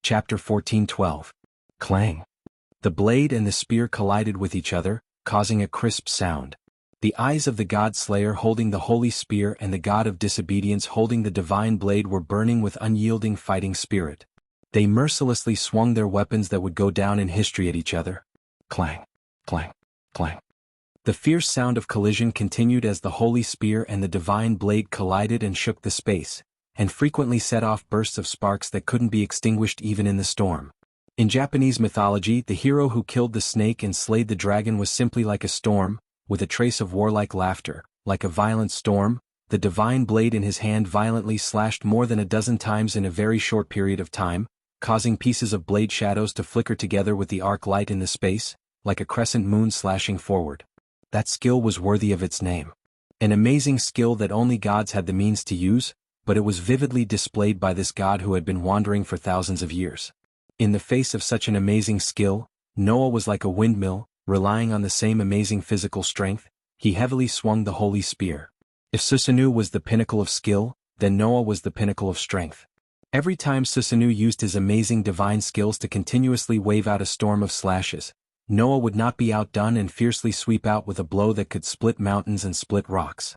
Chapter 14:12. Clang. The blade and the spear collided with each other, causing a crisp sound. The eyes of the God-slayer holding the holy spear and the god of disobedience holding the divine blade were burning with unyielding fighting spirit. They mercilessly swung their weapons that would go down in history at each other. Clang, clang, clang. The fierce sound of collision continued as the holy spear and the divine blade collided and shook the space, and frequently set off bursts of sparks that couldn't be extinguished even in the storm. In Japanese mythology, the hero who killed the snake and slayed the dragon was simply like a storm, with a trace of warlike laughter. Like a violent storm, the divine blade in his hand violently slashed more than a dozen times in a very short period of time, causing pieces of blade shadows to flicker together with the arc light in the space, like a crescent moon slashing forward. That skill was worthy of its name. An amazing skill that only gods had the means to use, but it was vividly displayed by this god who had been wandering for thousands of years. In the face of such an amazing skill, Noah was like a windmill, relying on the same amazing physical strength. He heavily swung the holy spear. If Susanoo was the pinnacle of skill, then Noah was the pinnacle of strength. Every time Susanoo used his amazing divine skills to continuously wave out a storm of slashes, Noah would not be outdone and fiercely sweep out with a blow that could split mountains and split rocks.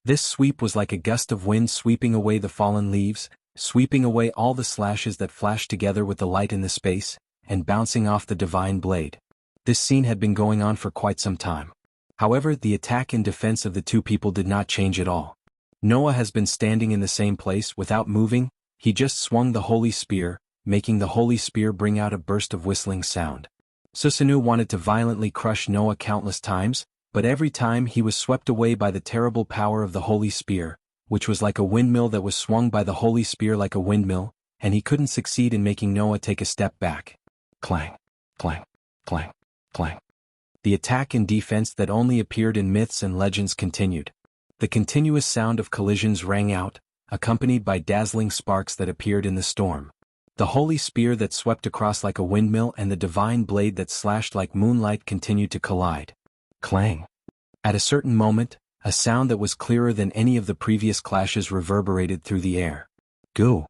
This sweep was like a gust of wind sweeping away the fallen leaves, sweeping away all the slashes that flashed together with the light in the space, and bouncing off the divine blade. This scene had been going on for quite some time. However, the attack and defense of the two people did not change at all. Noah has been standing in the same place without moving. He just swung the holy spear, making the holy spear bring out a burst of whistling sound. Susanoo wanted to violently crush Noah countless times, but every time he was swept away by the terrible power of the holy spear, which was like a windmill that was swung by the holy spear like a windmill, and he couldn't succeed in making Noah take a step back. Clang, clang, clang, clang. The attack and defense that only appeared in myths and legends continued. The continuous sound of collisions rang out, accompanied by dazzling sparks that appeared in the storm. The holy spear that swept across like a windmill and the divine blade that slashed like moonlight continued to collide. Clang. At a certain moment, a sound that was clearer than any of the previous clashes reverberated through the air. Goo!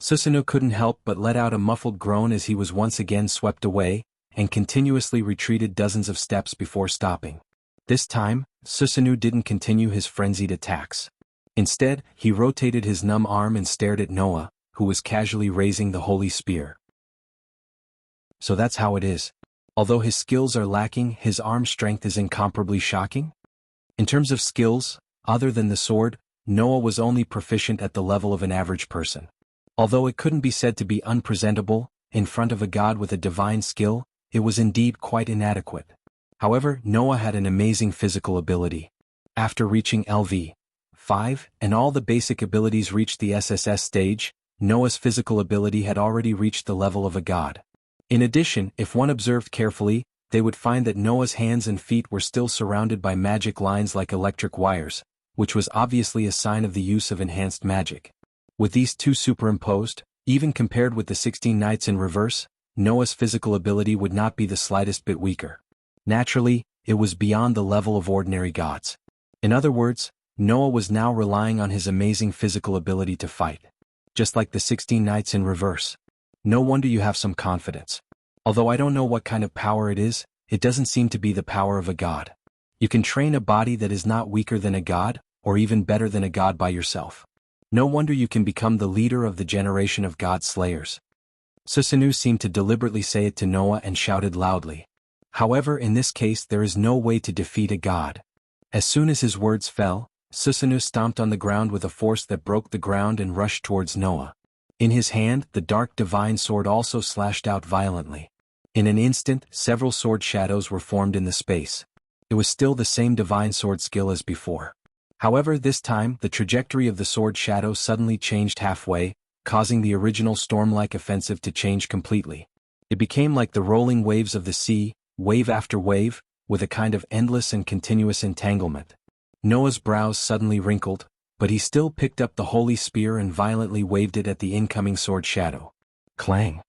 Susanoo couldn't help but let out a muffled groan as he was once again swept away, and continuously retreated dozens of steps before stopping. This time, Susanoo didn't continue his frenzied attacks. Instead, he rotated his numb arm and stared at Noah, who was casually raising the holy spear. So that's how it is. Although his skills are lacking, his arm strength is incomparably shocking? In terms of skills, other than the sword, Noah was only proficient at the level of an average person. Although it couldn't be said to be unpresentable, in front of a god with a divine skill, it was indeed quite inadequate. However, Noah had an amazing physical ability. After reaching LV5, and all the basic abilities reached the SSS stage, Noah's physical ability had already reached the level of a god. In addition, if one observed carefully, they would find that Noah's hands and feet were still surrounded by magic lines like electric wires, which was obviously a sign of the use of enhanced magic. With these two superimposed, even compared with the 16 Knights in reverse, Noah's physical ability would not be the slightest bit weaker. Naturally, it was beyond the level of ordinary gods. In other words, Noah was now relying on his amazing physical ability to fight. Just like the 16 Knights in reverse. No wonder you have some confidence. Although I don't know what kind of power it is, it doesn't seem to be the power of a god. You can train a body that is not weaker than a god, or even better than a god by yourself. No wonder you can become the leader of the generation of god slayers. Susanoo seemed to deliberately say it to Noah and shouted loudly. However, in this case there is no way to defeat a god. As soon as his words fell, Susanoo stomped on the ground with a force that broke the ground and rushed towards Noah. In his hand, the dark divine sword also slashed out violently. In an instant, several sword shadows were formed in the space. It was still the same divine sword skill as before. However, this time, the trajectory of the sword shadow suddenly changed halfway, causing the original storm-like offensive to change completely. It became like the rolling waves of the sea, wave after wave, with a kind of endless and continuous entanglement. Noah's brows suddenly wrinkled, but he still picked up the holy spear and violently waved it at the incoming sword shadow. Clang!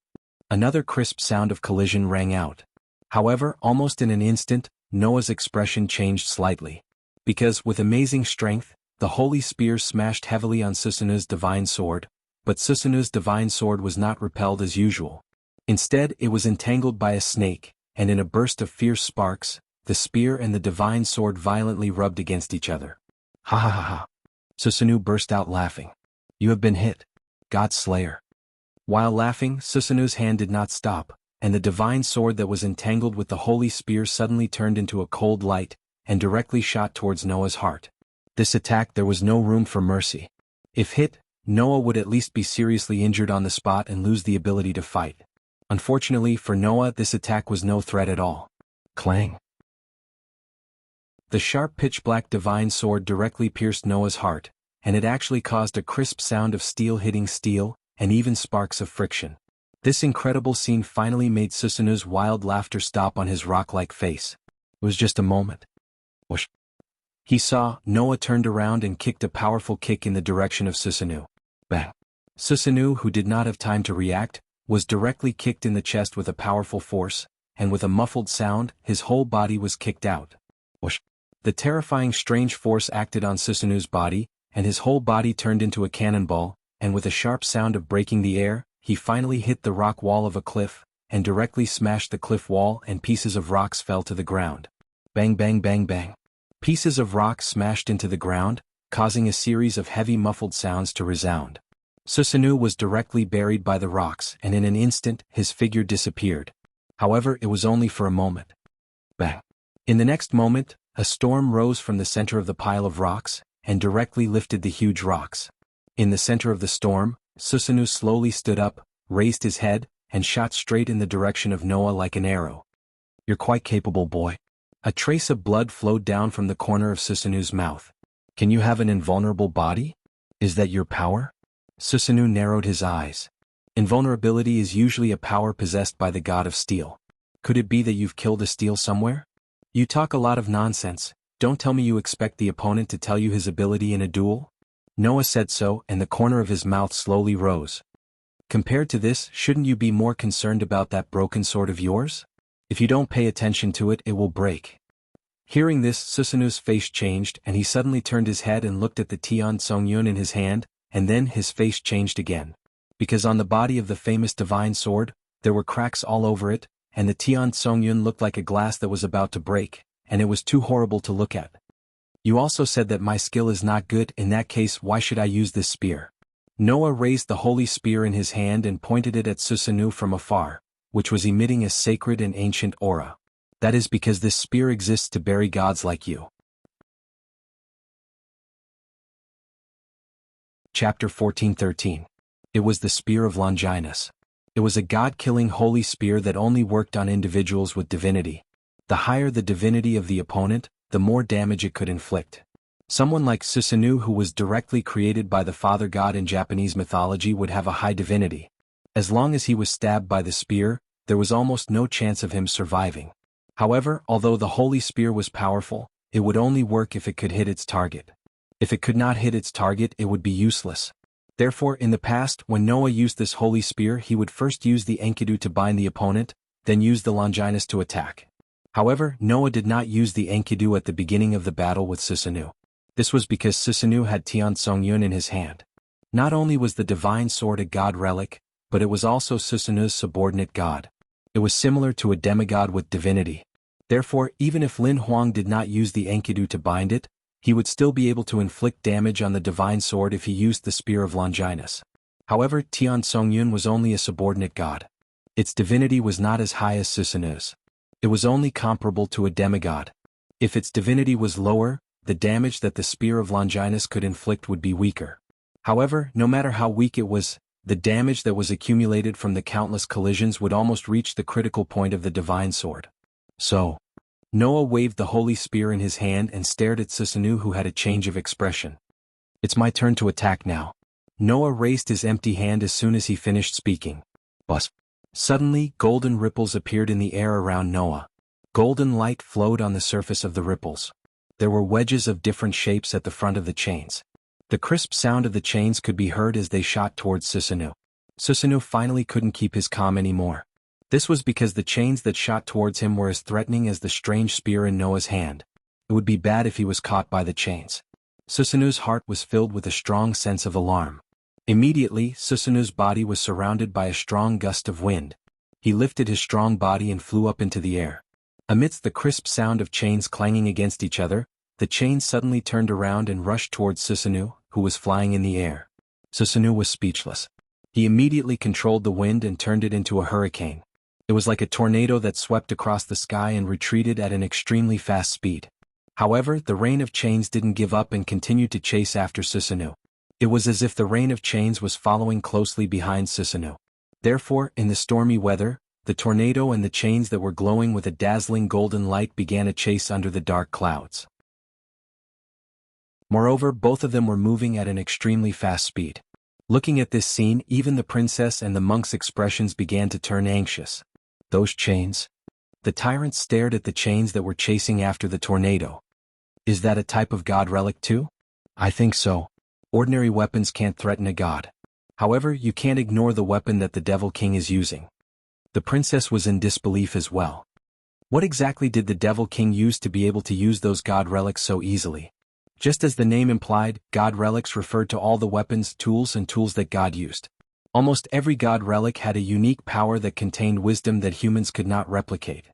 Another crisp sound of collision rang out. However, almost in an instant, Noah's expression changed slightly. Because, with amazing strength, the holy spear smashed heavily on Susanoo's divine sword, but Susanoo's divine sword was not repelled as usual. Instead, it was entangled by a snake, and in a burst of fierce sparks, the spear and the divine sword violently rubbed against each other. Ha ha ha ha. Susanoo burst out laughing. You have been hit, God Slayer. While laughing, Susanoo's hand did not stop, and the divine sword that was entangled with the holy spear suddenly turned into a cold light, and directly shot towards Noah's heart. This attack there was no room for mercy. If hit, Noah would at least be seriously injured on the spot and lose the ability to fight. Unfortunately for Noah, this attack was no threat at all. Clang. The sharp pitch-black divine sword directly pierced Noah's heart, and it actually caused a crisp sound of steel hitting steel, and even sparks of friction. This incredible scene finally made Susanoo's wild laughter stop on his rock-like face. It was just a moment. Whoosh. He saw Noah turned around and kicked a powerful kick in the direction of Susanoo. Bang. Susanoo, who did not have time to react, was directly kicked in the chest with a powerful force, and with a muffled sound, his whole body was kicked out. Whoosh. The terrifying strange force acted on Susanoo's body, and his whole body turned into a cannonball, and with a sharp sound of breaking the air, he finally hit the rock wall of a cliff, and directly smashed the cliff wall and pieces of rocks fell to the ground. Bang bang bang bang. Pieces of rock smashed into the ground, causing a series of heavy muffled sounds to resound. Susanoo was directly buried by the rocks, and in an instant, his figure disappeared. However, it was only for a moment. Bang. In the next moment, a storm rose from the center of the pile of rocks, and directly lifted the huge rocks. In the center of the storm, Susanoo slowly stood up, raised his head, and shot straight in the direction of Noah like an arrow. You're quite capable, boy. A trace of blood flowed down from the corner of Susanoo's mouth. Can you have an invulnerable body? Is that your power? Susanoo narrowed his eyes. Invulnerability is usually a power possessed by the god of steel. Could it be that you've killed a steel somewhere? You talk a lot of nonsense. Don't tell me you expect the opponent to tell you his ability in a duel? Noah said so, and the corner of his mouth slowly rose. Compared to this, shouldn't you be more concerned about that broken sword of yours? If you don't pay attention to it, it will break. Hearing this, Susanoo's face changed, and he suddenly turned his head and looked at the Tian Songyun in his hand, and then his face changed again. Because on the body of the famous divine sword, there were cracks all over it, and the Tian Songyun looked like a glass that was about to break, and it was too horrible to look at. You also said that my skill is not good. In that case, why should I use this spear? Noah raised the holy spear in his hand and pointed it at Susanoo from afar, which was emitting a sacred and ancient aura. That is because this spear exists to bury gods like you. Chapter 14:13. It was the spear of Longinus. It was a god-killing holy spear that only worked on individuals with divinity. The higher the divinity of the opponent, the more damage it could inflict. Someone like Susanoo, who was directly created by the father god in Japanese mythology, would have a high divinity. As long as he was stabbed by the spear, there was almost no chance of him surviving. However, although the holy spear was powerful, it would only work if it could hit its target. If it could not hit its target, it would be useless. Therefore, in the past, when Noah used this holy spear, he would first use the Enkidu to bind the opponent, then use the Longinus to attack. However, Noah did not use the Enkidu at the beginning of the battle with Susanoo. This was because Susanoo had Tian Songyun in his hand. Not only was the divine sword a god relic, but it was also Susanoo's subordinate god. It was similar to a demigod with divinity. Therefore, even if Lin Huang did not use the Enkidu to bind it, he would still be able to inflict damage on the divine sword if he used the spear of Longinus. However, Tian Songyun was only a subordinate god. Its divinity was not as high as Susanoo's. It was only comparable to a demigod. If its divinity was lower, the damage that the spear of Longinus could inflict would be weaker. However, no matter how weak it was, the damage that was accumulated from the countless collisions would almost reach the critical point of the divine sword. So, Noah waved the holy spear in his hand and stared at Susanoo, who had a change of expression. It's my turn to attack now. Noah raised his empty hand as soon as he finished speaking. Buzz. Suddenly, golden ripples appeared in the air around Noah. Golden light flowed on the surface of the ripples. There were wedges of different shapes at the front of the chains. The crisp sound of the chains could be heard as they shot towards Susanoo. Susanoo finally couldn't keep his calm anymore. This was because the chains that shot towards him were as threatening as the strange spear in Noah's hand. It would be bad if he was caught by the chains. Susanoo's heart was filled with a strong sense of alarm. Immediately, Susanoo's body was surrounded by a strong gust of wind. He lifted his strong body and flew up into the air. Amidst the crisp sound of chains clanging against each other, the chains suddenly turned around and rushed towards Susanoo, who was flying in the air. Susanoo was speechless. He immediately controlled the wind and turned it into a hurricane. It was like a tornado that swept across the sky and retreated at an extremely fast speed. However, the rain of chains didn't give up and continued to chase after Susanoo. It was as if the rain of chains was following closely behind Susanoo. Therefore, in the stormy weather, the tornado and the chains that were glowing with a dazzling golden light began a chase under the dark clouds. Moreover, both of them were moving at an extremely fast speed. Looking at this scene, even the princess and the monk's expressions began to turn anxious. Those chains? The tyrant stared at the chains that were chasing after the tornado. Is that a type of god relic too? I think so. Ordinary weapons can't threaten a god. However, you can't ignore the weapon that the Devil King is using. The princess was in disbelief as well. What exactly did the Devil King use to be able to use those god relics so easily? Just as the name implied, god relics referred to all the weapons, tools that God used. Almost every god relic had a unique power that contained wisdom that humans could not replicate.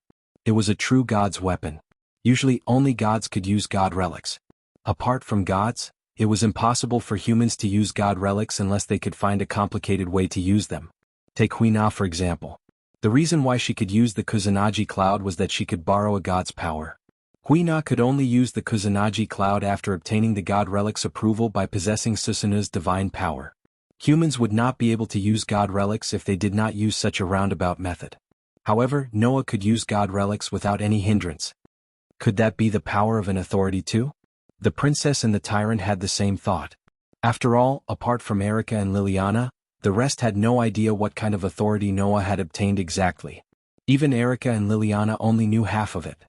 It was a true god's weapon. Usually only gods could use god relics. Apart from gods, it was impossible for humans to use god relics unless they could find a complicated way to use them. Take Huina for example. The reason why she could use the Kusanagi cloud was that she could borrow a god's power. Huina could only use the Kusanagi cloud after obtaining the god relic's approval by possessing Susanoo's divine power. Humans would not be able to use god relics if they did not use such a roundabout method. However, Noah could use god relics without any hindrance. Could that be the power of an authority too? The princess and the tyrant had the same thought. After all, apart from Erica and Liliana, the rest had no idea what kind of authority Noah had obtained exactly. Even Erica and Liliana only knew half of it.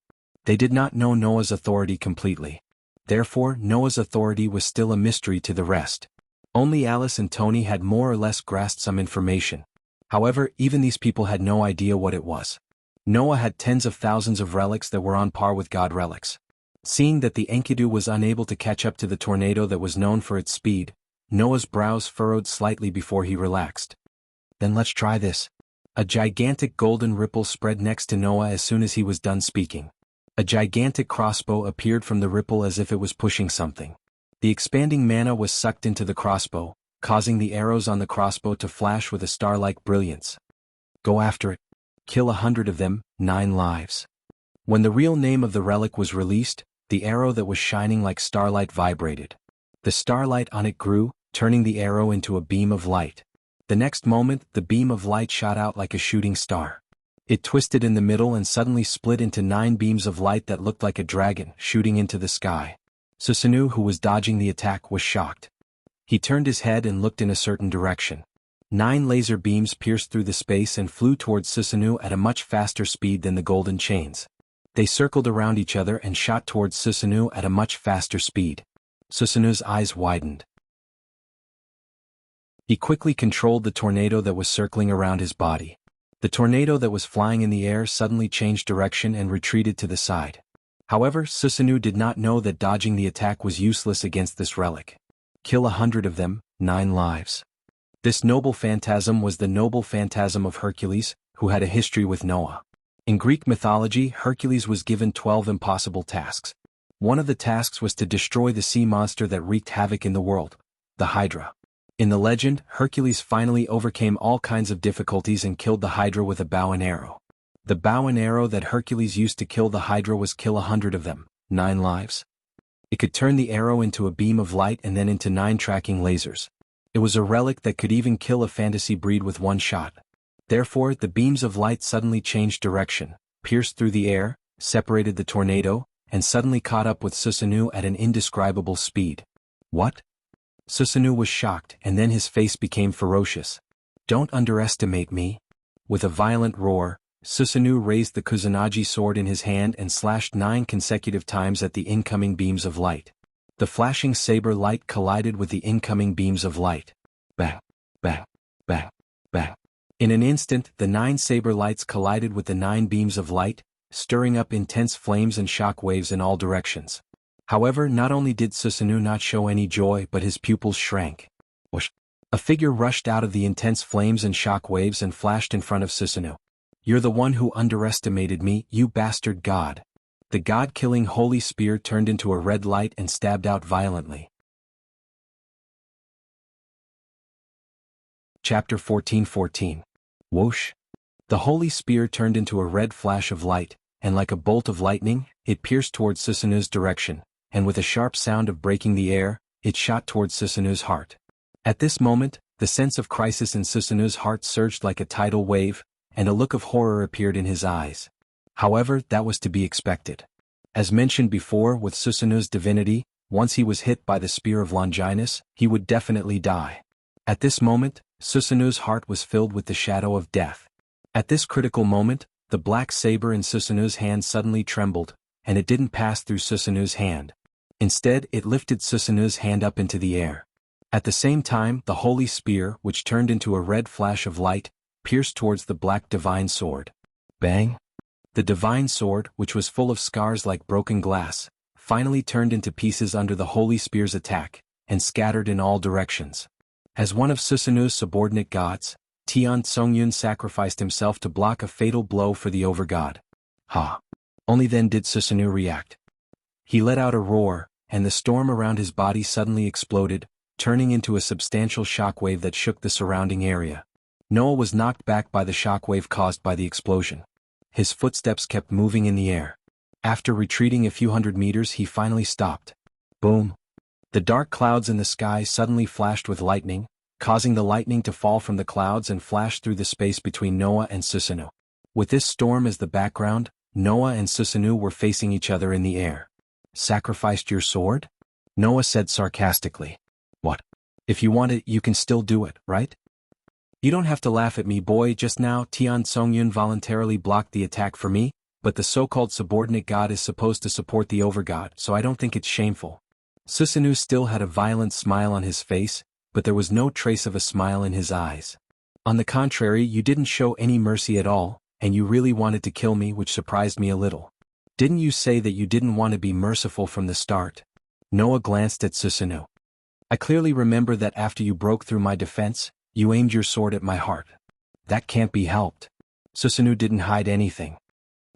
They did not know Noah's authority completely. Therefore, Noah's authority was still a mystery to the rest. Only Alice and Tony had more or less grasped some information. However, even these people had no idea what it was. Noah had tens of thousands of relics that were on par with god relics. Seeing that the Enkidu was unable to catch up to the tornado that was known for its speed, Noah's brows furrowed slightly before he relaxed. Then let's try this. A gigantic golden ripple spread next to Noah as soon as he was done speaking. A gigantic crossbow appeared from the ripple as if it was pushing something. The expanding mana was sucked into the crossbow, causing the arrows on the crossbow to flash with a star-like brilliance. Go after it. Kill 100 of them, 9 lives. When the real name of the relic was released, the arrow that was shining like starlight vibrated. The starlight on it grew, turning the arrow into a beam of light. The next moment, the beam of light shot out like a shooting star. It twisted in the middle and suddenly split into 9 beams of light that looked like a dragon shooting into the sky. Susanoo, who was dodging the attack, was shocked. He turned his head and looked in a certain direction. 9 laser beams pierced through the space and flew towards Susanoo at a much faster speed than the golden chains. They circled around each other and shot towards Susanoo at a much faster speed. Susanoo's eyes widened. He quickly controlled the tornado that was circling around his body. The tornado that was flying in the air suddenly changed direction and retreated to the side. However, Susanoo did not know that dodging the attack was useless against this relic. Kill 100 of them, 9 lives. This noble phantasm was the noble phantasm of Hercules, who had a history with Noah. In Greek mythology, Hercules was given 12 impossible tasks. One of the tasks was to destroy the sea monster that wreaked havoc in the world, the Hydra. In the legend, Hercules finally overcame all kinds of difficulties and killed the Hydra with a bow and arrow. The bow and arrow that Hercules used to kill the Hydra was kill 100 of them, 9 lives. It could turn the arrow into a beam of light and then into 9 tracking lasers. It was a relic that could even kill a fantasy breed with one shot. Therefore, the beams of light suddenly changed direction, pierced through the air, separated the tornado, and suddenly caught up with Susanoo at an indescribable speed. What? Susanoo was shocked, and then his face became ferocious. Don't underestimate me. With a violent roar, Susanoo raised the Kusanagi sword in his hand and slashed 9 consecutive times at the incoming beams of light. The flashing saber light collided with the incoming beams of light. Bang, bang, bang, bang. In an instant, the 9 saber lights collided with the 9 beams of light, stirring up intense flames and shock waves in all directions. However, not only did Susanoo not show any joy, but his pupils shrank. Whoosh! A figure rushed out of the intense flames and shock waves and flashed in front of Susanoo. You're the one who underestimated me, you bastard god. The god-killing holy spear turned into a red light and stabbed out violently. Chapter 14:14. Whoosh. The holy spear turned into a red flash of light, and like a bolt of lightning, it pierced towards Susanu's direction, and with a sharp sound of breaking the air, it shot towards Susanu's heart. At this moment, the sense of crisis in Susanu's heart surged like a tidal wave, and a look of horror appeared in his eyes. However, that was to be expected. As mentioned before with Susanu's divinity, once he was hit by the spear of Longinus, he would definitely die. At this moment, Susanu's heart was filled with the shadow of death. At this critical moment, the black saber in Susanu's hand suddenly trembled, and it didn't pass through Susanu's hand. Instead, it lifted Susanu's hand up into the air. At the same time, the holy spear, which turned into a red flash of light, pierced towards the black divine sword. Bang! The divine sword, which was full of scars like broken glass, finally turned into pieces under the holy spear's attack, and scattered in all directions. As one of Susanu's subordinate gods, Tian Tsongyun sacrificed himself to block a fatal blow for the overgod. Ha! Only then did Susanu react. He let out a roar, and the storm around his body suddenly exploded, turning into a substantial shockwave that shook the surrounding area. Noah was knocked back by the shockwave caused by the explosion. His footsteps kept moving in the air. After retreating a few hundred meters, he finally stopped. Boom! The dark clouds in the sky suddenly flashed with lightning, causing the lightning to fall from the clouds and flash through the space between Noah and Susanu. With this storm as the background, Noah and Susanu were facing each other in the air. Sacrificed your sword? Noah said sarcastically. What? If you want it, you can still do it, right? You don't have to laugh at me, boy. Just now, Tian Tsongyun voluntarily blocked the attack for me, but the so-called subordinate god is supposed to support the overgod, so I don't think it's shameful. Susanu still had a violent smile on his face, but there was no trace of a smile in his eyes. On the contrary, you didn't show any mercy at all, and you really wanted to kill me, which surprised me a little. Didn't you say that you didn't want to be merciful from the start? Noah glanced at Susanu. I clearly remember that after you broke through my defense, you aimed your sword at my heart. That can't be helped. Susanu didn't hide anything.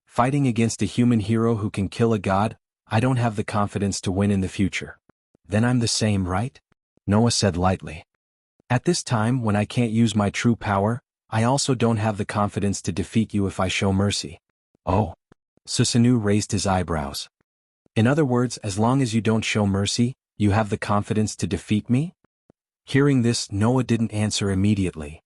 Fighting against a human hero who can kill a god, I don't have the confidence to win in the future. Then I'm the same, right? Noah said lightly. At this time, when I can't use my true power, I also don't have the confidence to defeat you if I show mercy. Oh. Susanu raised his eyebrows. In other words, as long as you don't show mercy, you have the confidence to defeat me? Hearing this, Noah didn't answer immediately.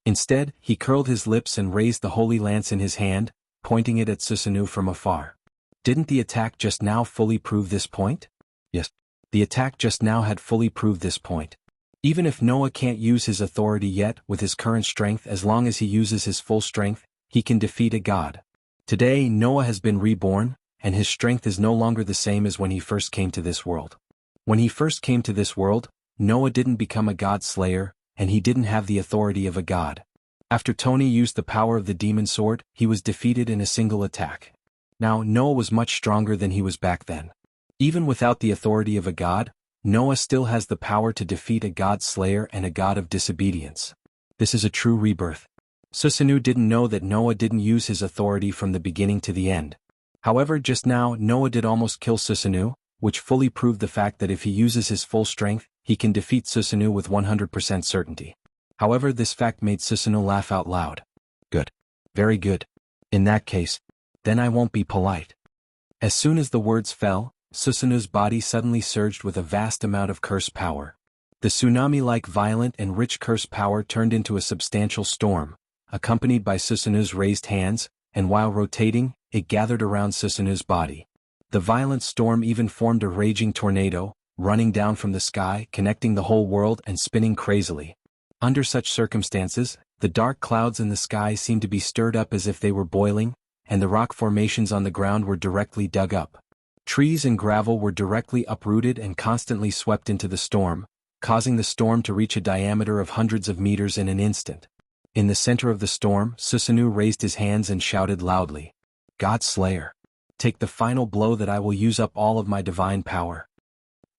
Instead, he curled his lips and raised the holy lance in his hand, pointing it at Susanu from afar. Didn't the attack just now fully prove this point? Yes. The attack just now had fully proved this point. Even if Noah can't use his authority yet with his current strength, as long as he uses his full strength, he can defeat a god. Today, Noah has been reborn, and his strength is no longer the same as when he first came to this world. When he first came to this world, Noah didn't become a god slayer, and he didn't have the authority of a god. After Tony used the power of the demon sword, he was defeated in a single attack. Now, Noah was much stronger than he was back then. Even without the authority of a god, Noah still has the power to defeat a god slayer and a god of disobedience. This is a true rebirth. Susanu didn't know that Noah didn't use his authority from the beginning to the end. However, just now, Noah did almost kill Susanu, which fully proved the fact that if he uses his full strength, he can defeat Susanu with 100% certainty. However, this fact made Susanu laugh out loud. Good. Very good. In that case, then I won't be polite. As soon as the words fell, Susanu's body suddenly surged with a vast amount of curse power. The tsunami-like violent and rich curse power turned into a substantial storm, accompanied by Susanu's raised hands, and while rotating, it gathered around Susanu's body. The violent storm even formed a raging tornado, running down from the sky, connecting the whole world and spinning crazily. Under such circumstances, the dark clouds in the sky seemed to be stirred up as if they were boiling, and the rock formations on the ground were directly dug up. Trees and gravel were directly uprooted and constantly swept into the storm, causing the storm to reach a diameter of hundreds of meters in an instant. In the center of the storm, Susanu raised his hands and shouted loudly, "God Slayer! Take the final blow that I will use up all of my divine power."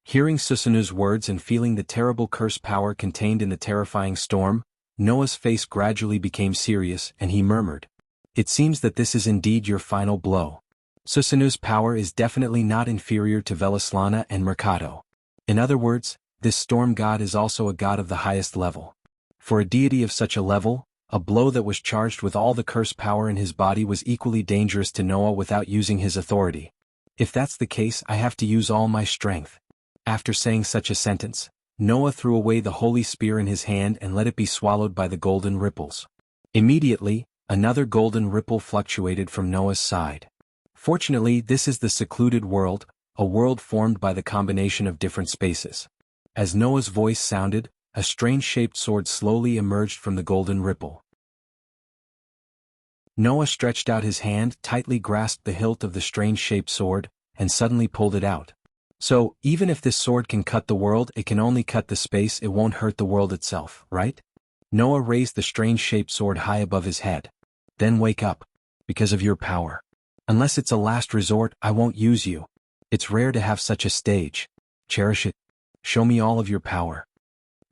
Hearing Susanu's words and feeling the terrible curse power contained in the terrifying storm, Noah's face gradually became serious and he murmured, "It seems that this is indeed your final blow. Susanu's power is definitely not inferior to Velaslana and Mercado. In other words, this storm god is also a god of the highest level. For a deity of such a level, a blow that was charged with all the curse power in his body was equally dangerous to Noah without using his authority. If that's the case, I have to use all my strength." After saying such a sentence, Noah threw away the holy spear in his hand and let it be swallowed by the golden ripples. Immediately, another golden ripple fluctuated from Noah's side. Fortunately, this is the secluded world, a world formed by the combination of different spaces. As Noah's voice sounded, a strange-shaped sword slowly emerged from the golden ripple. Noah stretched out his hand, tightly grasped the hilt of the strange-shaped sword, and suddenly pulled it out. So, even if this sword can cut the world, it can only cut the space, it won't hurt the world itself, right? Noah raised the strange-shaped sword high above his head. "Then wake up. Because of your power. Unless it's a last resort, I won't use you. It's rare to have such a stage. Cherish it. Show me all of your power."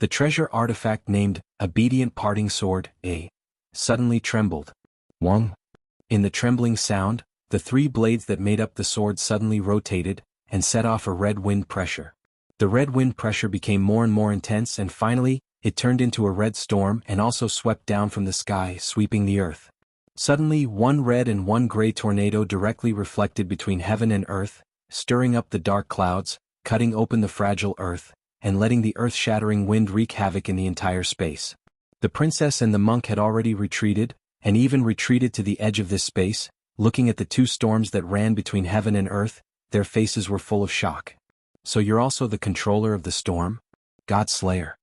The treasure artifact named Obedient Parting Sword, suddenly trembled. Wong. In the trembling sound, the three blades that made up the sword suddenly rotated, and set off a red wind pressure. The red wind pressure became more and more intense and finally, it turned into a red storm and also swept down from the sky, sweeping the earth. Suddenly, one red and one gray tornado directly reflected between heaven and earth, stirring up the dark clouds, cutting open the fragile earth, and letting the earth-shattering wind wreak havoc in the entire space. The princess and the monk had already retreated, and even retreated to the edge of this space, looking at the two storms that ran between heaven and earth. Their faces were full of shock. "So you're also the controller of the storm? God Slayer."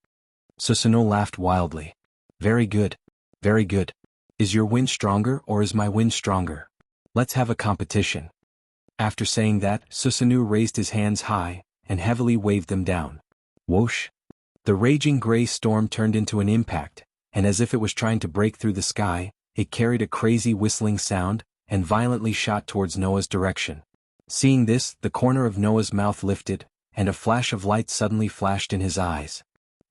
Susano laughed wildly. Very good. Very good. Is your wind stronger or is my wind stronger? Let's have a competition." After saying that, Susanu raised his hands high, and heavily waved them down. Whoosh! The raging gray storm turned into an impact, and as if it was trying to break through the sky, it carried a crazy whistling sound, and violently shot towards Noah's direction. Seeing this, the corner of Noah's mouth lifted, and a flash of light suddenly flashed in his eyes.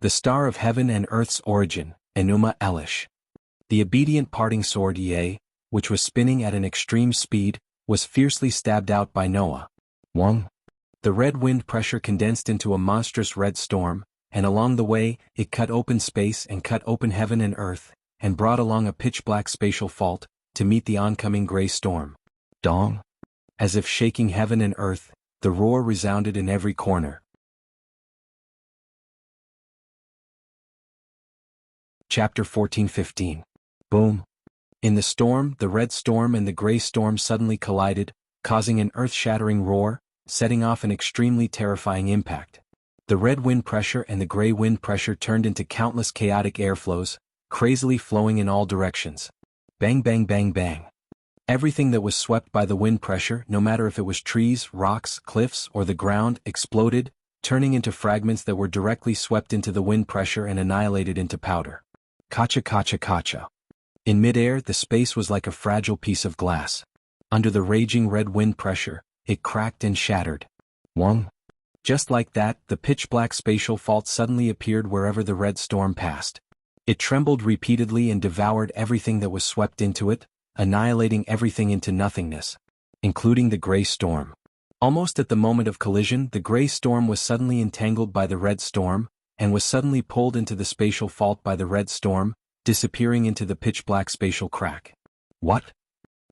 The star of heaven and earth's origin, Enuma Elish. The obedient parting sword which was spinning at an extreme speed, was fiercely stabbed out by Noah. Wong. The red wind pressure condensed into a monstrous red storm, and along the way, it cut open space and cut open heaven and earth, and brought along a pitch-black spatial fault, to meet the oncoming gray storm. Dong. As if shaking heaven and earth, the roar resounded in every corner. Chapter 14-15. Boom. In the storm, the red storm and the gray storm suddenly collided, causing an earth-shattering roar, setting off an extremely terrifying impact. The red wind pressure and the gray wind pressure turned into countless chaotic airflows, crazily flowing in all directions. Bang bang bang bang. Everything that was swept by the wind pressure, no matter if it was trees, rocks, cliffs, or the ground, exploded, turning into fragments that were directly swept into the wind pressure and annihilated into powder. Kacha kacha kacha. In midair, the space was like a fragile piece of glass. Under the raging red wind pressure, it cracked and shattered. Wong. Just like that, the pitch-black spatial fault suddenly appeared wherever the red storm passed. It trembled repeatedly and devoured everything that was swept into it, annihilating everything into nothingness, including the gray storm. Almost at the moment of collision, the gray storm was suddenly entangled by the red storm, and was suddenly pulled into the spatial fault by the red storm, disappearing into the pitch-black spatial crack. What?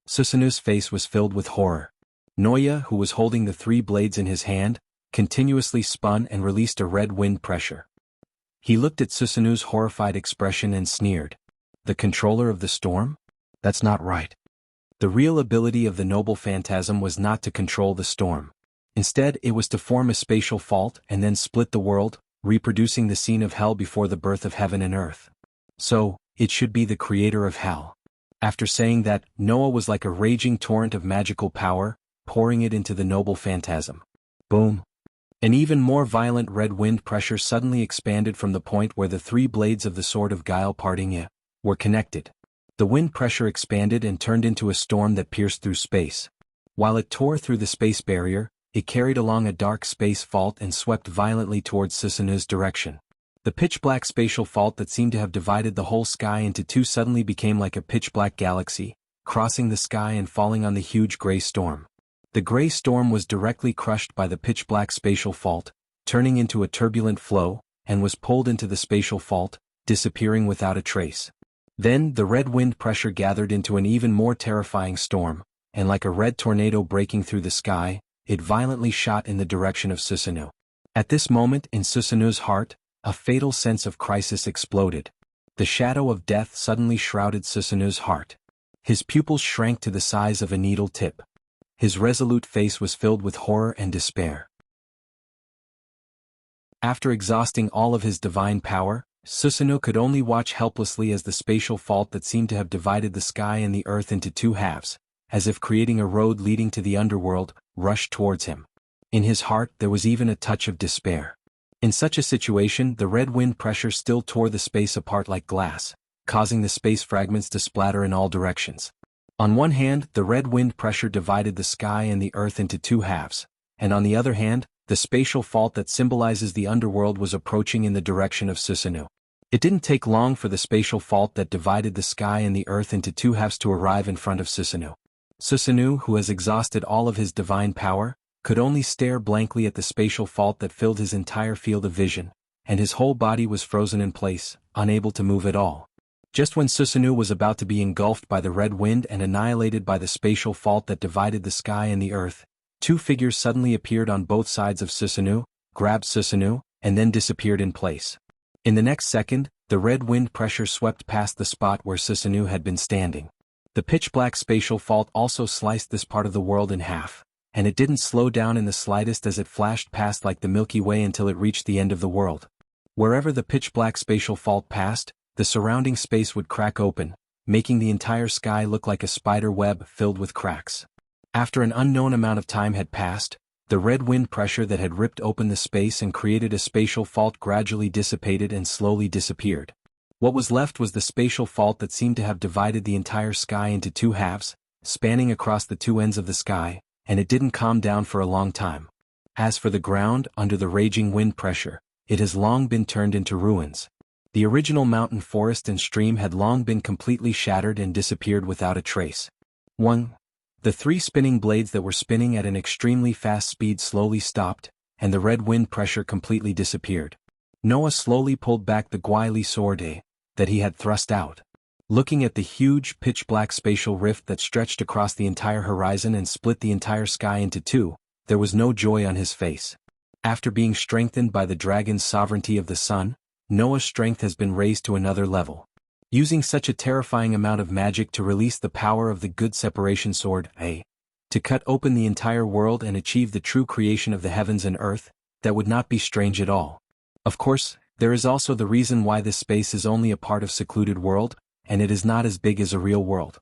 Susanu's face was filled with horror. Noya, who was holding the three blades in his hand, continuously spun and released a red wind pressure. He looked at Susanu's horrified expression and sneered. The controller of the storm? That's not right. The real ability of the noble phantasm was not to control the storm. Instead, it was to form a spatial fault and then split the world, reproducing the scene of hell before the birth of heaven and earth. So, it should be the creator of hell. After saying that, Noah was like a raging torrent of magical power, pouring it into the noble phantasm. Boom. An even more violent red wind pressure suddenly expanded from the point where the three blades of the sword of guile parting were connected. The wind pressure expanded and turned into a storm that pierced through space. While it tore through the space barrier, it carried along a dark space fault and swept violently towards Susanu's direction. The pitch-black spatial fault that seemed to have divided the whole sky into two suddenly became like a pitch-black galaxy, crossing the sky and falling on the huge gray storm. The gray storm was directly crushed by the pitch-black spatial fault, turning into a turbulent flow, and was pulled into the spatial fault, disappearing without a trace. Then the red wind pressure gathered into an even more terrifying storm, and like a red tornado breaking through the sky, it violently shot in the direction of Susanoo. At this moment in Susanoo's heart, a fatal sense of crisis exploded. The shadow of death suddenly shrouded Susanoo's heart. His pupils shrank to the size of a needle tip. His resolute face was filled with horror and despair. After exhausting all of his divine power, Susanoo could only watch helplessly as the spatial fault that seemed to have divided the sky and the earth into two halves, as if creating a road leading to the underworld, rushed towards him. In his heart there was even a touch of despair. In such a situation, the red wind pressure still tore the space apart like glass, causing the space fragments to splatter in all directions. On one hand, the red wind pressure divided the sky and the earth into two halves, and on the other hand, the spatial fault that symbolizes the underworld was approaching in the direction of Susanoo. It didn't take long for the spatial fault that divided the sky and the earth into two halves to arrive in front of Susanoo. Susanoo, who has exhausted all of his divine power, could only stare blankly at the spatial fault that filled his entire field of vision, and his whole body was frozen in place, unable to move at all. Just when Susanoo was about to be engulfed by the red wind and annihilated by the spatial fault that divided the sky and the earth, two figures suddenly appeared on both sides of Susanoo, grabbed Susanoo, and then disappeared in place. In the next second, the red wind pressure swept past the spot where Susanoo had been standing. The pitch-black spatial fault also sliced this part of the world in half, and it didn't slow down in the slightest as it flashed past like the Milky Way until it reached the end of the world. Wherever the pitch-black spatial fault passed, the surrounding space would crack open, making the entire sky look like a spider web filled with cracks. After an unknown amount of time had passed, the red wind pressure that had ripped open the space and created a spatial fault gradually dissipated and slowly disappeared. What was left was the spatial fault that seemed to have divided the entire sky into two halves, spanning across the two ends of the sky, and it didn't calm down for a long time. As for the ground, under the raging wind pressure, it has long been turned into ruins. The original mountain forest and stream had long been completely shattered and disappeared without a trace. 1. The three spinning blades that were spinning at an extremely fast speed slowly stopped, and the red wind pressure completely disappeared. Noah slowly pulled back the Gwaili sword that he had thrust out. Looking at the huge pitch-black spatial rift that stretched across the entire horizon and split the entire sky into two, there was no joy on his face. After being strengthened by the dragon's sovereignty of the sun, Noah's strength has been raised to another level. Using such a terrifying amount of magic to release the power of the good separation sword, to cut open the entire world and achieve the true creation of the heavens and earth, that would not be strange at all. Of course, there is also the reason why this space is only a part of secluded world, and it is not as big as a real world.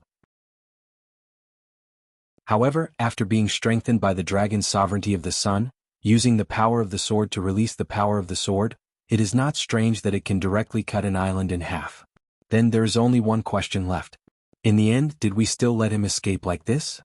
However, after being strengthened by the dragon's sovereignty of the sun, using the power of the sword to release the power of the sword, it is not strange that it can directly cut an island in half. Then there is only one question left. In the end, did we still let him escape like this?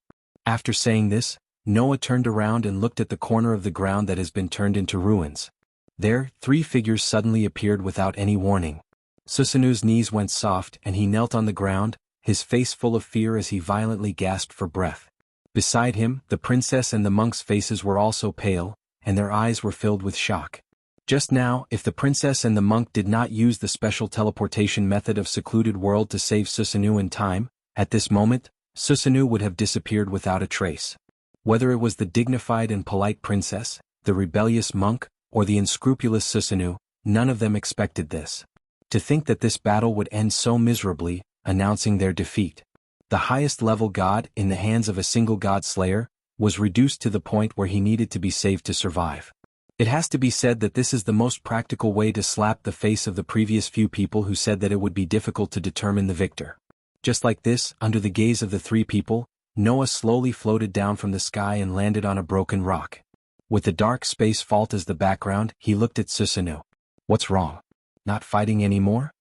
After saying this, Noah turned around and looked at the corner of the ground that has been turned into ruins. There, three figures suddenly appeared without any warning. Susanoo's knees went soft and he knelt on the ground, his face full of fear as he violently gasped for breath. Beside him, the princess and the monk's faces were also pale, and their eyes were filled with shock. Just now, if the princess and the monk did not use the special teleportation method of secluded world to save Susanoo in time, at this moment, Susanoo would have disappeared without a trace. Whether it was the dignified and polite princess, the rebellious monk, or the unscrupulous Susanoo, none of them expected this. To think that this battle would end so miserably, announcing their defeat. The highest level god, in the hands of a single god slayer, was reduced to the point where he needed to be saved to survive. It has to be said that this is the most practical way to slap the face of the previous few people who said that it would be difficult to determine the victor. Just like this, under the gaze of the three people, Noah slowly floated down from the sky and landed on a broken rock. With the dark space fault as the background, he looked at Susanoo. What's wrong? Not fighting anymore?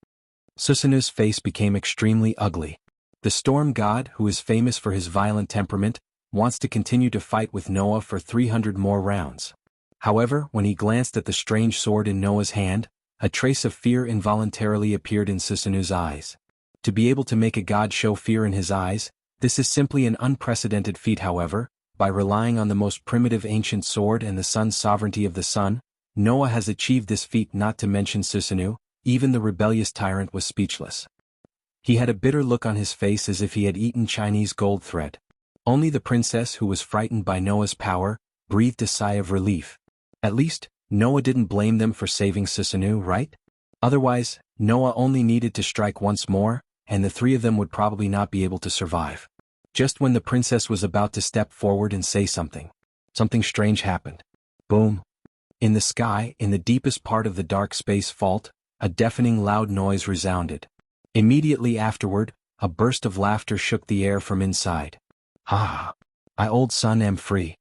Susanoo's face became extremely ugly. The storm god, who is famous for his violent temperament, wants to continue to fight with Noah for 300 more rounds. However, when he glanced at the strange sword in Noah's hand, a trace of fear involuntarily appeared in Susanu's eyes. To be able to make a god show fear in his eyes, this is simply an unprecedented feat. However, by relying on the most primitive ancient sword and the sun's sovereignty of the sun, Noah has achieved this feat. Not to mention Susanu, even the rebellious tyrant was speechless. He had a bitter look on his face as if he had eaten Chinese gold thread. Only the princess, who was frightened by Noah's power, breathed a sigh of relief. At least, Noah didn't blame them for saving Susanu, right? Otherwise, Noah only needed to strike once more, and the three of them would probably not be able to survive. Just when the princess was about to step forward and say something, something strange happened. Boom! In the sky, in the deepest part of the dark space vault, a deafening loud noise resounded. Immediately afterward, a burst of laughter shook the air from inside. Ha! I old son am free.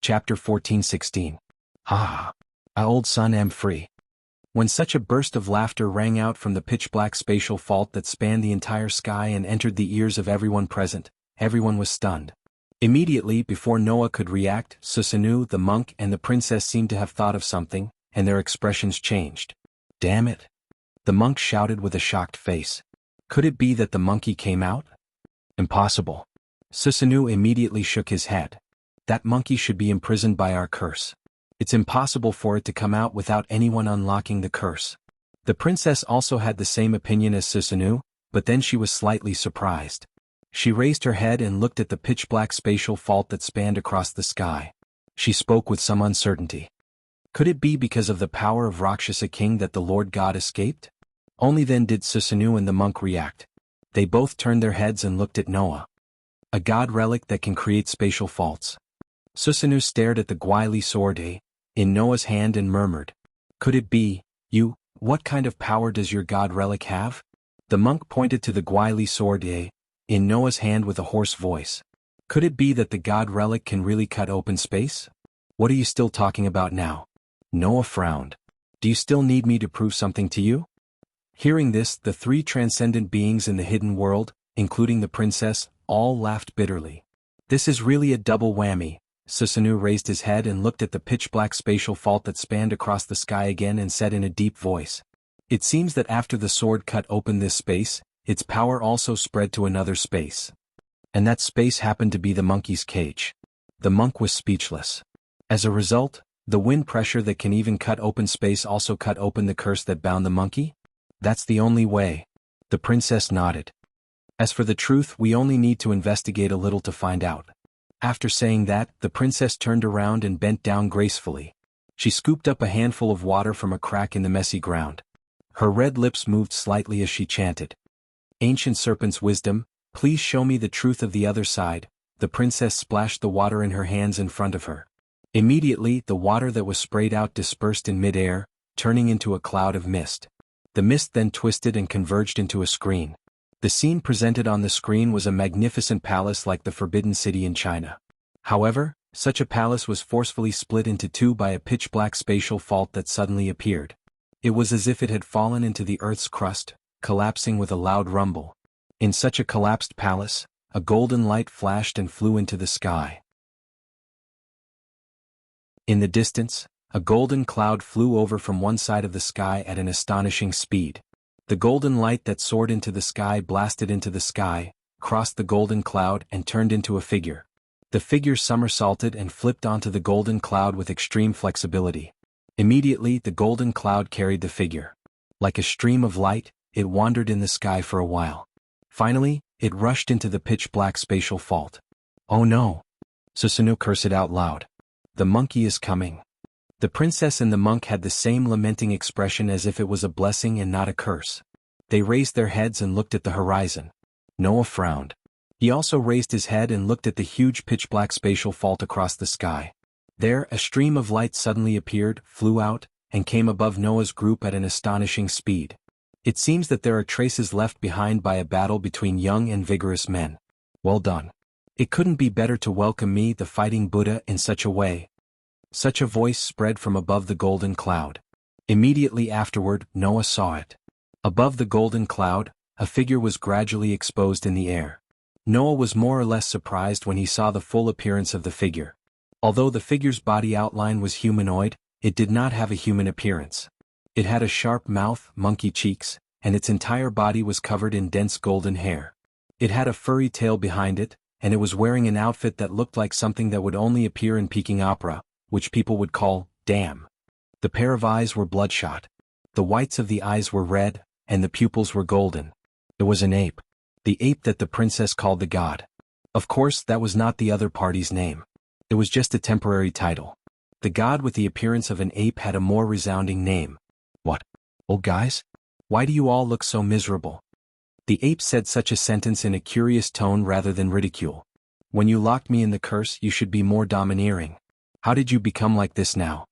Chapter 14:16. Ha! I old son am free. When such a burst of laughter rang out from the pitch-black spatial vault that spanned the entire sky and entered the ears of everyone present, everyone was stunned. Immediately before Noah could react, Susanu, the monk, and the princess seemed to have thought of something, and their expressions changed. Damn it! The monk shouted with a shocked face. Could it be that the monkey came out? Impossible. Susanu immediately shook his head. That monkey should be imprisoned by our curse. It's impossible for it to come out without anyone unlocking the curse. The princess also had the same opinion as Susanu, but then she was slightly surprised. She raised her head and looked at the pitch-black spatial vault that spanned across the sky. She spoke with some uncertainty. Could it be because of the power of Rakshasa King that the Lord God escaped? Only then did Susanu and the monk react. They both turned their heads and looked at Noah. A god relic that can create spatial vaults. Susanu stared at the Gwaili sword in Noah's hand and murmured, "Could it be, you? What kind of power does your god relic have?" The monk pointed to the Gwaili sword in Noah's hand with a hoarse voice. "Could it be that the god relic can really cut open space? What are you still talking about now?" Noah frowned. "Do you still need me to prove something to you?" Hearing this, the three transcendent beings in the hidden world, including the princess, all laughed bitterly. "This is really a double whammy." Susanu raised his head and looked at the pitch-black spatial vault that spanned across the sky again and said in a deep voice, "It seems that after the sword cut open this space, its power also spread to another space. And that space happened to be the monkey's cage." The monk was speechless. As a result, the wind pressure that can even cut open space also cut open the curse that bound the monkey? That's the only way. The princess nodded. As for the truth, we only need to investigate a little to find out. After saying that, the princess turned around and bent down gracefully. She scooped up a handful of water from a crack in the messy ground. Her red lips moved slightly as she chanted, "Ancient serpent's wisdom, please show me the truth of the other side." The princess splashed the water in her hands in front of her. Immediately, the water that was sprayed out dispersed in mid-air, turning into a cloud of mist. The mist then twisted and converged into a screen. The scene presented on the screen was a magnificent palace like the Forbidden City in China. However, such a palace was forcefully split into two by a pitch-black spatial vault that suddenly appeared. It was as if it had fallen into the earth's crust, collapsing with a loud rumble. In such a collapsed palace, a golden light flashed and flew into the sky. In the distance, a golden cloud flew over from one side of the sky at an astonishing speed. The golden light that soared into the sky blasted into the sky, crossed the golden cloud and turned into a figure. The figure somersaulted and flipped onto the golden cloud with extreme flexibility. Immediately, the golden cloud carried the figure. Like a stream of light, it wandered in the sky for a while. Finally, it rushed into the pitch-black spatial vault. "Oh no!" Susanu cursed out loud. "The monkey is coming." The princess and the monk had the same lamenting expression as if it was a blessing and not a curse. They raised their heads and looked at the horizon. Noah frowned. He also raised his head and looked at the huge pitch-black spatial vault across the sky. There, a stream of light suddenly appeared, flew out, and came above Noah's group at an astonishing speed. It seems that there are traces left behind by a battle between young and vigorous men. Well done. It couldn't be better to welcome me, the fighting Buddha, in such a way. Such a voice spread from above the golden cloud. Immediately afterward, Noah saw it. Above the golden cloud, a figure was gradually exposed in the air. Noah was more or less surprised when he saw the full appearance of the figure. Although the figure's body outline was humanoid, it did not have a human appearance. It had a sharp mouth, monkey cheeks, and its entire body was covered in dense golden hair. It had a furry tail behind it, and it was wearing an outfit that looked like something that would only appear in Peking opera, which people would call, damn. The pair of eyes were bloodshot. The whites of the eyes were red, and the pupils were golden. It was an ape. The ape that the princess called the god. Of course, that was not the other party's name. It was just a temporary title. The god with the appearance of an ape had a more resounding name. What? Old guys? Why do you all look so miserable? The ape said such a sentence in a curious tone rather than ridicule. When you locked me in the curse, you should be more domineering. How did you become like this now?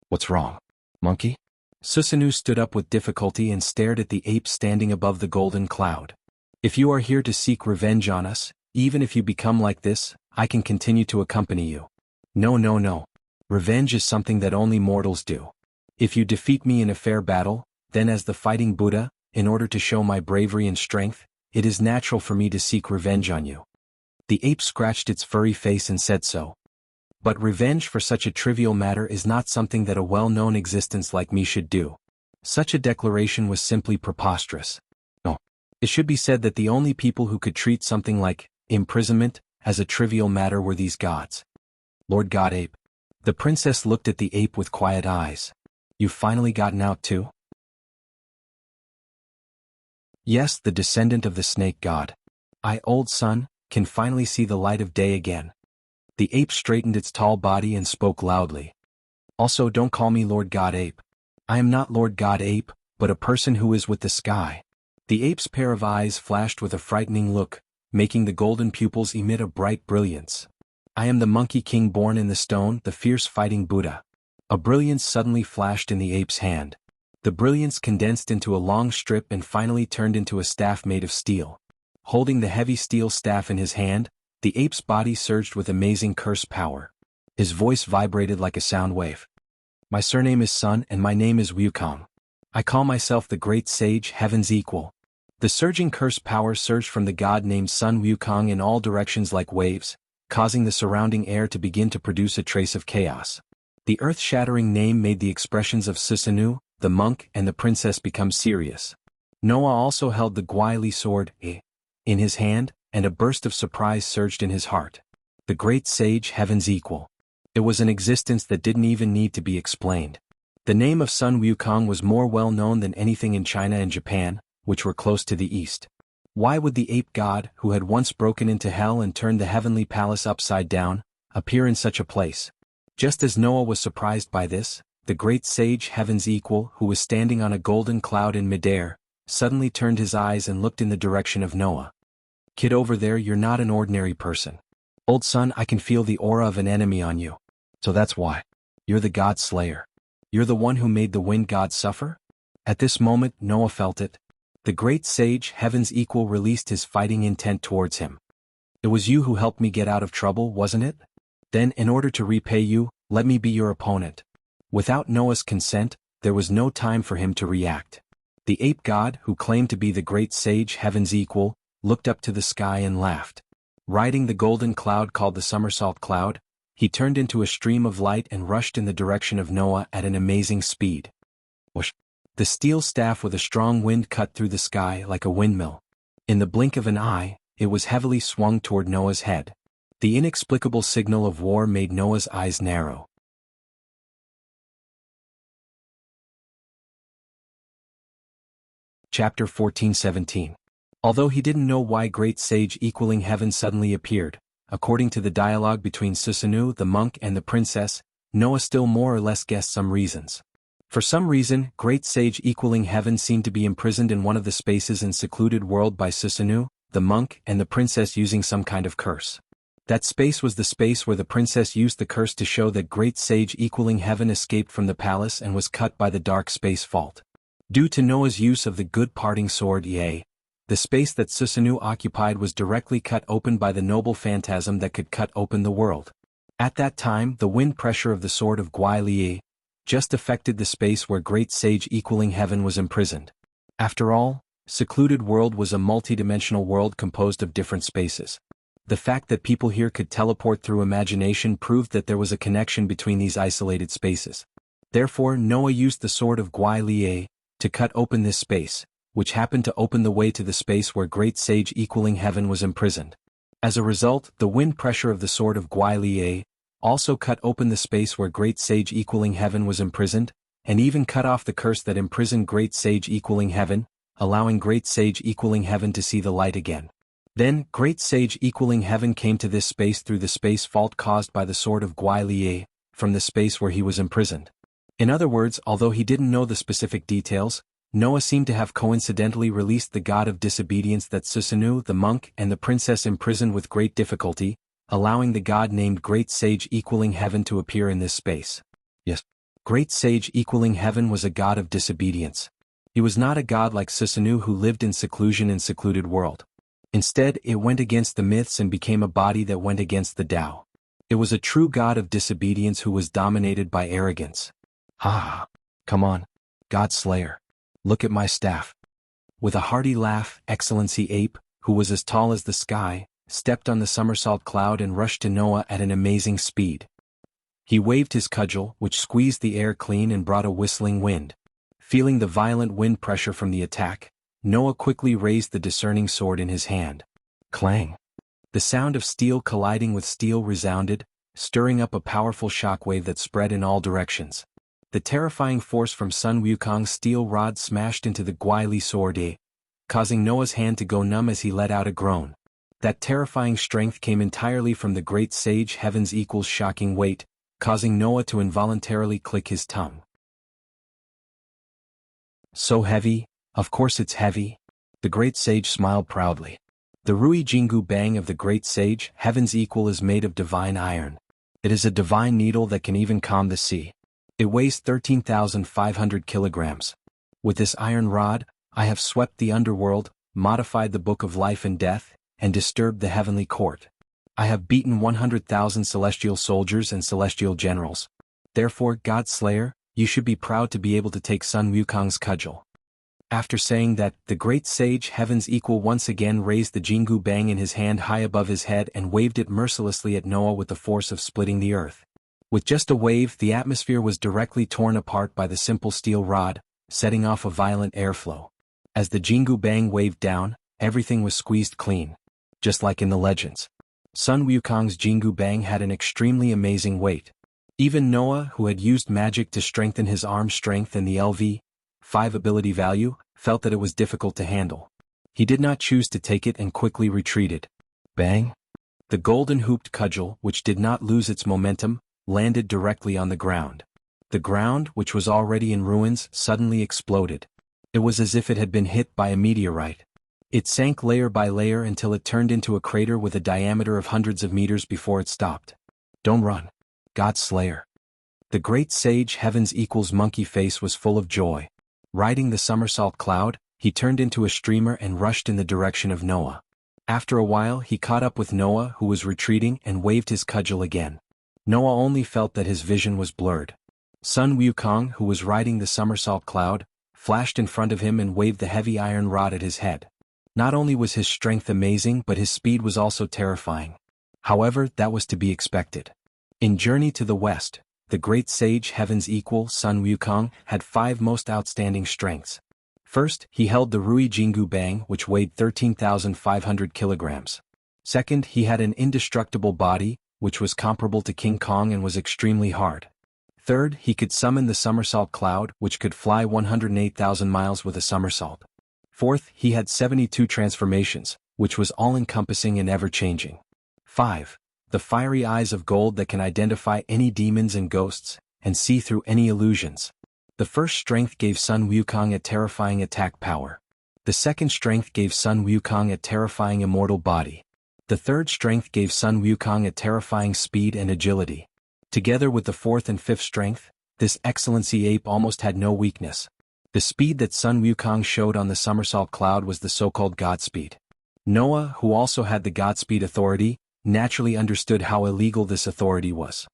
What's wrong, monkey? Susanoo stood up with difficulty and stared at the ape standing above the golden cloud. If you are here to seek revenge on us, even if you become like this, I can continue to accompany you. No, no, no. Revenge is something that only mortals do. If you defeat me in a fair battle, then as the fighting Buddha, in order to show my bravery and strength, it is natural for me to seek revenge on you. The ape scratched its furry face and said so. But revenge for such a trivial matter is not something that a well-known existence like me should do. Such a declaration was simply preposterous. No. It should be said that the only people who could treat something like imprisonment as a trivial matter were these gods. Lord God Ape. The princess looked at the ape with quiet eyes. You've finally gotten out too? Yes, the descendant of the snake god. I, old son, can finally see the light of day again. The ape straightened its tall body and spoke loudly. Also, don't call me Lord God Ape. I am not Lord God Ape, but a person who is with the sky. The ape's pair of eyes flashed with a frightening look, making the golden pupils emit a bright brilliance. I am the Monkey King born in the stone, the fierce fighting Buddha. A brilliance suddenly flashed in the ape's hand. The brilliance condensed into a long strip and finally turned into a staff made of steel. Holding the heavy steel staff in his hand, the ape's body surged with amazing curse power. His voice vibrated like a sound wave. My surname is Sun and my name is Wukong. I call myself the Great Sage, Heaven's Equal. The surging curse power surged from the god named Sun Wukong in all directions like waves, causing the surrounding air to begin to produce a trace of chaos. The earth-shattering name made the expressions of Susanoo, the monk and the princess become serious. Noah also held the Guai sword, in his hand, and a burst of surprise surged in his heart. The Great Sage, Heaven's Equal. It was an existence that didn't even need to be explained. The name of Sun Wukong was more well known than anything in China and Japan, which were close to the east. Why would the ape god, who had once broken into hell and turned the heavenly palace upside down, appear in such a place? Just as Noah was surprised by this, the Great Sage, Heaven's Equal, who was standing on a golden cloud in midair, suddenly turned his eyes and looked in the direction of Noah. Kid over there, you're not an ordinary person. Old son, I can feel the aura of an enemy on you. So that's why. You're the God Slayer. You're the one who made the wind god suffer? At this moment, Noah felt it. The Great Sage, Heaven's Equal, released his fighting intent towards him. It was you who helped me get out of trouble, wasn't it? Then, in order to repay you, let me be your opponent. Without Noah's consent, there was no time for him to react. The ape god, who claimed to be the Great Sage, Heaven's Equal, looked up to the sky and laughed. Riding the golden cloud called the somersault cloud, he turned into a stream of light and rushed in the direction of Noah at an amazing speed. Whoosh! The steel staff with a strong wind cut through the sky like a windmill. In the blink of an eye, it was heavily swung toward Noah's head. The inexplicable signal of war made Noah's eyes narrow. Chapter 14:17. Although he didn't know why Great Sage equaling heaven suddenly appeared, according to the dialogue between Susanoo the monk and the princess, Noah still more or less guessed some reasons. For some reason, Great Sage equaling heaven seemed to be imprisoned in one of the spaces in secluded world by Susanoo, the monk and the princess using some kind of curse. That space was the space where the princess used the curse to show that Great Sage equaling heaven escaped from the palace and was cut by the dark space fault. Due to Noah's use of the good parting sword the space that Susanoo occupied was directly cut open by the noble phantasm that could cut open the world. At that time, the wind pressure of the sword of Guai just affected the space where Great Sage equaling heaven was imprisoned. After all, secluded world was a multidimensional world composed of different spaces. The fact that people here could teleport through imagination proved that there was a connection between these isolated spaces. Therefore, Noah used the sword of Gwai Lie to cut open this space, which happened to open the way to the space where great sage equaling heaven was imprisoned. As a result, the wind pressure of the sword of Gwai Lie also cut open the space where great sage equaling heaven was imprisoned, and even cut off the curse that imprisoned great sage equaling heaven, allowing great sage equaling heaven to see the light again. Then, great sage equaling heaven came to this space through the space fault caused by the sword of Gwai Lie, from the space where he was imprisoned. In other words, although he didn't know the specific details, Noah seemed to have coincidentally released the god of disobedience that Susanu, the monk, and the princess imprisoned with great difficulty, allowing the god named Great Sage equaling heaven to appear in this space. Yes, Great Sage equaling heaven was a god of disobedience. He was not a god like Susanu who lived in seclusion in secluded world. Instead, it went against the myths and became a body that went against the Tao. It was a true god of disobedience who was dominated by arrogance. Ha! Come on, God Slayer. Look at my staff. With a hearty laugh, Excellency Ape, who was as tall as the sky, stepped on the somersault cloud and rushed to Noah at an amazing speed. He waved his cudgel, which squeezed the air clean and brought a whistling wind. Feeling the violent wind pressure from the attack, Noah quickly raised the discerning sword in his hand. Clang! The sound of steel colliding with steel resounded, stirring up a powerful shockwave that spread in all directions. The terrifying force from Sun Wukong's steel rod smashed into the Gwai Li sword, causing Noah's hand to go numb as he let out a groan. That terrifying strength came entirely from the great sage heaven's equals shocking weight, causing Noah to involuntarily click his tongue. So heavy? Of course it's heavy. The great sage smiled proudly. The Rui Jingu Bang of the great sage, heaven's equal, is made of divine iron. It is a divine needle that can even calm the sea. It weighs 13,500 kilograms. With this iron rod, I have swept the underworld, modified the book of life and death, and disturbed the heavenly court. I have beaten 100,000 celestial soldiers and celestial generals. Therefore, God Slayer, you should be proud to be able to take Sun Wukong's cudgel. After saying that, the great sage heaven's equal once again raised the Jingu Bang in his hand high above his head and waved it mercilessly at Noah with the force of splitting the earth. With just a wave, the atmosphere was directly torn apart by the simple steel rod, setting off a violent airflow. As the Jingu Bang waved down, everything was squeezed clean. Just like in the legends. Sun Wukong's Jingu Bang had an extremely amazing weight. Even Noah, who had used magic to strengthen his arm strength and the LV5 ability value, felt that it was difficult to handle. He did not choose to take it and quickly retreated. Bang! The golden hooped cudgel, which did not lose its momentum, landed directly on the ground. The ground, which was already in ruins, suddenly exploded. It was as if it had been hit by a meteorite. It sank layer by layer until it turned into a crater with a diameter of hundreds of meters before it stopped. Don't run. God Slayer. The great sage heaven's equals monkey face was full of joy. Riding the somersault cloud, he turned into a streamer and rushed in the direction of Noah. After a while, he caught up with Noah, who was retreating, and waved his cudgel again. Noah only felt that his vision was blurred. Sun Wukong, who was riding the somersault cloud, flashed in front of him and waved the heavy iron rod at his head. Not only was his strength amazing, but his speed was also terrifying. However, that was to be expected. In Journey to the West, the great sage heaven's equal, Sun Wukong, had 5 most outstanding strengths. First, he held the Rui Jingu Bang, which weighed 13,500 kilograms. Second, he had an indestructible body, which was comparable to King Kong and was extremely hard. Third, he could summon the somersault cloud, which could fly 108,000 miles with a somersault. Fourth, he had 72 transformations, which was all-encompassing and ever-changing. 5. The fiery eyes of gold that can identify any demons and ghosts, and see through any illusions. The first strength gave Sun Wukong a terrifying attack power. The second strength gave Sun Wukong a terrifying immortal body. The third strength gave Sun Wukong a terrifying speed and agility. Together with the fourth and fifth strength, this excellency ape almost had no weakness. The speed that Sun Wukong showed on the somersault cloud was the so-called Godspeed. Noah, who also had the Godspeed authority, naturally understood how illegal this authority was.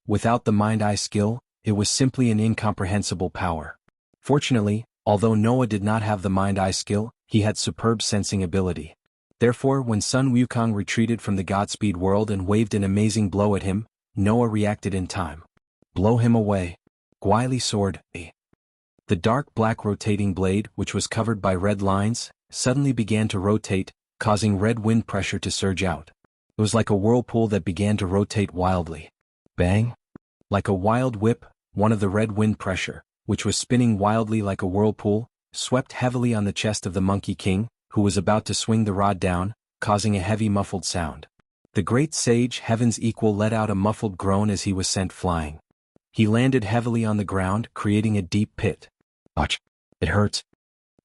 Without the mind-eye skill, it was simply an incomprehensible power. Fortunately, although Noah did not have the mind-eye skill, he had superb sensing ability. Therefore, when Sun Wukong retreated from the Godspeed world and waved an amazing blow at him, Noah reacted in time. Blow him away. Gwyli sword, The dark black rotating blade, which was covered by red lines, suddenly began to rotate, causing red wind pressure to surge out. It was like a whirlpool that began to rotate wildly. Bang! Like a wild whip, one of the red wind pressure, which was spinning wildly like a whirlpool, swept heavily on the chest of the Monkey King, who was about to swing the rod down, causing a heavy muffled sound. The great sage, Heaven's equal, let out a muffled groan as he was sent flying. He landed heavily on the ground, creating a deep pit. Ouch! It hurts.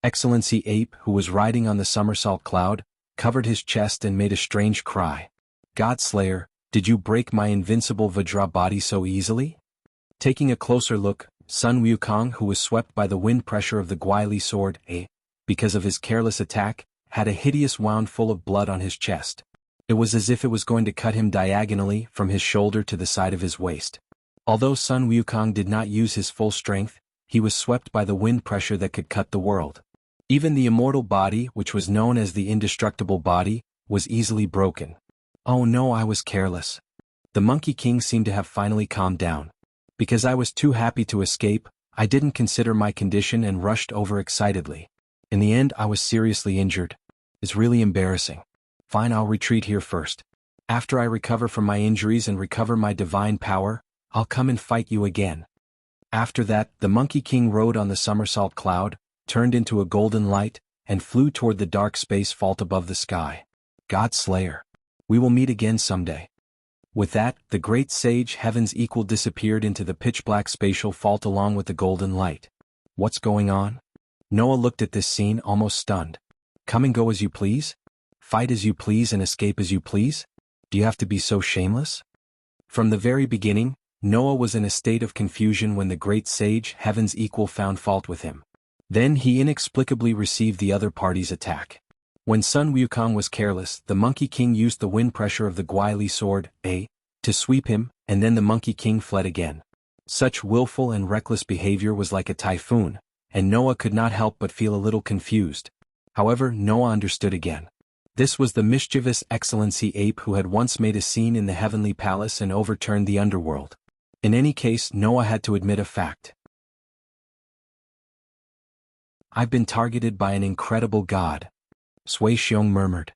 Excellency Ape, who was riding on the somersault cloud, covered his chest and made a strange cry. Godslayer, did you break my invincible Vajra body so easily? Taking a closer look, Sun Wukong, who was swept by the wind pressure of the Gwyli sword, because of his careless attack, had a hideous wound full of blood on his chest. It was as if it was going to cut him diagonally from his shoulder to the side of his waist. Although Sun Wukong did not use his full strength, he was swept by the wind pressure that could cut the world. Even the immortal body, which was known as the indestructible body, was easily broken. Oh no, I was careless. The Monkey King seemed to have finally calmed down. Because I was too happy to escape, I didn't consider my condition and rushed over excitedly. In the end, I was seriously injured. It's really embarrassing. Fine, I'll retreat here first. After I recover from my injuries and recover my divine power, I'll come and fight you again. After that, the Monkey King rode on the somersault cloud, turned into a golden light, and flew toward the dark space vault above the sky. Godslayer. We will meet again someday. With that, the great sage, Heaven's equal, disappeared into the pitch-black spatial vault along with the golden light. What's going on? Noah looked at this scene, almost stunned. Come and go as you please? Fight as you please and escape as you please? Do you have to be so shameless? From the very beginning, Noah was in a state of confusion when the great sage, Heaven's equal, found fault with him. Then he inexplicably received the other party's attack. When Sun Wukong was careless, the Monkey King used the wind pressure of the Gwyli sword, to sweep him, and then the Monkey King fled again. Such willful and reckless behavior was like a typhoon, and Noah could not help but feel a little confused. However, Noah understood again. This was the mischievous Excellency Ape who had once made a scene in the heavenly palace and overturned the underworld. In any case, Noah had to admit a fact. I've been targeted by an incredible god. Sui Xiong murmured.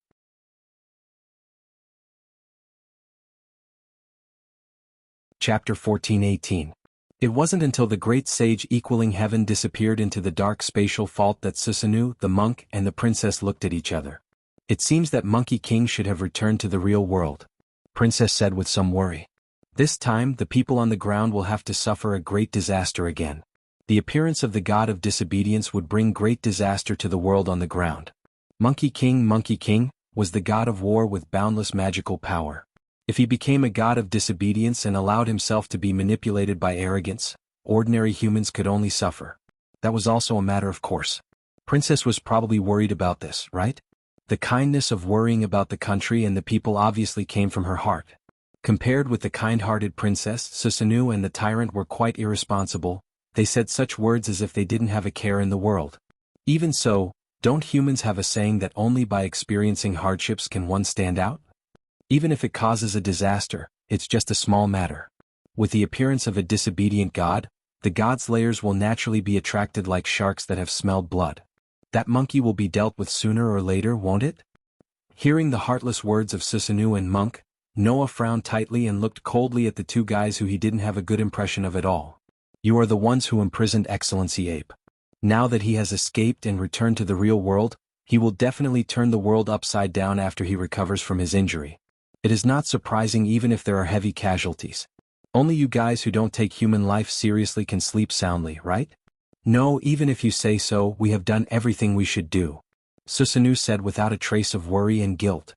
Chapter 14:18. It wasn't until the great sage equaling heaven disappeared into the dark spatial vault that Susanoo, the monk, and the princess looked at each other. It seems that Monkey King should have returned to the real world, Princess said with some worry. This time, the people on the ground will have to suffer a great disaster again. The appearance of the god of disobedience would bring great disaster to the world on the ground. Monkey King, was the god of war with boundless magical power. If he became a god of disobedience and allowed himself to be manipulated by arrogance, ordinary humans could only suffer. That was also a matter of course. Princess was probably worried about this, right? The kindness of worrying about the country and the people obviously came from her heart. Compared with the kind-hearted princess, Susanoo and the tyrant were quite irresponsible. They said such words as if they didn't have a care in the world. Even so, don't humans have a saying that only by experiencing hardships can one stand out? Even if it causes a disaster, it's just a small matter. With the appearance of a disobedient god, the godslayers will naturally be attracted like sharks that have smelled blood. That monkey will be dealt with sooner or later, won't it? Hearing the heartless words of Susanoo and Monk, Noah frowned tightly and looked coldly at the two guys who he didn't have a good impression of at all. You are the ones who imprisoned Excellency Ape. Now that he has escaped and returned to the real world, he will definitely turn the world upside down after he recovers from his injury. It is not surprising even if there are heavy casualties. Only you guys who don't take human life seriously can sleep soundly, right? No, even if you say so, we have done everything we should do, Susanoo said without a trace of worry and guilt.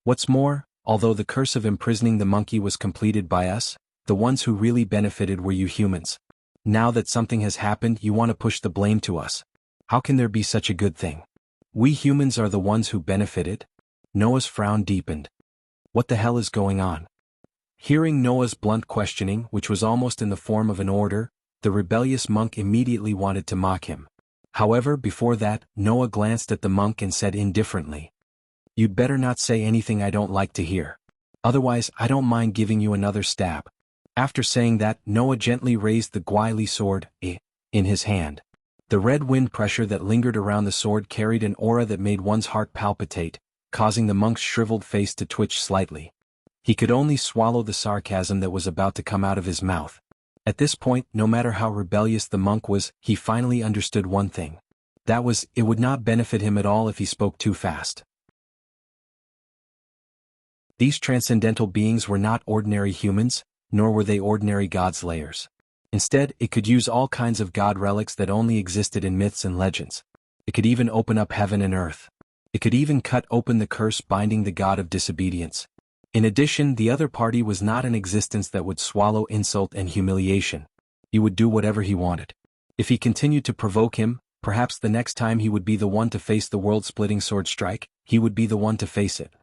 What's more, although the curse of imprisoning the monkey was completed by us, the ones who really benefited were you humans. Now that something has happened, you want to push the blame to us. How can there be such a good thing? We humans are the ones who benefited? Noah's frown deepened. What the hell is going on? Hearing Noah's blunt questioning, which was almost in the form of an order, the rebellious monk immediately wanted to mock him. However, before that, Noah glanced at the monk and said indifferently, You'd better not say anything I don't like to hear. Otherwise, I don't mind giving you another stab. After saying that, Noah gently raised the Gwaili sword, in his hand. The red wind pressure that lingered around the sword carried an aura that made one's heart palpitate, causing the monk's shriveled face to twitch slightly. He could only swallow the sarcasm that was about to come out of his mouth. At this point, no matter how rebellious the monk was, he finally understood one thing. That was, it would not benefit him at all if he spoke too fast. These transcendental beings were not ordinary humans, nor were they ordinary god-slayers. Instead, it could use all kinds of god relics that only existed in myths and legends. It could even open up heaven and earth. It could even cut open the curse binding the god of disobedience. In addition, the other party was not an existence that would swallow insult and humiliation. He would do whatever he wanted. If he continued to provoke him, perhaps the next time he would be the one to face the world-splitting sword strike, he would be the one to face it.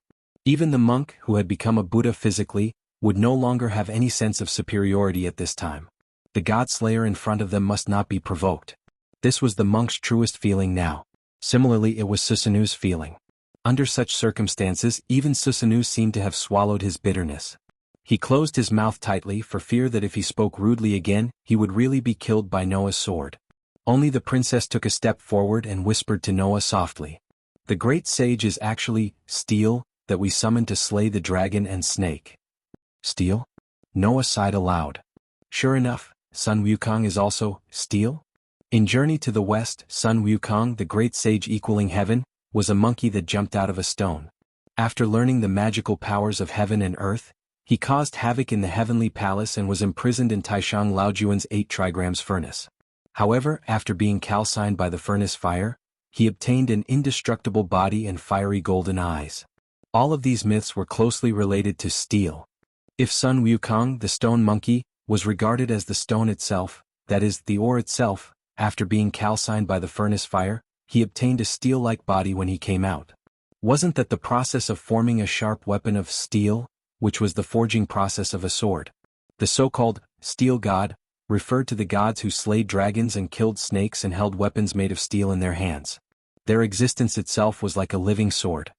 Even the monk, who had become a Buddha physically, would no longer have any sense of superiority at this time. The god-slayer in front of them must not be provoked. This was the monk's truest feeling now. Similarly, it was Susanu's feeling. Under such circumstances, even Susanu seemed to have swallowed his bitterness. He closed his mouth tightly for fear that if he spoke rudely again, he would really be killed by Noah's sword. Only the princess took a step forward and whispered to Noah softly. The great sage is actually steel that we summoned to slay the dragon and snake. Steel? Noah sighed aloud. Sure enough, Sun Wukong is also steel? In Journey to the West, Sun Wukong, the great sage equaling heaven, was a monkey that jumped out of a stone. After learning the magical powers of heaven and earth, he caused havoc in the heavenly palace and was imprisoned in Taishang Laojuan's 8 trigrams furnace. However, after being calcined by the furnace fire, he obtained an indestructible body and fiery golden eyes. All of these myths were closely related to steel. If Sun Wukong, the stone monkey, was regarded as the stone itself, that is, the ore itself, after being calcined by the furnace fire, he obtained a steel-like body when he came out. Wasn't that the process of forming a sharp weapon of steel, which was the forging process of a sword? The so-called steel god referred to the gods who slayed dragons and killed snakes and held weapons made of steel in their hands. Their existence itself was like a living sword.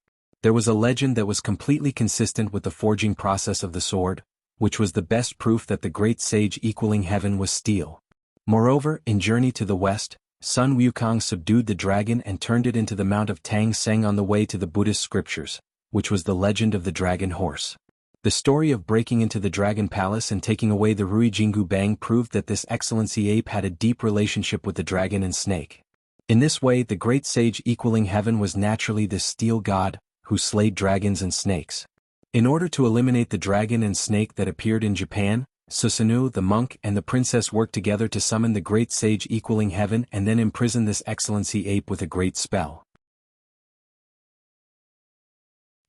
There was a legend that was completely consistent with the forging process of the sword, which was the best proof that the great sage equaling heaven was steel. Moreover, in Journey to the West, Sun Wukong subdued the dragon and turned it into the Mount of Tang Seng on the way to the Buddhist scriptures, which was the legend of the dragon horse. The story of breaking into the dragon palace and taking away the Rui Jingu Bang proved that this excellency ape had a deep relationship with the dragon and snake. In this way, the great sage equaling heaven was naturally the steel god, who slayed dragons and snakes. In order to eliminate the dragon and snake that appeared in Japan, Susanu, the monk, and the princess worked together to summon the great sage equaling heaven and then imprison this excellency ape with a great spell.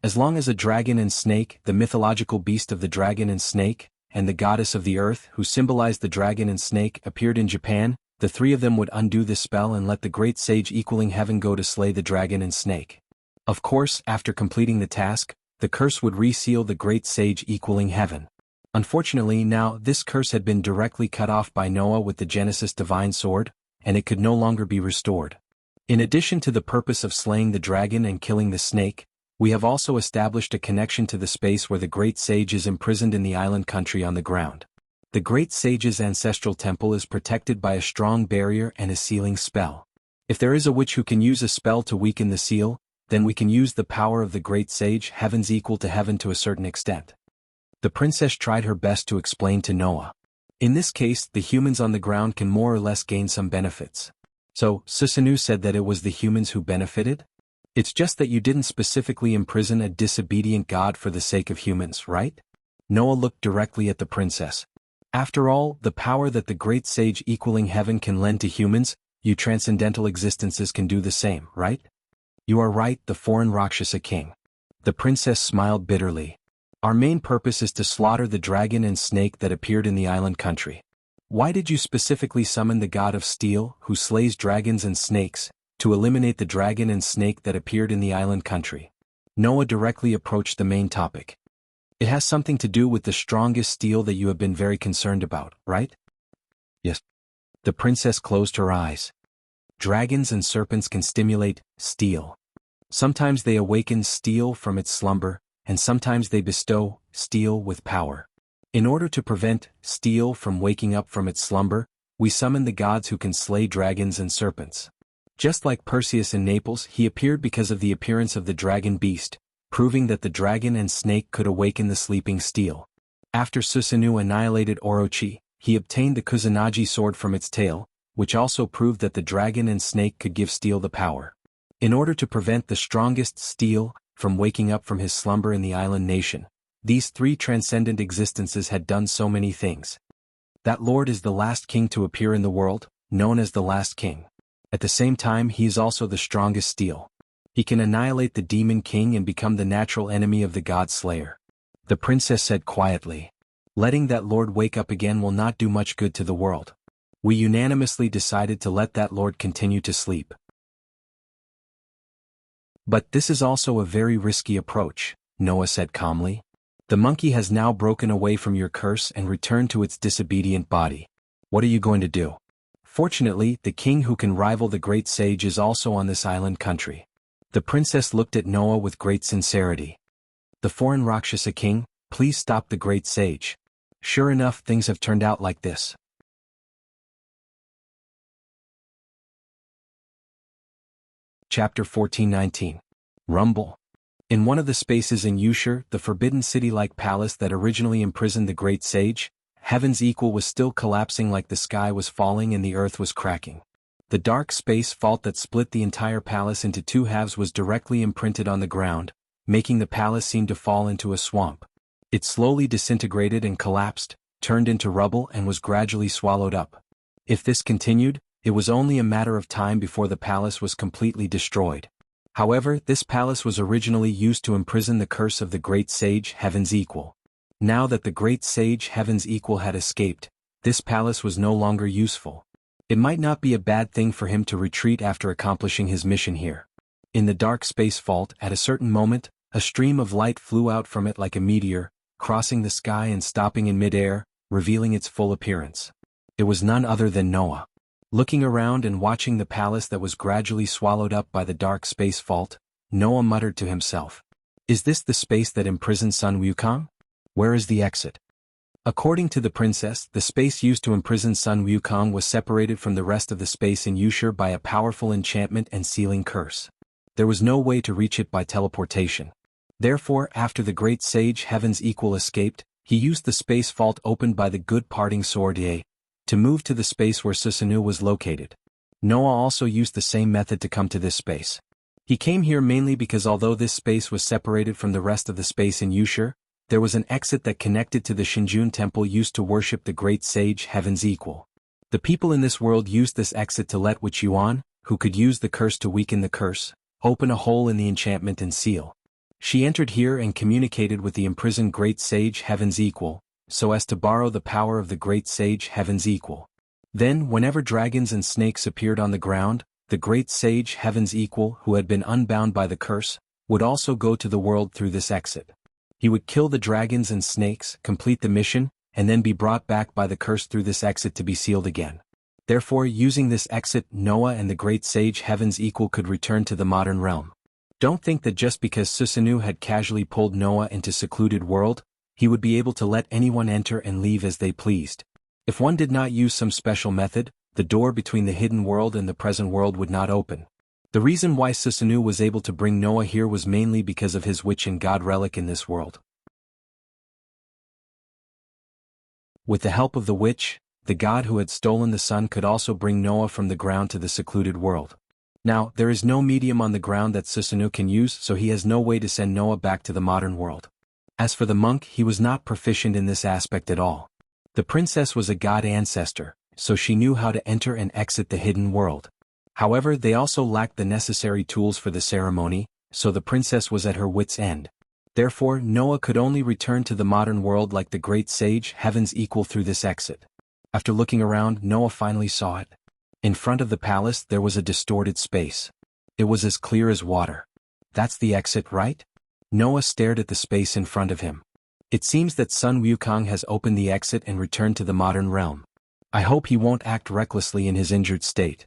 As long as a dragon and snake, the mythological beast of the dragon and snake, and the goddess of the earth, who symbolized the dragon and snake, appeared in Japan, the three of them would undo this spell and let the great sage equaling heaven go to slay the dragon and snake. Of course, after completing the task, the curse would reseal the great sage equaling heaven. Unfortunately, now this curse had been directly cut off by Noah with the Genesis divine sword, and it could no longer be restored. In addition to the purpose of slaying the dragon and killing the snake, we have also established a connection to the space where the great sage is imprisoned in the island country on the ground. The great sage's ancestral temple is protected by a strong barrier and a sealing spell. If there is a witch who can use a spell to weaken the seal, then we can use the power of the great sage, heavens equal to heaven to a certain extent. The princess tried her best to explain to Noah. In this case, the humans on the ground can more or less gain some benefits. So, Susanu said that it was the humans who benefited? It's just that you didn't specifically imprison a disobedient god for the sake of humans, right? Noah looked directly at the princess. After all, the power that the great sage equaling heaven can lend to humans, you transcendental existences can do the same, right? You are right, the foreign Rakshasa king. The princess smiled bitterly. Our main purpose is to slaughter the dragon and snake that appeared in the island country. Why did you specifically summon the god of steel, who slays dragons and snakes, to eliminate the dragon and snake that appeared in the island country? Noah directly approached the main topic. It has something to do with the strongest steel that you have been very concerned about, right? Yes. The princess closed her eyes. Dragons and serpents can stimulate steel. Sometimes they awaken steel from its slumber, and sometimes they bestow steel with power. In order to prevent steel from waking up from its slumber, we summon the gods who can slay dragons and serpents. Just like Perseus in Naples, he appeared because of the appearance of the dragon beast, proving that the dragon and snake could awaken the sleeping steel. After Susanoo annihilated Orochi, he obtained the Kusanagi sword from its tail, which also proved that the dragon and snake could give steel the power. In order to prevent the strongest steel from waking up from his slumber in the island nation, these three transcendent existences had done so many things. That lord is the last king to appear in the world, known as the last king. At the same time, he is also the strongest steel. He can annihilate the demon king and become the natural enemy of the god slayer. The princess said quietly. Letting that lord wake up again will not do much good to the world. We unanimously decided to let that lord continue to sleep. But this is also a very risky approach, Noah said calmly. The monkey has now broken away from your curse and returned to its disobedient body. What are you going to do? Fortunately, the king who can rival the great sage is also on this island country. The princess looked at Noah with great sincerity. The foreign Rakshasa king, please stop the great sage. Sure enough, things have turned out like this. Chapter 14:19. Rumble. In one of the spaces in Ushur, the forbidden city-like palace that originally imprisoned the great sage, heaven's equal was still collapsing like the sky was falling and the earth was cracking. The dark space fault that split the entire palace into two halves was directly imprinted on the ground, making the palace seem to fall into a swamp. It slowly disintegrated and collapsed, turned into rubble and was gradually swallowed up. If this continued, it was only a matter of time before the palace was completely destroyed. However, this palace was originally used to imprison the curse of the great sage Heaven's Equal. Now that the great sage Heaven's Equal had escaped, this palace was no longer useful. It might not be a bad thing for him to retreat after accomplishing his mission here. In the dark space vault, at a certain moment, a stream of light flew out from it like a meteor, crossing the sky and stopping in midair, revealing its full appearance. It was none other than Noah. Looking around and watching the palace that was gradually swallowed up by the dark space vault, Noah muttered to himself. Is this the space that imprisons Sun Wukong? Where is the exit? According to the princess, the space used to imprison Sun Wukong was separated from the rest of the space in Ushur by a powerful enchantment and sealing curse. There was no way to reach it by teleportation. Therefore, after the great sage Heaven's Equal escaped, he used the space vault opened by the good parting sword to move to the space where Susanoo was located. Noah also used the same method to come to this space. He came here mainly because although this space was separated from the rest of the space in Ushur, there was an exit that connected to the Shinjun temple used to worship the great sage Heaven's Equal. The people in this world used this exit to let Witch Yuan, who could use the curse to weaken the curse, open a hole in the enchantment and seal. She entered here and communicated with the imprisoned great sage Heaven's Equal, so as to borrow the power of the great sage Heaven's Equal. Then, whenever dragons and snakes appeared on the ground, the great sage Heaven's Equal, who had been unbound by the curse, would also go to the world through this exit. He would kill the dragons and snakes, complete the mission, and then be brought back by the curse through this exit to be sealed again. Therefore, using this exit, Noah and the great sage Heaven's Equal could return to the modern realm. Don't think that just because Susanoo had casually pulled Noah into secluded world, he would be able to let anyone enter and leave as they pleased. If one did not use some special method, the door between the hidden world and the present world would not open. The reason why Susanoo was able to bring Noah here was mainly because of his witch and god relic in this world. With the help of the witch, the god who had stolen the sun could also bring Noah from the ground to the secluded world. Now, there is no medium on the ground that Susanoo can use, so he has no way to send Noah back to the modern world. As for the monk, he was not proficient in this aspect at all. The princess was a god ancestor, so she knew how to enter and exit the hidden world. However, they also lacked the necessary tools for the ceremony, so the princess was at her wit's end. Therefore, Noah could only return to the modern world like the great sage Heaven's Equal through this exit. After looking around, Noah finally saw it. In front of the palace there was a distorted space. It was as clear as water. That's the exit, right? Noah stared at the space in front of him. It seems that Sun Wukong has opened the exit and returned to the modern realm. I hope he won't act recklessly in his injured state.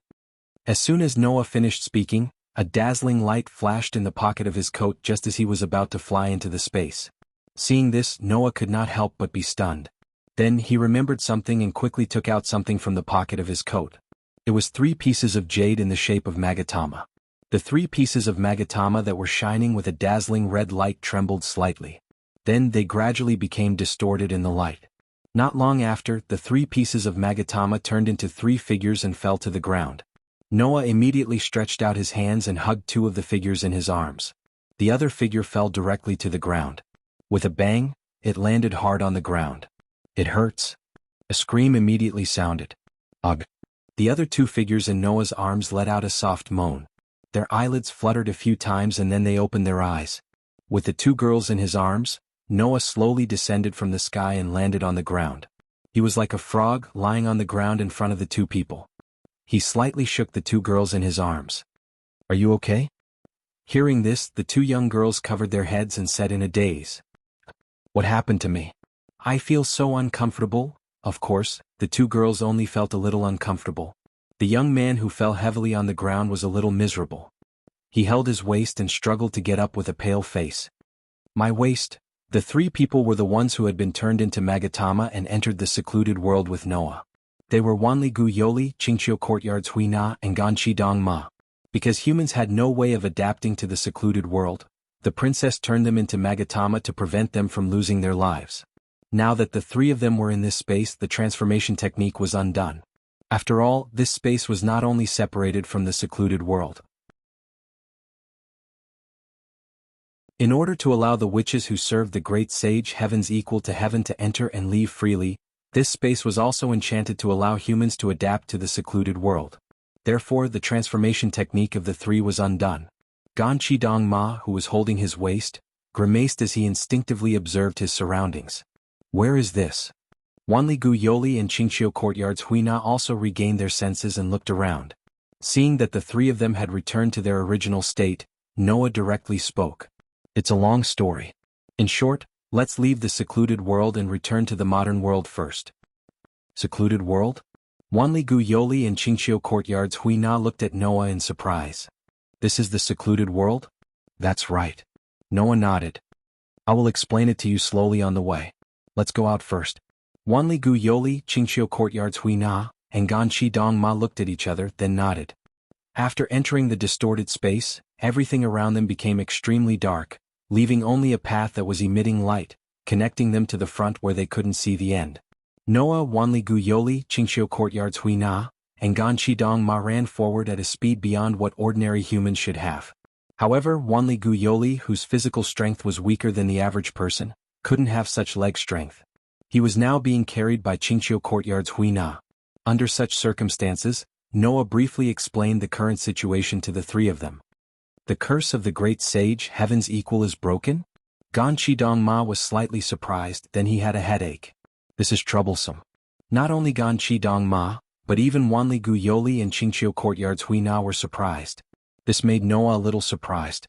As soon as Noah finished speaking, A dazzling light flashed in the pocket of his coat just as he was about to fly into the space. Seeing this, Noah could not help but be stunned. Then he remembered something and quickly took out something from the pocket of his coat. It was 3 pieces of jade in the shape of magatama. The 3 pieces of magatama that were shining with a dazzling red light trembled slightly. Then they gradually became distorted in the light. Not long after, the 3 pieces of magatama turned into 3 figures and fell to the ground. Noah immediately stretched out his hands and hugged 2 of the figures in his arms. The other figure fell directly to the ground. With a bang, it landed hard on the ground. "It hurts." A scream immediately sounded. "Ugh." The other 2 figures in Noah's arms let out a soft moan. Their eyelids fluttered a few times and then they opened their eyes. With the 2 girls in his arms, Noah slowly descended from the sky and landed on the ground. He was like a frog lying on the ground in front of the 2 people. He slightly shook the 2 girls in his arms. "Are you okay?" Hearing this, the 2 young girls covered their heads and said in a daze, "What happened to me? I feel so uncomfortable." Of course, the 2 girls only felt a little uncomfortable. The young man who fell heavily on the ground was a little miserable. He held his waist and struggled to get up with a pale face. "My waist." The 3 people were the ones who had been turned into magatama and entered the secluded world with Noah. They were Wanli Gu Yoli, Qingqiu Courtyards Hui Na, and Ganqi Dong Ma. Because humans had no way of adapting to the secluded world, the princess turned them into magatama to prevent them from losing their lives. Now that the 3 of them were in this space, the transformation technique was undone. After all, this space was not only separated from the secluded world. In order to allow the witches who served the great sage heavens equal to heaven to enter and leave freely, this space was also enchanted to allow humans to adapt to the secluded world. Therefore, the transformation technique of the 3 was undone. Ganqi Dong Ma, who was holding his waist, grimaced as he instinctively observed his surroundings. "Where is this?" Wanli Gu Yoli and Qingqiu Courtyards Hui Na also regained their senses and looked around. Seeing that the 3 of them had returned to their original state, Noah directly spoke. "It's a long story. In short, let's leave the secluded world and return to the modern world first." "Secluded world?" Wanli Gu Yoli and Qingqiu Courtyards Hui Na looked at Noah in surprise. "This is the secluded world?" "That's right." Noah nodded. "I will explain it to you slowly on the way. Let's go out first." Wanli Gu Yoli, Qingqiu Courtyards Hui Na, and Ganqi Dong Ma looked at each other, then nodded. After entering the distorted space, everything around them became extremely dark, leaving only a path that was emitting light, connecting them to the front where they couldn't see the end. Noah, Wanli Gu Yoli, Qingqiu Courtyards Hui Na, and Ganqi Dong Ma ran forward at a speed beyond what ordinary humans should have. However, Wanli Gu Yoli, whose physical strength was weaker than the average person, couldn't have such leg strength. He was now being carried by Qingqiu Courtyards Hui Na. Under such circumstances, Noah briefly explained the current situation to the 3 of them. "The curse of the great sage heaven's equal is broken?" Ganqi Dong Ma was slightly surprised, then he had a headache. "This is troublesome." Not only Ganqi Dong Ma, but even Wanli Gu Yoli and Qingqiu Courtyards Hui Na were surprised. This made Noah a little surprised.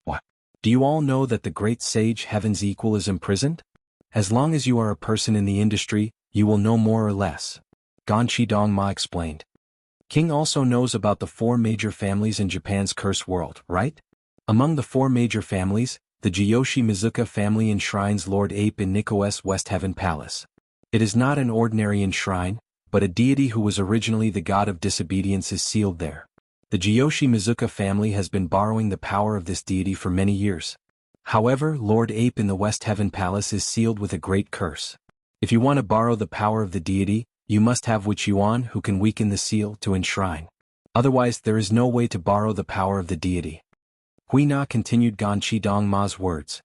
"What? Do you all know that the great sage heaven's equal is imprisoned? As long as you are a person in the industry, you will know more or less," Ganqi Dong Ma explained. "King also knows about the 4 major families in Japan's curse world, right? Among the 4 major families, the Jiyoshi Mizuka family enshrines Lord Ape in Nikko's West Heaven Palace. It is not an ordinary enshrine, but a deity who was originally the god of disobedience is sealed there. The Jiyoshi Mizuka family has been borrowing the power of this deity for many years. However, Lord Ape in the West Heaven Palace is sealed with a great curse. If you want to borrow the power of the deity, you must have Witch Yuan who can weaken the seal to enshrine. Otherwise there is no way to borrow the power of the deity." Hui Na continued Ganqi Dong Ma's words.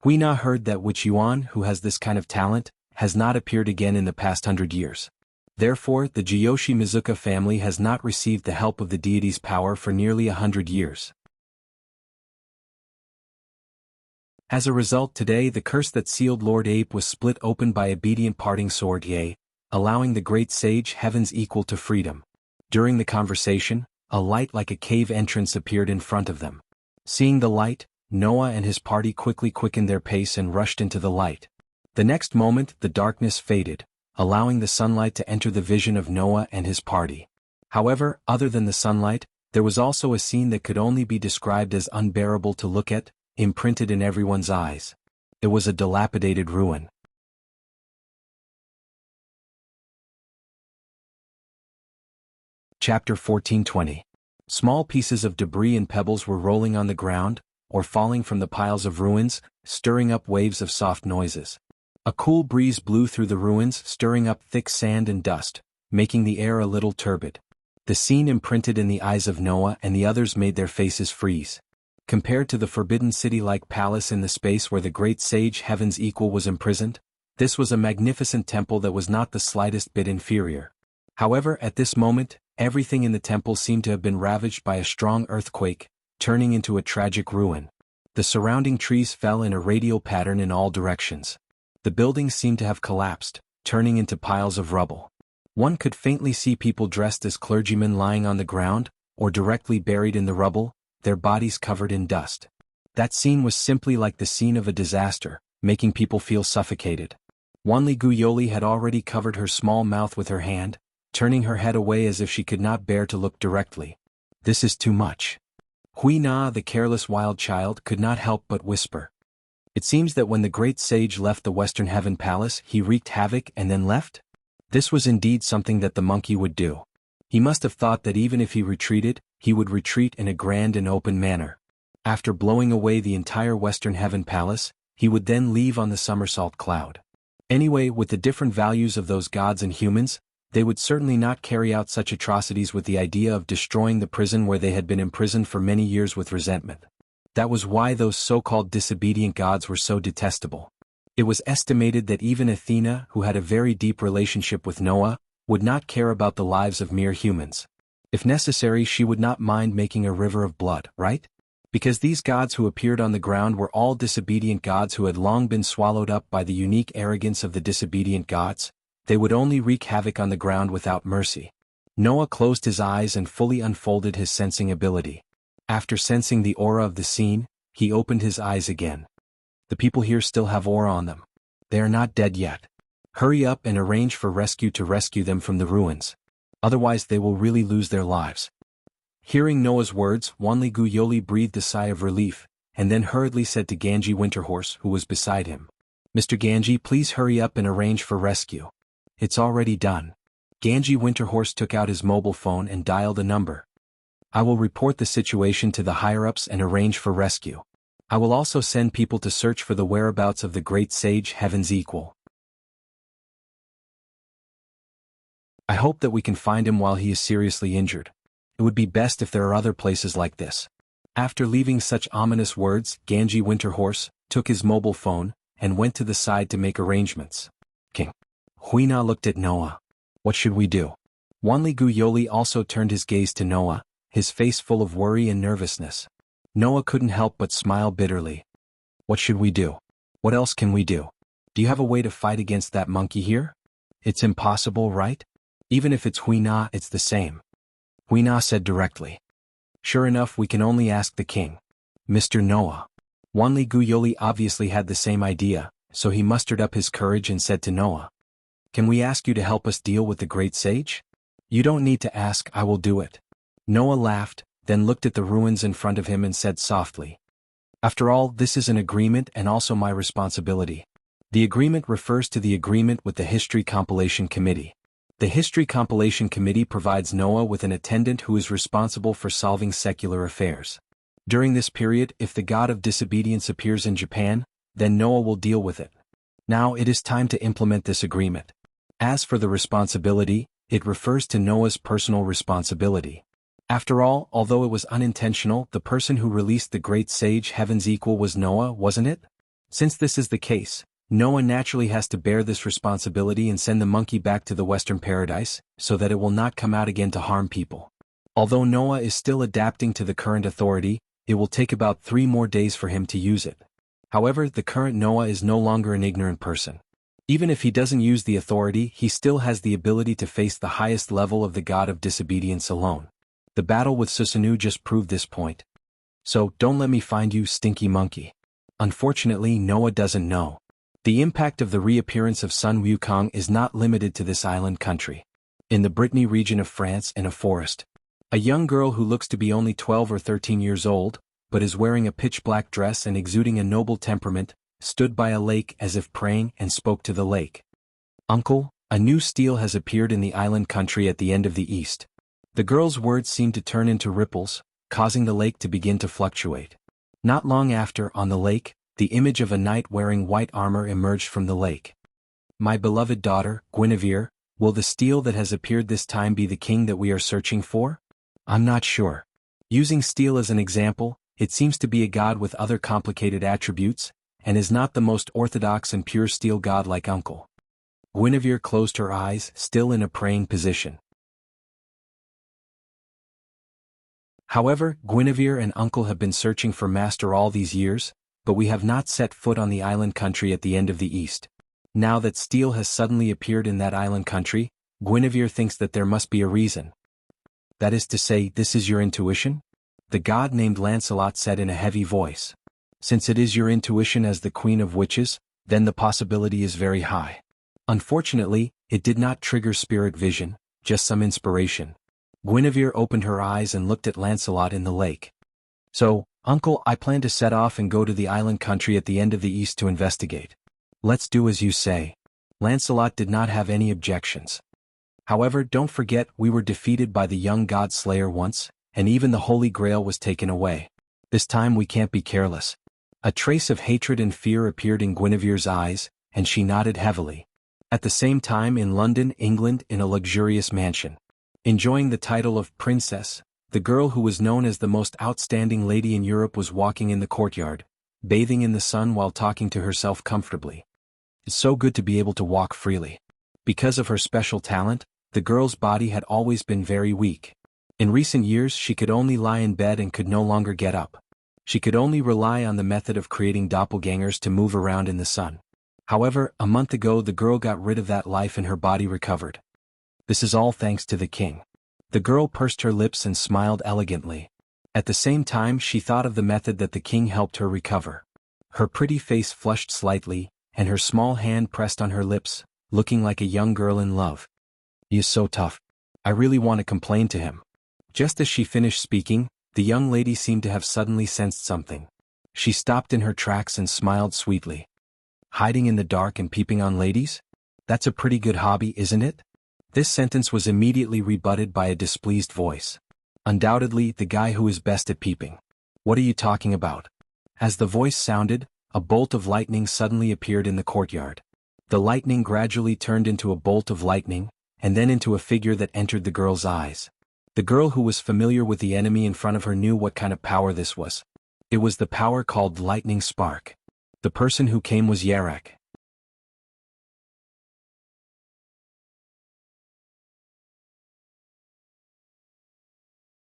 Hui Na heard that Witch Yuan, who has this kind of talent, has not appeared again in the past 100 years. Therefore, the Jiyoshi Mizuka family has not received the help of the deity's power for nearly 100 years. As a result, today the curse that sealed Lord Ape was split open by obedient parting sword Ye, allowing the great sage heavens equal to freedom. During the conversation, a light like a cave entrance appeared in front of them. Seeing the light, Noah and his party quickly quickened their pace and rushed into the light. The next moment, the darkness faded, allowing the sunlight to enter the vision of Noah and his party. However, other than the sunlight, There was also a scene that could only be described as unbearable to look at, imprinted in everyone's eyes. It was a dilapidated ruin. Chapter 14:20. Small pieces of debris and pebbles were rolling on the ground, or falling from the piles of ruins, stirring up waves of soft noises. A cool breeze blew through the ruins, stirring up thick sand and dust, making the air a little turbid. The scene imprinted in the eyes of Noah and the others made their faces freeze. Compared to the forbidden city-like palace in the space where the great sage Heaven's equal was imprisoned, this was a magnificent temple that was not the slightest bit inferior. However, at this moment, everything in the temple seemed to have been ravaged by a strong earthquake, turning into a tragic ruin. The surrounding trees fell in a radial pattern in all directions. The buildings seemed to have collapsed, turning into piles of rubble. One could faintly see people dressed as clergymen lying on the ground, or directly buried in the rubble, their bodies covered in dust. That scene was simply like the scene of a disaster, making people feel suffocated. Wanli Guyoli had already covered her small mouth with her hand, turning her head away as if she could not bear to look directly. This is too much. Hui Na, the careless wild child, could not help but whisper. It seems that when the great sage left the Western Heaven Palace, he wreaked havoc and then left? This was indeed something that the monkey would do. He must have thought that even if he retreated, he would retreat in a grand and open manner. After blowing away the entire Western Heaven Palace, he would then leave on the somersault cloud. Anyway, with the different values of those gods and humans, they would certainly not carry out such atrocities with the idea of destroying the prison where they had been imprisoned for many years with resentment. That was why those so-called disobedient gods were so detestable. It was estimated that even Athena, who had a very deep relationship with Noah, would not care about the lives of mere humans. If necessary, she would not mind making a river of blood, right? Because these gods who appeared on the ground were all disobedient gods who had long been swallowed up by the unique arrogance of the disobedient gods, they would only wreak havoc on the ground without mercy. Noah closed his eyes and fully unfolded his sensing ability. After sensing the aura of the scene, he opened his eyes again. The people here still have aura on them. They are not dead yet. Hurry up and arrange for rescue to rescue them from the ruins. Otherwise they will really lose their lives. Hearing Noah's words, Wanli Guyoli breathed a sigh of relief, and then hurriedly said to Ganji Winterhorse, who was beside him, "Mr. Ganji, please hurry up and arrange for rescue." "It's already done." Ganji Winterhorse took out his mobile phone and dialed a number. "I will report the situation to the higher-ups and arrange for rescue. I will also send people to search for the whereabouts of the great sage Heaven's equal. I hope that we can find him while he is seriously injured. It would be best if there are other places like this." After leaving such ominous words, Ganji Winterhorse took his mobile phone and went to the side to make arrangements. King Huina looked at Noah. "What should we do?" Wanli Guyoli also turned his gaze to Noah, his face full of worry and nervousness. Noah couldn't help but smile bitterly. "What should we do? What else can we do? Do you have a way to fight against that monkey here? It's impossible, right? Even if it's Huina, it's the same." Huina said directly. "Sure enough, we can only ask the king. Mr. Noah." Wanli Guyoli obviously had the same idea, so he mustered up his courage and said to Noah, "Can we ask you to help us deal with the great sage?" "You don't need to ask, I will do it." Noah laughed, then looked at the ruins in front of him and said softly, "After all, this is an agreement and also my responsibility." The agreement refers to the agreement with the History Compilation Committee. The History Compilation Committee provides Noah with an attendant who is responsible for solving secular affairs. During this period, if the god of disobedience appears in Japan, then Noah will deal with it. Now it is time to implement this agreement. As for the responsibility, it refers to Noah's personal responsibility. After all, although it was unintentional, the person who released the great sage Heaven's equal was Noah, wasn't it? Since this is the case, Noah naturally has to bear this responsibility and send the monkey back to the Western Paradise, so that it will not come out again to harm people. Although Noah is still adapting to the current authority, it will take about 3 more days for him to use it. However, the current Noah is no longer an ignorant person. Even if he doesn't use the authority, he still has the ability to face the highest level of the god of disobedience alone. The battle with Susanoo just proved this point. So, don't let me find you, stinky monkey. Unfortunately, Noah doesn't know. The impact of the reappearance of Sun Wukong is not limited to this island country. In the Brittany region of France, in a forest, A young girl who looks to be only 12 or 13 years old, but is wearing a pitch-black dress and exuding a noble temperament, stood by a lake as if praying and spoke to the lake. "Uncle, a new steel has appeared in the island country at the end of the east." The girl's words seemed to turn into ripples, causing the lake to begin to fluctuate. Not long after, on the lake, the image of a knight wearing white armor emerged from the lake. "My beloved daughter, Guinevere, will the steel that has appeared this time be the king that we are searching for?" "I'm not sure." Using steel as an example, it seems to be a god with other complicated attributes, and is not the most orthodox and pure steel god like Uncle. Guinevere closed her eyes, still in a praying position. However, Guinevere and Uncle have been searching for Master all these years, but we have not set foot on the island country at the end of the east. Now that steel has suddenly appeared in that island country, Guinevere thinks that there must be a reason. "That is to say, this is your intuition?" the god named Lancelot said in a heavy voice. "Since it is your intuition as the Queen of Witches, then the possibility is very high." Unfortunately, it did not trigger spirit vision, just some inspiration. Guinevere opened her eyes and looked at Lancelot in the lake. "So, Uncle, I plan to set off and go to the island country at the end of the east to investigate." "Let's do as you say." Lancelot did not have any objections. "However, don't forget we were defeated by the young god slayer once, and even the Holy Grail was taken away. This time we can't be careless." A trace of hatred and fear appeared in Guinevere's eyes, and she nodded heavily. At the same time, in London, England, in a luxurious mansion, enjoying the title of princess, the girl who was known as the most outstanding lady in Europe was walking in the courtyard, bathing in the sun while talking to herself comfortably. It's so good to be able to walk freely. Because of her special talent, the girl's body had always been very weak. In recent years she could only lie in bed and could no longer get up. She could only rely on the method of creating doppelgangers to move around in the sun. However, a month ago the girl got rid of that life and her body recovered. This is all thanks to the king. The girl pursed her lips and smiled elegantly. At the same time she thought of the method that the king helped her recover. Her pretty face flushed slightly, and her small hand pressed on her lips, looking like a young girl in love. "He is so tough. I really want to complain to him." Just as she finished speaking, the young lady seemed to have suddenly sensed something. She stopped in her tracks and smiled sweetly. "Hiding in the dark and peeping on ladies? That's a pretty good hobby, isn't it?" This sentence was immediately rebutted by a displeased voice. "Undoubtedly the guy who is best at peeping." "What are you talking about?" As the voice sounded, a bolt of lightning suddenly appeared in the courtyard. The lightning gradually turned into a bolt of lightning, and then into a figure that entered the girl's eyes. The girl who was familiar with the enemy in front of her knew what kind of power this was. It was the power called lightning spark. The person who came was Yarek.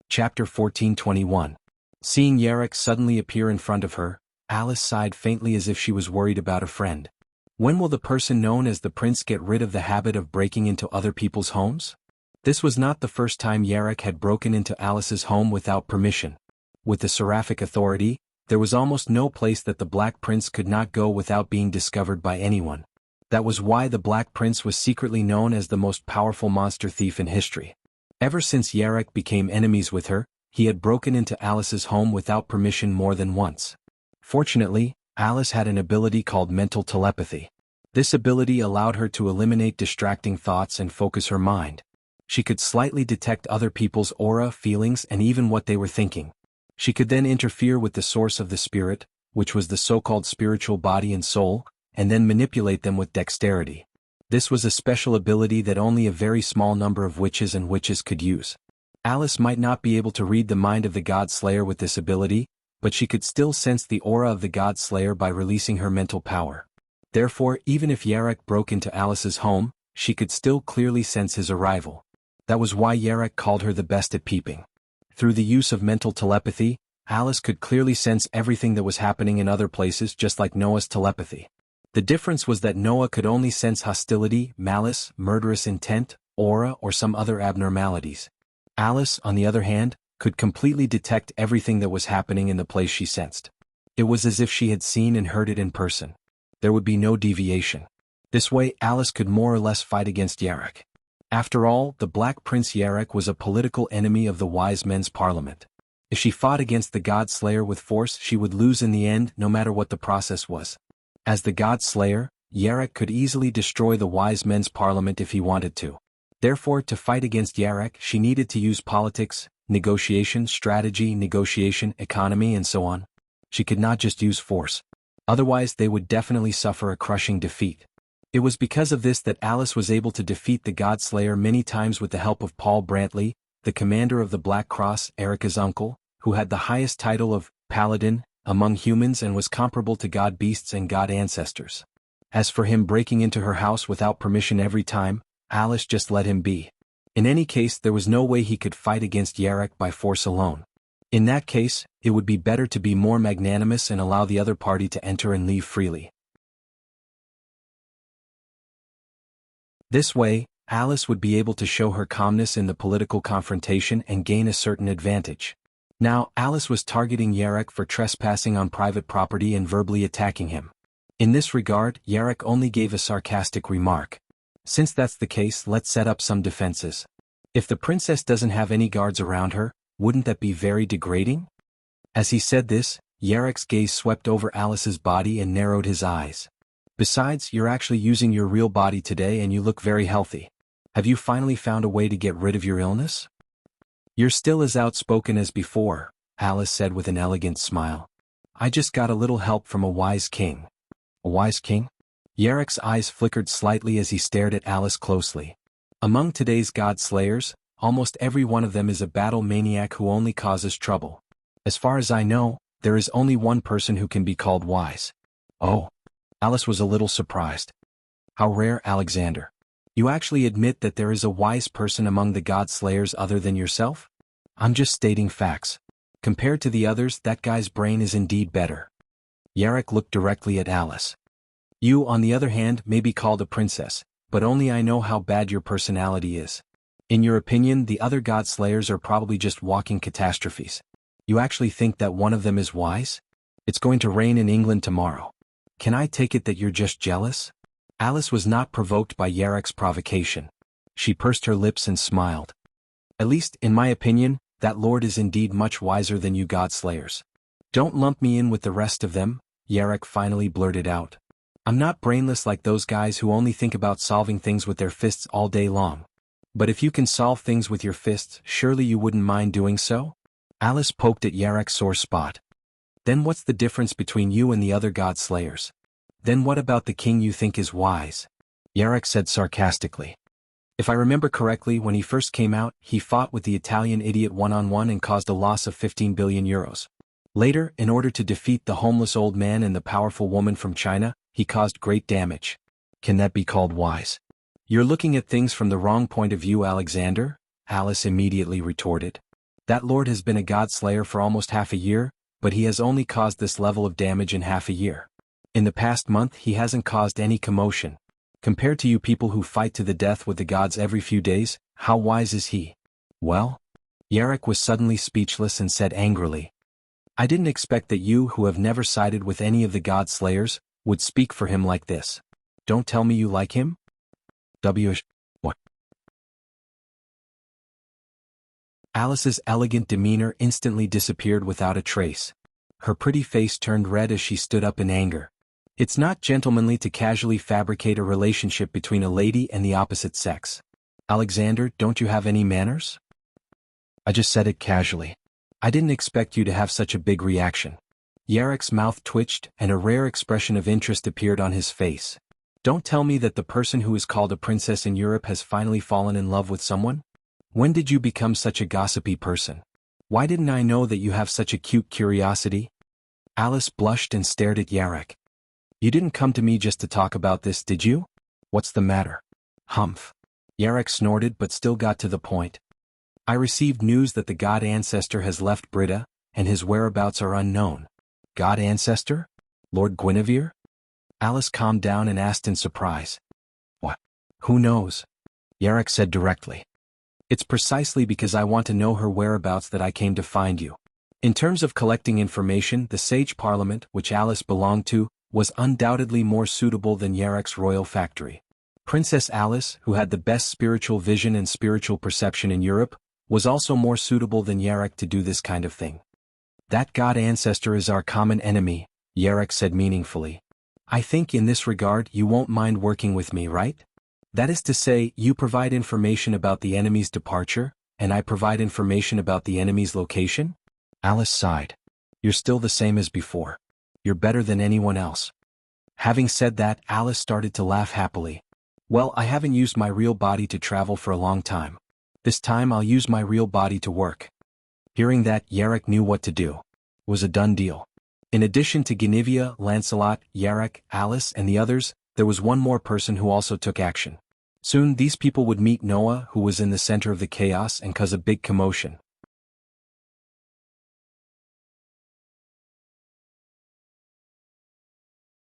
Chapter 14:21. Seeing Yarek suddenly appear in front of her, Alice sighed faintly as if she was worried about a friend. When will the person known as the prince get rid of the habit of breaking into other people's homes? This was not the first time Yarek had broken into Alice's home without permission. With the seraphic authority, there was almost no place that the Black Prince could not go without being discovered by anyone. That was why the Black Prince was secretly known as the most powerful monster thief in history. Ever since Yarek became enemies with her, he had broken into Alice's home without permission more than once. Fortunately, Alice had an ability called mental telepathy. This ability allowed her to eliminate distracting thoughts and focus her mind. She could slightly detect other people's aura, feelings, and even what they were thinking. She could then interfere with the source of the spirit, which was the so-called spiritual body and soul, and then manipulate them with dexterity. This was a special ability that only a very small number of witches and witches could use. Alice might not be able to read the mind of the God Slayer with this ability, but she could still sense the aura of the God Slayer by releasing her mental power. Therefore, even if Yarek broke into Alice's home, she could still clearly sense his arrival. That was why Yarek called her the best at peeping. Through the use of mental telepathy, Alice could clearly sense everything that was happening in other places, just like Noah's telepathy. The difference was that Noah could only sense hostility, malice, murderous intent, aura, or some other abnormalities. Alice, on the other hand, could completely detect everything that was happening in the place she sensed. It was as if she had seen and heard it in person. There would be no deviation. This way Alice could more or less fight against Yarek. After all, the Black Prince Yarek was a political enemy of the Wise Men's Parliament. If she fought against the God Slayer with force, she would lose in the end, no matter what the process was. As the God Slayer, Yarek could easily destroy the Wise Men's Parliament if he wanted to. Therefore, to fight against Yarek, she needed to use politics, negotiation, strategy, negotiation, economy, and so on. She could not just use force. Otherwise, they would definitely suffer a crushing defeat. It was because of this that Alice was able to defeat the God Slayer many times with the help of Paul Brantley, the commander of the Black Cross, Erica's uncle, who had the highest title of Paladin among humans and was comparable to God Beasts and God Ancestors. As for him breaking into her house without permission every time, Alice just let him be. In any case, there was no way he could fight against Yarek by force alone. In that case, it would be better to be more magnanimous and allow the other party to enter and leave freely. This way, Alice would be able to show her calmness in the political confrontation and gain a certain advantage. Now, Alice was targeting Yarek for trespassing on private property and verbally attacking him. In this regard, Yarek only gave a sarcastic remark. Since that's the case, let's set up some defenses. If the princess doesn't have any guards around her, wouldn't that be very degrading? As he said this, Yarek's gaze swept over Alice's body and narrowed his eyes. Besides, you're actually using your real body today and you look very healthy. Have you finally found a way to get rid of your illness? You're still as outspoken as before, Alice said with an elegant smile. I just got a little help from a wise king. A wise king? Yarek's eyes flickered slightly as he stared at Alice closely. Among today's God Slayers, almost every one of them is a battle maniac who only causes trouble. As far as I know, there is only one person who can be called wise. Oh. Alice was a little surprised. How rare, Alexander. You actually admit that there is a wise person among the God Slayers other than yourself? I'm just stating facts. Compared to the others, that guy's brain is indeed better. Yarek looked directly at Alice. You, on the other hand, may be called a princess, but only I know how bad your personality is. In your opinion, the other God Slayers are probably just walking catastrophes. You actually think that one of them is wise? It's going to rain in England tomorrow. Can I take it that you're just jealous? Alice was not provoked by Yarek's provocation. She pursed her lips and smiled. At least, in my opinion, that lord is indeed much wiser than you God Slayers. Don't lump me in with the rest of them, Yarek finally blurted out. I'm not brainless like those guys who only think about solving things with their fists all day long. But if you can solve things with your fists, surely you wouldn't mind doing so? Alice poked at Yarek's sore spot. Then what's the difference between you and the other God Slayers? Then what about the king you think is wise? Yarek said sarcastically. If I remember correctly, when he first came out, he fought with the Italian idiot one-on-one and caused a loss of 15 billion euros. Later, in order to defeat the homeless old man and the powerful woman from China, he caused great damage. Can that be called wise? You're looking at things from the wrong point of view, Alexander, Alice immediately retorted. That lord has been a God Slayer for almost half a year, but he has only caused this level of damage in half a year. In the past month he hasn't caused any commotion. Compared to you people who fight to the death with the gods every few days, how wise is he? Well? Yarek was suddenly speechless and said angrily. I didn't expect that you, who have never sided with any of the God Slayers, would speak for him like this. Don't tell me you like him? What? Alice's elegant demeanor instantly disappeared without a trace. Her pretty face turned red as she stood up in anger. It's not gentlemanly to casually fabricate a relationship between a lady and the opposite sex. Alexander, don't you have any manners? I just said it casually. I didn't expect you to have such a big reaction. Yarek's mouth twitched and a rare expression of interest appeared on his face. Don't tell me that the person who is called a princess in Europe has finally fallen in love with someone? When did you become such a gossipy person? Why didn't I know that you have such a cute curiosity? Alice blushed and stared at Yarek. You didn't come to me just to talk about this, did you? What's the matter? Humph. Yarek snorted but still got to the point. I received news that the god ancestor has left Brita, and his whereabouts are unknown. God ancestor? Lord Guinevere? Alice calmed down and asked in surprise. What? Who knows? Yarek said directly. It's precisely because I want to know her whereabouts that I came to find you. In terms of collecting information, the Sage Parliament, which Alice belonged to, was undoubtedly more suitable than Yarek's royal factory. Princess Alice, who had the best spiritual vision and spiritual perception in Europe, was also more suitable than Yarek to do this kind of thing. That god ancestor is our common enemy, Yarek said meaningfully. I think in this regard you won't mind working with me, right? That is to say, you provide information about the enemy's departure, and I provide information about the enemy's location? Alice sighed. You're still the same as before. You're better than anyone else. Having said that, Alice started to laugh happily. Well, I haven't used my real body to travel for a long time. This time I'll use my real body to work. Hearing that, Yarek knew what to do. It was a done deal. In addition to Guinevere, Lancelot, Yarek, Alice, and the others, there was one more person who also took action. Soon these people would meet Noah, who was in the center of the chaos and cause a big commotion.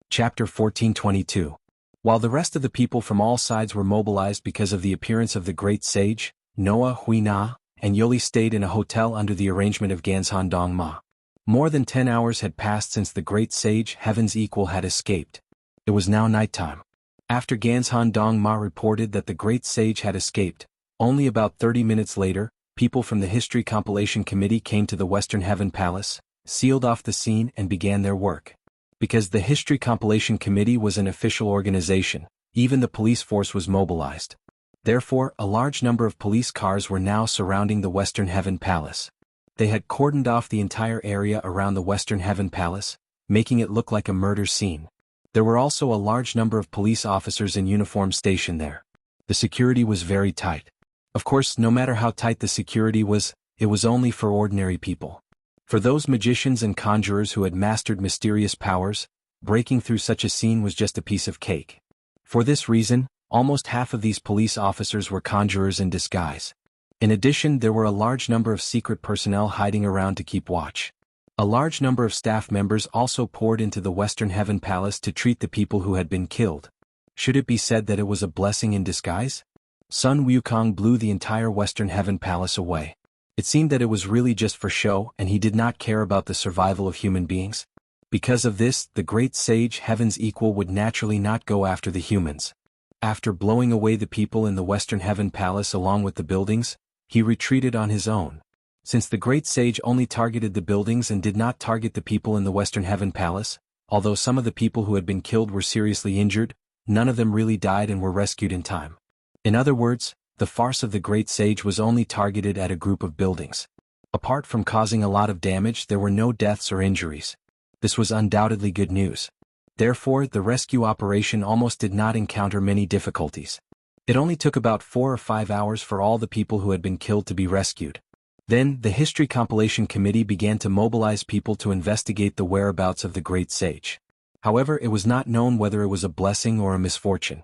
Chapter 14:22. While the rest of the people from all sides were mobilized because of the appearance of the great sage, Noah, Huina, and Yoli stayed in a hotel under the arrangement of Ganshan Dongma. More than 10 hours had passed since the great sage, Heaven's Equal, had escaped. It was now nighttime. After Ganshan Dongma reported that the great sage had escaped, only about 30 minutes later, people from the History Compilation Committee came to the Western Heaven Palace, sealed off the scene and began their work. Because the History Compilation Committee was an official organization, even the police force was mobilized. Therefore, a large number of police cars were now surrounding the Western Heaven Palace. They had cordoned off the entire area around the Western Heaven Palace, making it look like a murder scene. There were also a large number of police officers in uniform stationed there. The security was very tight. Of course, no matter how tight the security was, it was only for ordinary people. For those magicians and conjurers who had mastered mysterious powers, breaking through such a scene was just a piece of cake. For this reason, almost half of these police officers were conjurers in disguise. In addition, there were a large number of secret personnel hiding around to keep watch. A large number of staff members also poured into the Western Heaven Palace to treat the people who had been killed. Should it be said that it was a blessing in disguise? Sun Wukong blew the entire Western Heaven Palace away. It seemed that it was really just for show and he did not care about the survival of human beings. Because of this, the great sage Heaven's Equal would naturally not go after the humans. After blowing away the people in the Western Heaven Palace along with the buildings, he retreated on his own. Since the great sage only targeted the buildings and did not target the people in the Western Heaven Palace, although some of the people who had been killed were seriously injured, none of them really died and were rescued in time. In other words, the farce of the great sage was only targeted at a group of buildings. Apart from causing a lot of damage, there were no deaths or injuries. This was undoubtedly good news. Therefore, the rescue operation almost did not encounter many difficulties. It only took about 4 or 5 hours for all the people who had been killed to be rescued. Then, the History Compilation Committee began to mobilize people to investigate the whereabouts of the great sage. However, it was not known whether it was a blessing or a misfortune.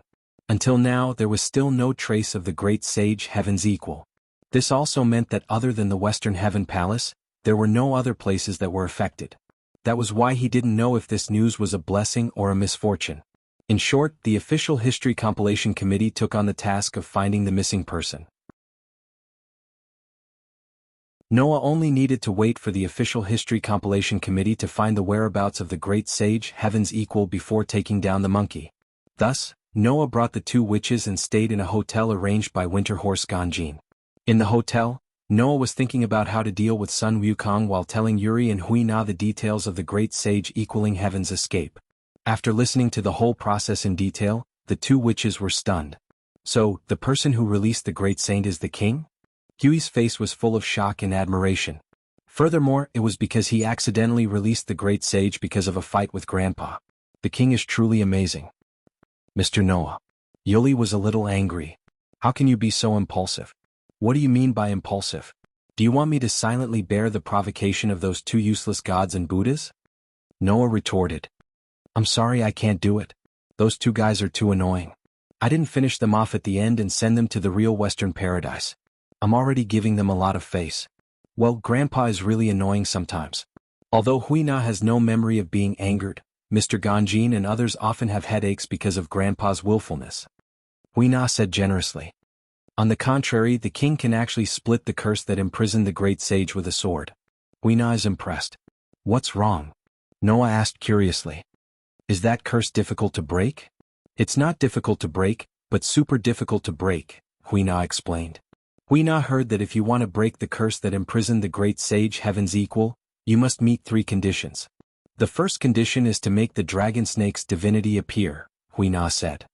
Until now, there was still no trace of the great sage Heaven's Equal. This also meant that other than the Western Heaven Palace, there were no other places that were affected. That was why he didn't know if this news was a blessing or a misfortune. In short, the official History Compilation Committee took on the task of finding the missing person. Noah only needed to wait for the official History Compilation Committee to find the whereabouts of the great sage Heaven's Equal before taking down the monkey. Thus, Noah brought the 2 witches and stayed in a hotel arranged by Winterhorse Ganjin. In the hotel, Noah was thinking about how to deal with Sun Wukong while telling Yuri and Huina the details of the great sage equaling Heaven's escape. After listening to the whole process in detail, the 2 witches were stunned. So, the person who released the great saint is the king? Huey's face was full of shock and admiration. Furthermore, it was because he accidentally released the great sage because of a fight with Grandpa. The king is truly amazing. Mr. Noah. Yuli was a little angry. How can you be so impulsive? What do you mean by impulsive? Do you want me to silently bear the provocation of those 2 useless gods and Buddhas? Noah retorted. I'm sorry, I can't do it. Those 2 guys are too annoying. I didn't finish them off at the end and send them to the real Western paradise. I'm already giving them a lot of face. Well, Grandpa is really annoying sometimes. Although Huina has no memory of being angered, Mr. Ganjin and others often have headaches because of Grandpa's willfulness. Huina said generously. On the contrary, the king can actually split the curse that imprisoned the great sage with a sword. Huina is impressed. What's wrong? Noah asked curiously. Is that curse difficult to break? It's not difficult to break, but super difficult to break, Huina explained. Huina heard that if you want to break the curse that imprisoned the great sage Heaven's Equal, you must meet 3 conditions. The first condition is to make the dragon snake's divinity appear, Huina said.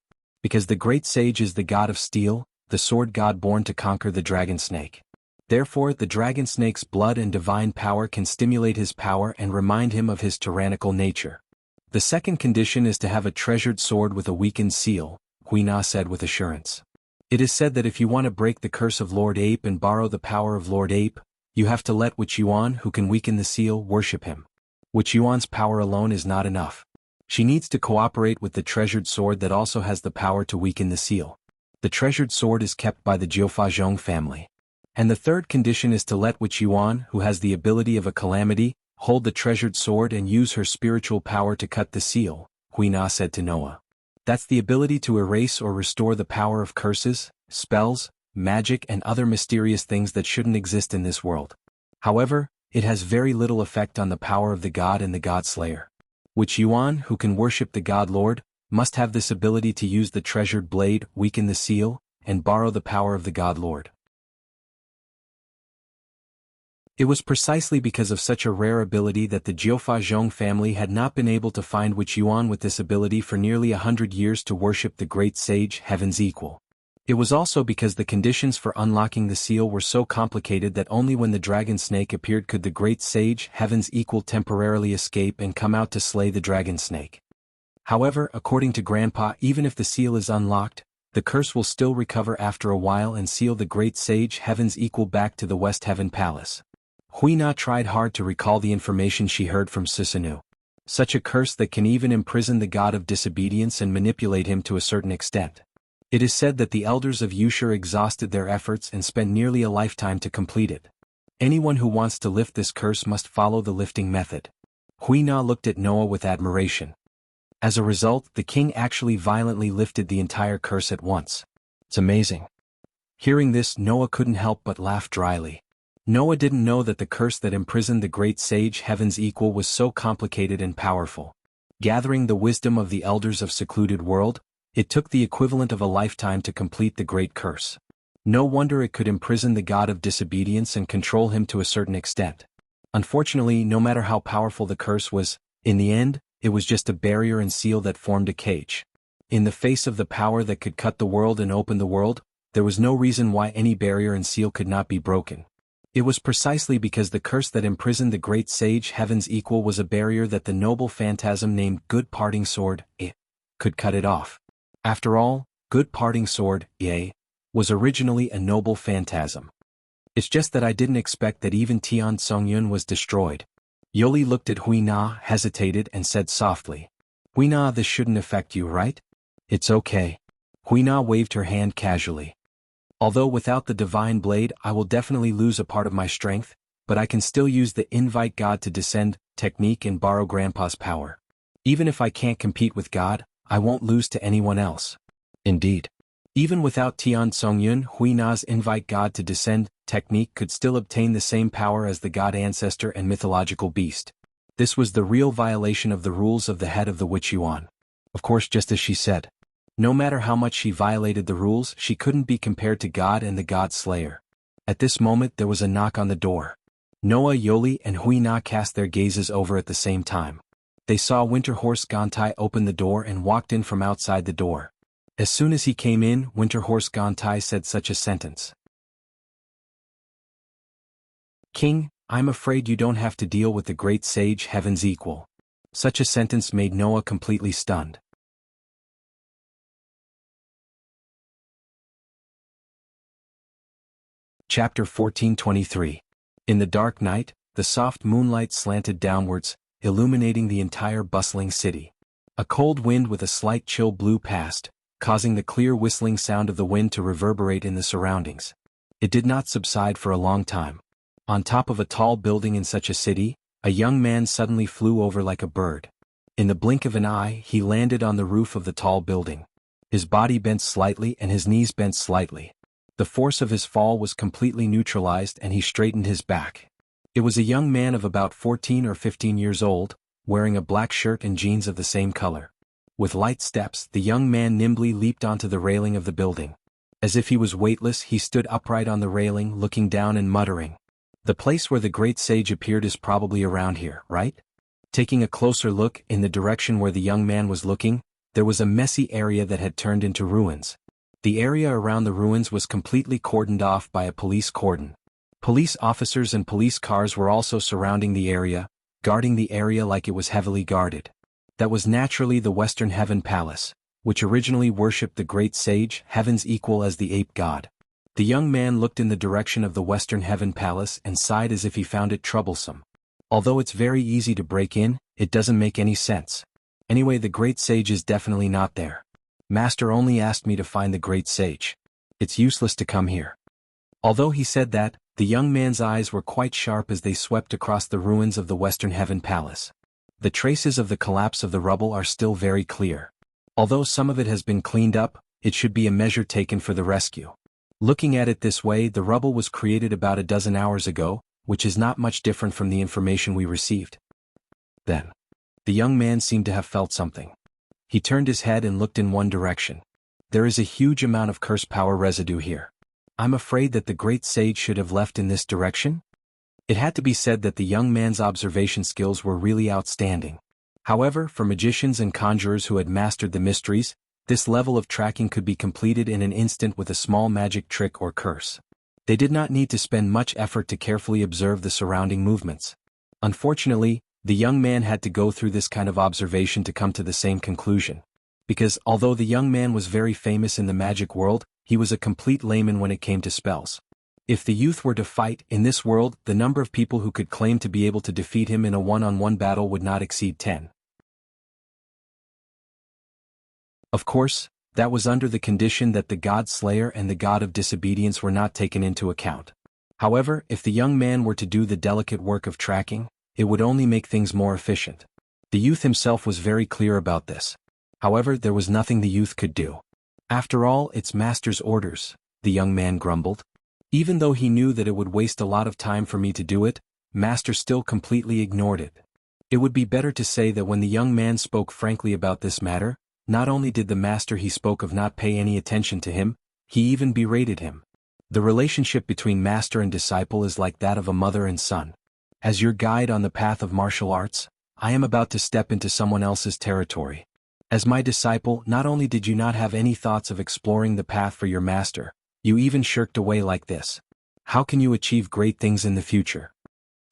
Because the great sage is the god of steel, the sword god born to conquer the dragon snake. Therefore, the dragon snake's blood and divine power can stimulate his power and remind him of his tyrannical nature. The second condition is to have a treasured sword with a weakened seal, Huina said with assurance. It is said that if you want to break the curse of Lord Ape and borrow the power of Lord Ape, you have to let Witch Yuan, who can weaken the seal, worship him. Witch Yuan's power alone is not enough. She needs to cooperate with the treasured sword that also has the power to weaken the seal. The treasured sword is kept by the Jiufazhong family. And the third condition is to let Witch Yuan, who has the ability of a calamity, hold the treasured sword and use her spiritual power to cut the seal, Huina said to Noah. That's the ability to erase or restore the power of curses, spells, magic and other mysterious things that shouldn't exist in this world. However, it has very little effect on the power of the god and the god slayer. Witch Yuan, who can worship the god lord, must have this ability to use the treasured blade, weaken the seal, and borrow the power of the god lord. It was precisely because of such a rare ability that the Jiufazhong family had not been able to find Witch Yuan with this ability for nearly 100 years to worship the great sage Heaven's Equal. It was also because the conditions for unlocking the seal were so complicated that only when the dragon snake appeared could the great sage Heaven's Equal temporarily escape and come out to slay the dragon snake. However, according to Grandpa, even if the seal is unlocked, the curse will still recover after a while and seal the great sage Heaven's Equal back to the West Heaven Palace. Huina tried hard to recall the information she heard from Susanoo. Such a curse that can even imprison the god of disobedience and manipulate him to a certain extent. It is said that the elders of Yushur exhausted their efforts and spent nearly a lifetime to complete it. Anyone who wants to lift this curse must follow the lifting method. Huina looked at Noah with admiration. As a result, the king actually violently lifted the entire curse at once. It's amazing. Hearing this, Noah couldn't help but laugh dryly. Noah didn't know that the curse that imprisoned the great sage Heaven's Equal was so complicated and powerful. Gathering the wisdom of the elders of secluded world, it took the equivalent of a lifetime to complete the great curse. No wonder it could imprison the god of disobedience and control him to a certain extent. Unfortunately, no matter how powerful the curse was, in the end, it was just a barrier and seal that formed a cage. In the face of the power that could cut the world and open the world, there was no reason why any barrier and seal could not be broken. It was precisely because the curse that imprisoned the great sage Heaven's Equal was a barrier that the noble phantasm named Good Parting Sword, could cut it off. After all, Good Parting Sword, was originally a noble phantasm. It's just that I didn't expect that even Tian Songyun was destroyed. Yoli looked at Huina, hesitated and said softly, Huina, this shouldn't affect you, right? It's okay. Huina waved her hand casually. Although without the divine blade I will definitely lose a part of my strength, but I can still use the invite God to descend technique and borrow Grandpa's power. Even if I can't compete with God, I won't lose to anyone else. Indeed. Even without Tian Songyun, Huina's invite God to descend technique could still obtain the same power as the god ancestor and mythological beast. This was the real violation of the rules of the head of the Witch Yuan. Of course, just as she said. No matter how much she violated the rules, she couldn't be compared to God and the God Slayer. At this moment there was a knock on the door. Noah, Yoli and Huina cast their gazes over at the same time. They saw Winter Horse Gantai open the door and walked in from outside the door. As soon as he came in, Winter Horse Gantai said such a sentence. King, I'm afraid you don't have to deal with the great sage Heaven's Equal. Such a sentence made Noah completely stunned. Chapter 1423. In the dark night, the soft moonlight slanted downwards, illuminating the entire bustling city. A cold wind with a slight chill blew past, causing the clear whistling sound of the wind to reverberate in the surroundings. It did not subside for a long time. On top of a tall building in such a city, a young man suddenly flew over like a bird. In the blink of an eye, he landed on the roof of the tall building. His body bent slightly and his knees bent slightly. The force of his fall was completely neutralized and he straightened his back. It was a young man of about 14 or 15 years old, wearing a black shirt and jeans of the same color. With light steps, the young man nimbly leaped onto the railing of the building. As if he was weightless, he stood upright on the railing, looking down and muttering. The place where the great sage appeared is probably around here, right? Taking a closer look in the direction where the young man was looking, there was a messy area that had turned into ruins. The area around the ruins was completely cordoned off by a police cordon. Police officers and police cars were also surrounding the area, guarding the area like it was heavily guarded. That was naturally the Western Heaven Palace, which originally worshipped the great sage, heaven's equal as the ape god. The young man looked in the direction of the Western Heaven Palace and sighed as if he found it troublesome. Although it's very easy to break in, it doesn't make any sense. Anyway, the great sage is definitely not there. Master only asked me to find the great sage. It's useless to come here. Although he said that, the young man's eyes were quite sharp as they swept across the ruins of the Western Heaven Palace. The traces of the collapse of the rubble are still very clear. Although some of it has been cleaned up, it should be a measure taken for the rescue. Looking at it this way, the rubble was created about a dozen hours ago, which is not much different from the information we received. Then, the young man seemed to have felt something. He turned his head and looked in one direction. There is a huge amount of curse power residue here. I'm afraid that the great sage should have left in this direction? It had to be said that the young man's observation skills were really outstanding. However, for magicians and conjurers who had mastered the mysteries, this level of tracking could be completed in an instant with a small magic trick or curse. They did not need to spend much effort to carefully observe the surrounding movements. Unfortunately, the young man had to go through this kind of observation to come to the same conclusion. Because, although the young man was very famous in the magic world, he was a complete layman when it came to spells. If the youth were to fight in this world, the number of people who could claim to be able to defeat him in a one-on-one battle would not exceed 10. Of course, that was under the condition that the God Slayer and the God of Disobedience were not taken into account. However, if the young man were to do the delicate work of tracking, it would only make things more efficient. The youth himself was very clear about this. However, there was nothing the youth could do. After all, it's master's orders, the young man grumbled. Even though he knew that it would waste a lot of time for me to do it, master still completely ignored it. It would be better to say that when the young man spoke frankly about this matter, not only did the master he spoke of not pay any attention to him, he even berated him. The relationship between master and disciple is like that of a mother and son. As your guide on the path of martial arts, I am about to step into someone else's territory. As my disciple, not only did you not have any thoughts of exploring the path for your master, you even shirked away like this. How can you achieve great things in the future?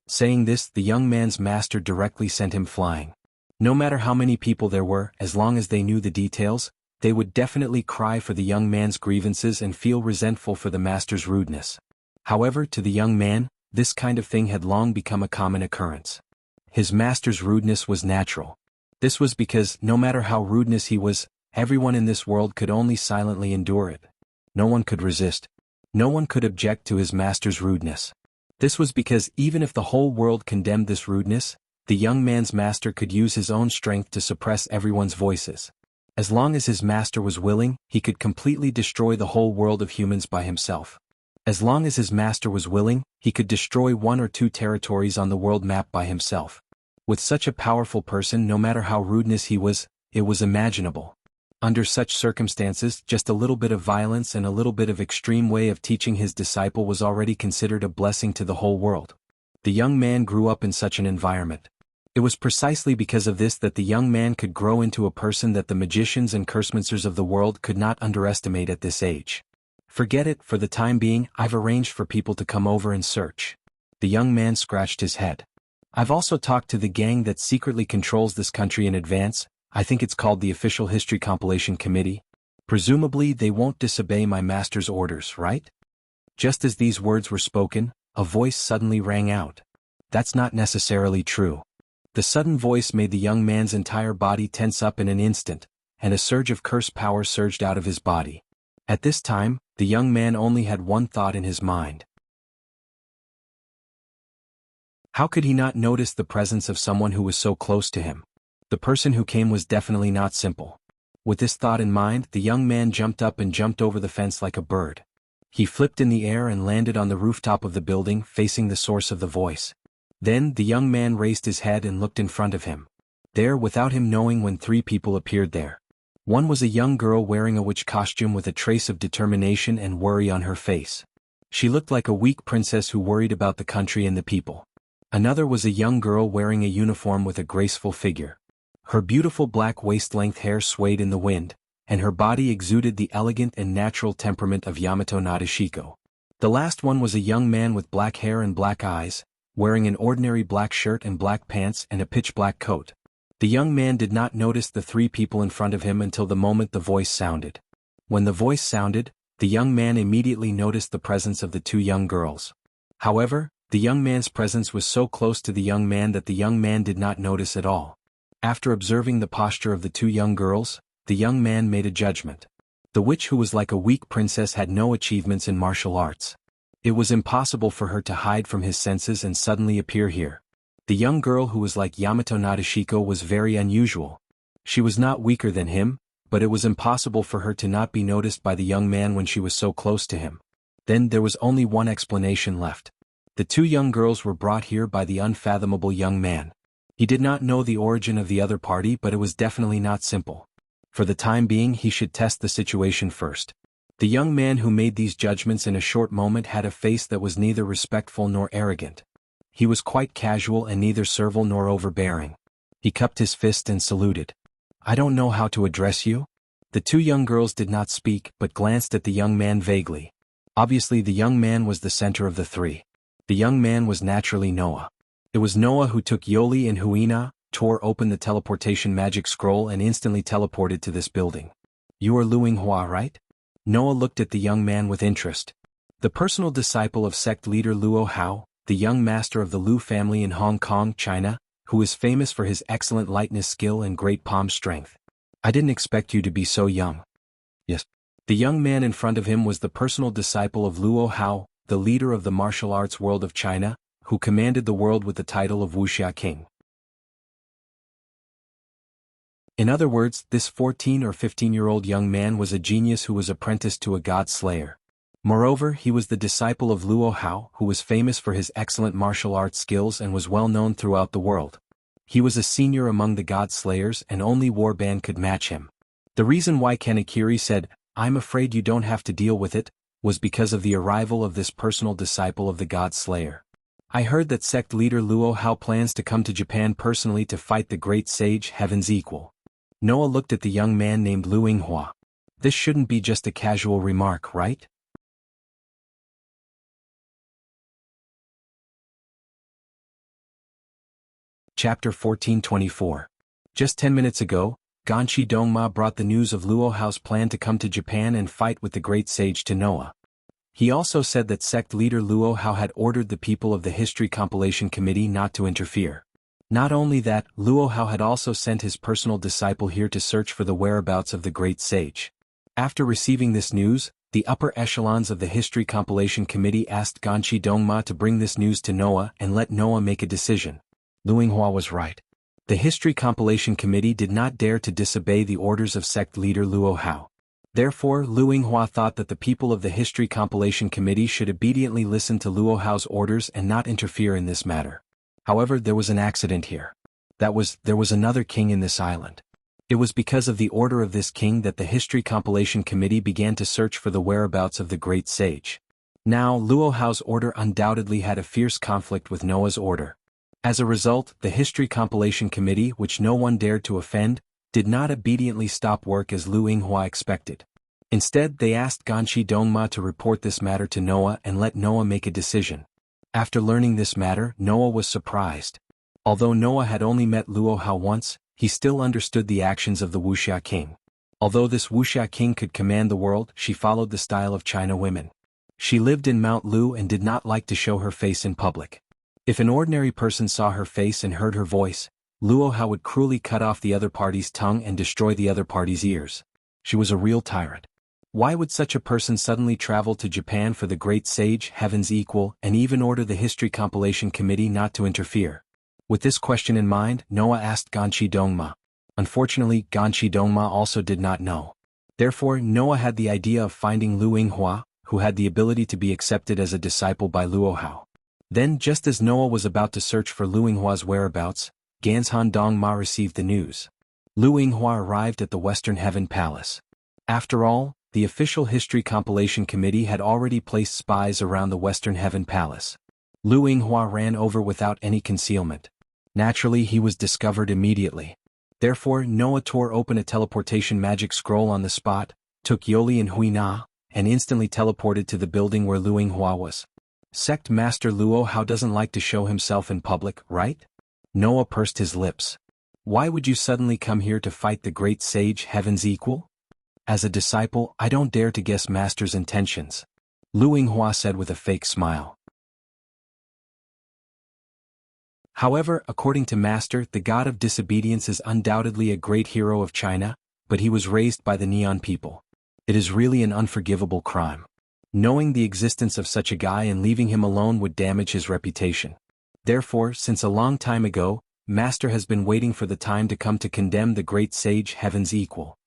Saying this, the young man's master directly sent him flying. No matter how many people there were, as long as they knew the details, they would definitely cry for the young man's grievances and feel resentful for the master's rudeness. However, to the young man, this kind of thing had long become a common occurrence. His master's rudeness was natural. This was because, no matter how rudeness he was, everyone in this world could only silently endure it. No one could resist. No one could object to his master's rudeness. This was because even if the whole world condemned this rudeness, the young man's master could use his own strength to suppress everyone's voices. As long as his master was willing, he could completely destroy the whole world of humans by himself. As long as his master was willing, he could destroy 1 or 2 territories on the world map by himself. With such a powerful person, no matter how rudeness he was, it was imaginable. Under such circumstances, just a little bit of violence and a little bit of extreme way of teaching his disciple was already considered a blessing to the whole world. The young man grew up in such an environment. It was precisely because of this that the young man could grow into a person that the magicians and cursemasters of the world could not underestimate at this age. Forget it, for the time being, I've arranged for people to come over and search. The young man scratched his head. I've also talked to the gang that secretly controls this country in advance. I think it's called the Official History Compilation Committee. Presumably they won't disobey my master's orders, right? Just as these words were spoken, a voice suddenly rang out. That's not necessarily true. The sudden voice made the young man's entire body tense up in an instant, and a surge of curse power surged out of his body. At this time, the young man only had one thought in his mind. How could he not notice the presence of someone who was so close to him? The person who came was definitely not simple. With this thought in mind, the young man jumped up and jumped over the fence like a bird. He flipped in the air and landed on the rooftop of the building facing the source of the voice. Then, the young man raised his head and looked in front of him. there without him knowing when 3 people appeared there. One was a young girl wearing a witch costume with a trace of determination and worry on her face. She looked like a weak princess who worried about the country and the people. Another was a young girl wearing a uniform with a graceful figure. Her beautiful black waist-length hair swayed in the wind, and her body exuded the elegant and natural temperament of Yamato Nadeshiko. The last one was a young man with black hair and black eyes, wearing an ordinary black shirt and black pants and a pitch-black coat. The young man did not notice the 3 people in front of him until the moment the voice sounded. When the voice sounded, the young man immediately noticed the presence of the 2 young girls. However, the young man's presence was so close to the young man that the young man did not notice at all. After observing the posture of the 2 young girls, the young man made a judgment. The witch who was like a weak princess had no achievements in martial arts. It was impossible for her to hide from his senses and suddenly appear here. The young girl who was like Yamato Nadeshiko was very unusual. She was not weaker than him, but it was impossible for her to not be noticed by the young man when she was so close to him. Then there was only one explanation left. The 2 young girls were brought here by the unfathomable young man. He did not know the origin of the other party, but it was definitely not simple. For the time being, he should test the situation first. The young man who made these judgments in a short moment had a face that was neither respectful nor arrogant. He was quite casual and neither servile nor overbearing. He cupped his fist and saluted. "I don't know how to address you?" The 2 young girls did not speak but glanced at the young man vaguely. Obviously the young man was the center of the 3. The young man was naturally Noah. It was Noah who took Yoli and Huina, tore open the teleportation magic scroll and instantly teleported to this building. "You are Lu Yinghua, right?" Noah looked at the young man with interest. The personal disciple of sect leader Luo Hao, the young master of the Lu family in Hong Kong, China, who is famous for his excellent lightness skill and great palm strength. "I didn't expect you to be so young." "Yes." The young man in front of him was the personal disciple of Luo Hao, the leader of the martial arts world of China, who commanded the world with the title of Wuxia King. In other words, this 14 or 15-year-old young man was a genius who was apprenticed to a god slayer. Moreover, he was the disciple of Luo Hao, who was famous for his excellent martial arts skills and was well known throughout the world. He was a senior among the god slayers and only Warband could match him. The reason why Kanekiri said, "I'm afraid you don't have to deal with it," was because of the arrival of this personal disciple of the god slayer. "I heard that sect leader Luo Hao plans to come to Japan personally to fight the great sage Heaven's Equal." Noah looked at the young man named Lu Yinghua. This shouldn't be just a casual remark, right? Chapter 1424. Just 10 minutes ago, Ganshi Dongma brought the news of Luo Hao's plan to come to Japan and fight with the great sage to Noah. He also said that sect leader Luo Hao had ordered the people of the History Compilation Committee not to interfere. Not only that, Luo Hao had also sent his personal disciple here to search for the whereabouts of the great sage. After receiving this news, the upper echelons of the History Compilation Committee asked Ganshi Dongma to bring this news to Noah and let Noah make a decision. Lu Yinghua was right. The History Compilation Committee did not dare to disobey the orders of sect leader Luo Hao. Therefore, Lu Yinghua thought that the people of the History Compilation Committee should obediently listen to Luo Hao's orders and not interfere in this matter. However, there was an accident here. There was another king in this island. It was because of the order of this king that the History Compilation Committee began to search for the whereabouts of the great sage. Now, Luo Hao's order undoubtedly had a fierce conflict with Noah's order. As a result, the History Compilation Committee, which no one dared to offend, did not obediently stop work as Lu Yinghua expected. Instead, they asked Ganshi Dongma to report this matter to Noah and let Noah make a decision. After learning this matter, Noah was surprised. Although Noah had only met Luo Hao once, he still understood the actions of the Wuxia King. Although this Wuxia King could command the world, she followed the style of China women. She lived in Mount Lu and did not like to show her face in public. If an ordinary person saw her face and heard her voice, Luo Hao would cruelly cut off the other party's tongue and destroy the other party's ears. She was a real tyrant. Why would such a person suddenly travel to Japan for the great sage Heaven's Equal and even order the History Compilation Committee not to interfere? With this question in mind, Noah asked Ganshi Dongma. Unfortunately, Ganshi Dongma also did not know. Therefore, Noah had the idea of finding Lu Yinghua, who had the ability to be accepted as a disciple by Luo Hao. Then, just as Noah was about to search for Lu Yinghua's whereabouts, Ganshan Dongma received the news. Lu Yinghua arrived at the Western Heaven Palace. After all, the official history compilation committee had already placed spies around the Western Heaven Palace. Lu Yinghua ran over without any concealment. Naturally, he was discovered immediately. Therefore, Noah tore open a teleportation magic scroll on the spot, took Yoli and Huina, and instantly teleported to the building where Lu Yinghua was. Sect Master Luo Hao doesn't like to show himself in public, right? Noah pursed his lips. Why would you suddenly come here to fight the great sage Heaven's equal? As a disciple, I don't dare to guess Master's intentions. Lu Yinghua said with a fake smile. However, according to Master, the god of disobedience is undoubtedly a great hero of China, but he was raised by the Neon people. It is really an unforgivable crime. Knowing the existence of such a guy and leaving him alone would damage his reputation. Therefore, since a long time ago, Master has been waiting for the time to come to condemn the great sage Heaven's equal.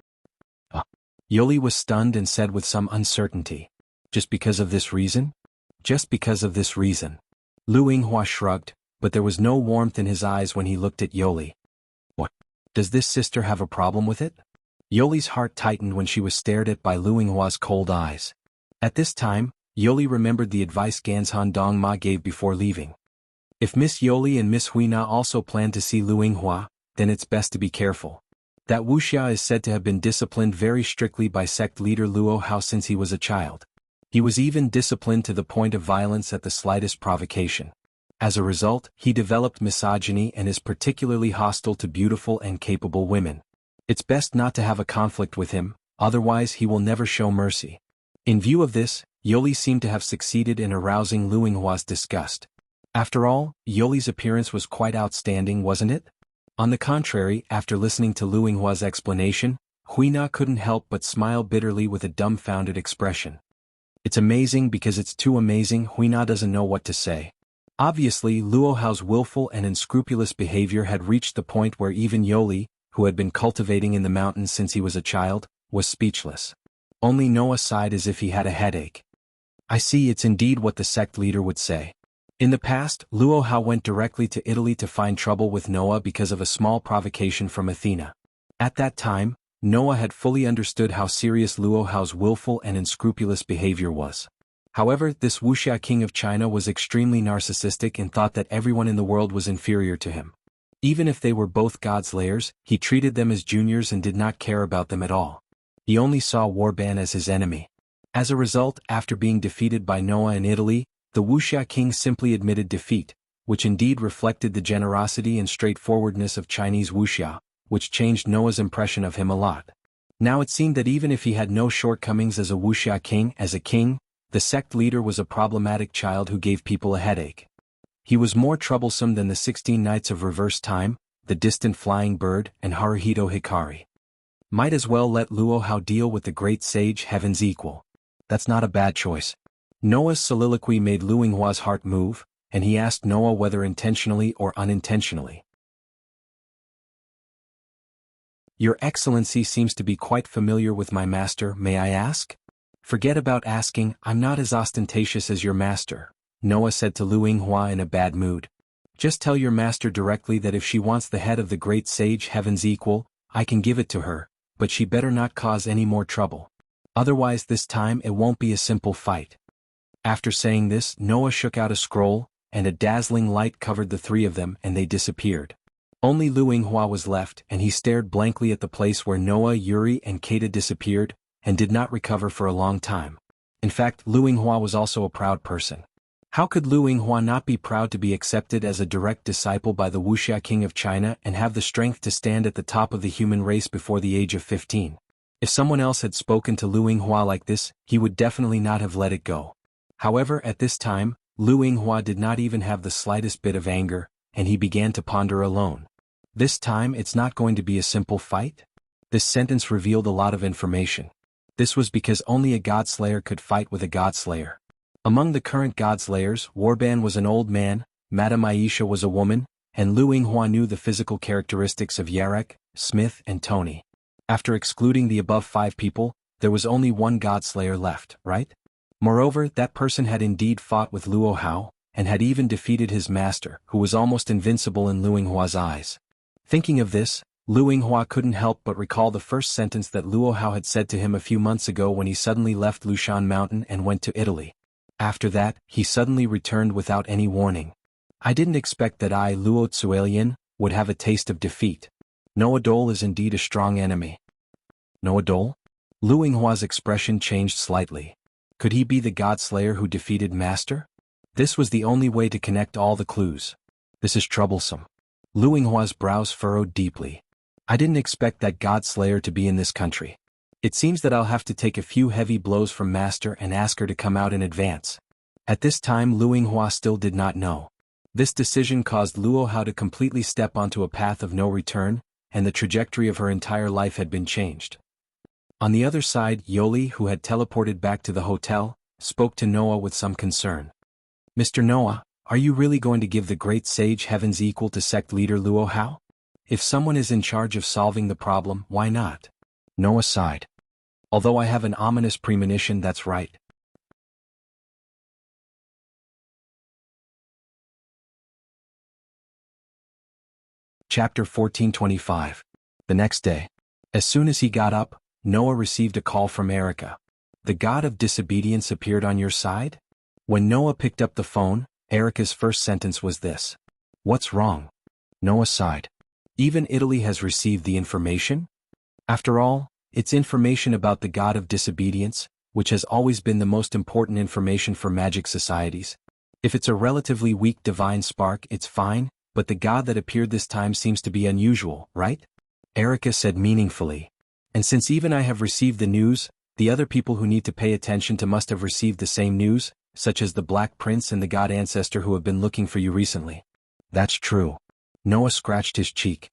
Yoli was stunned and said with some uncertainty. Just because of this reason? Just because of this reason. Lu Yinghua shrugged, but there was no warmth in his eyes when he looked at Yoli. What? Does this sister have a problem with it? Yoli's heart tightened when she was stared at by Lu Yinghua's cold eyes. At this time, Yoli remembered the advice Ganshan Dongma gave before leaving. If Miss Yoli and Miss Huina also plan to see Lu Yinghua, then it's best to be careful. That Wuxia is said to have been disciplined very strictly by sect leader Luo Hao since he was a child. He was even disciplined to the point of violence at the slightest provocation. As a result, he developed misogyny and is particularly hostile to beautiful and capable women. It's best not to have a conflict with him, otherwise he will never show mercy. In view of this, Yoli seemed to have succeeded in arousing Lu Yinghua's disgust. After all, Yoli's appearance was quite outstanding, wasn't it? On the contrary, after listening to Lu Yinghua's explanation, Huina couldn't help but smile bitterly with a dumbfounded expression. It's amazing because it's too amazing. Huina doesn't know what to say. Obviously, Luo Hao's willful and unscrupulous behavior had reached the point where even Yoli, who had been cultivating in the mountains since he was a child, was speechless. Only Noah sighed as if he had a headache. I see, it's indeed what the sect leader would say. In the past, Luo Hao went directly to Italy to find trouble with Noah because of a small provocation from Athena. At that time, Noah had fully understood how serious Luo Hao's willful and unscrupulous behavior was. However, this Wuxia king of China was extremely narcissistic and thought that everyone in the world was inferior to him. Even if they were both god-slayers, he treated them as juniors and did not care about them at all. He only saw Warban as his enemy. As a result, after being defeated by Noah in Italy, the Wuxia king simply admitted defeat, which indeed reflected the generosity and straightforwardness of Chinese Wuxia, which changed Noah's impression of him a lot. Now it seemed that even if he had no shortcomings as a Wuxia king, the sect leader was a problematic child who gave people a headache. He was more troublesome than the 16 Knights of Reverse Time, the Distant Flying Bird, and Haruhito Hikari. Might as well let Luo Hao deal with the great sage Heaven's equal. That's not a bad choice. Noah's soliloquy made Lu Yinghua's heart move, and he asked Noah whether intentionally or unintentionally. Your Excellency seems to be quite familiar with my master, may I ask? Forget about asking, I'm not as ostentatious as your master, Noah said to Lu Yinghua in a bad mood. Just tell your master directly that if she wants the head of the great sage Heaven's equal, I can give it to her, but she better not cause any more trouble. Otherwise this time it won't be a simple fight. After saying this, Noah shook out a scroll, and a dazzling light covered the three of them and they disappeared. Only Lu Yinghua was left, and he stared blankly at the place where Noah, Yuri, and Keita disappeared, and did not recover for a long time. In fact, Lu Yinghua was also a proud person. How could Lu Yinghua not be proud to be accepted as a direct disciple by the Wuxia king of China and have the strength to stand at the top of the human race before the age of 15? If someone else had spoken to Lu Yinghua like this, he would definitely not have let it go. However, at this time, Lu Yinghua did not even have the slightest bit of anger, and he began to ponder alone. This time it's not going to be a simple fight? This sentence revealed a lot of information. This was because only a godslayer could fight with a godslayer. Among the current godslayers, Warban was an old man, Madame Aisha was a woman, and Lu Yinghua knew the physical characteristics of Yarek, Smith, and Tony. After excluding the above 5 people, there was only one godslayer left, right? Moreover, that person had indeed fought with Luo Hao, and had even defeated his master, who was almost invincible in Lu Yinghua's eyes. Thinking of this, Lu Yinghua couldn't help but recall the first sentence that Luo Hao had said to him a few months ago when he suddenly left Lushan Mountain and went to Italy. After that, he suddenly returned without any warning. I didn't expect that I, Luo Tsuelian, would have a taste of defeat. Noah Dole is indeed a strong enemy. Noah Dole? Lu Yinghua's expression changed slightly. Could he be the God Slayer who defeated Master? This was the only way to connect all the clues. This is troublesome. Lu Yinghua's brows furrowed deeply. I didn't expect that God Slayer to be in this country. It seems that I'll have to take a few heavy blows from Master and ask her to come out in advance. At this time Lu Yinghua still did not know. This decision caused Luo Hao to completely step onto a path of no return, and the trajectory of her entire life had been changed. On the other side, Yoli, who had teleported back to the hotel, spoke to Noah with some concern. Mr. Noah, are you really going to give the great sage heaven's equal to sect leader Luo Hao? If someone is in charge of solving the problem, why not? Noah sighed. Although I have an ominous premonition, that's right. Chapter 1425. The next day. As soon as he got up, Noah received a call from Erica. The god of disobedience appeared on your side? When Noah picked up the phone, Erica's first sentence was this. What's wrong? Noah sighed. Even Italy has received the information? After all, it's information about the god of disobedience, which has always been the most important information for magic societies. If it's a relatively weak divine spark, it's fine, but the god that appeared this time seems to be unusual, right? Erica said meaningfully. And since even I have received the news, the other people who need to pay attention to must have received the same news, such as the Black Prince and the god ancestor who have been looking for you recently. That's true. Noah scratched his cheek.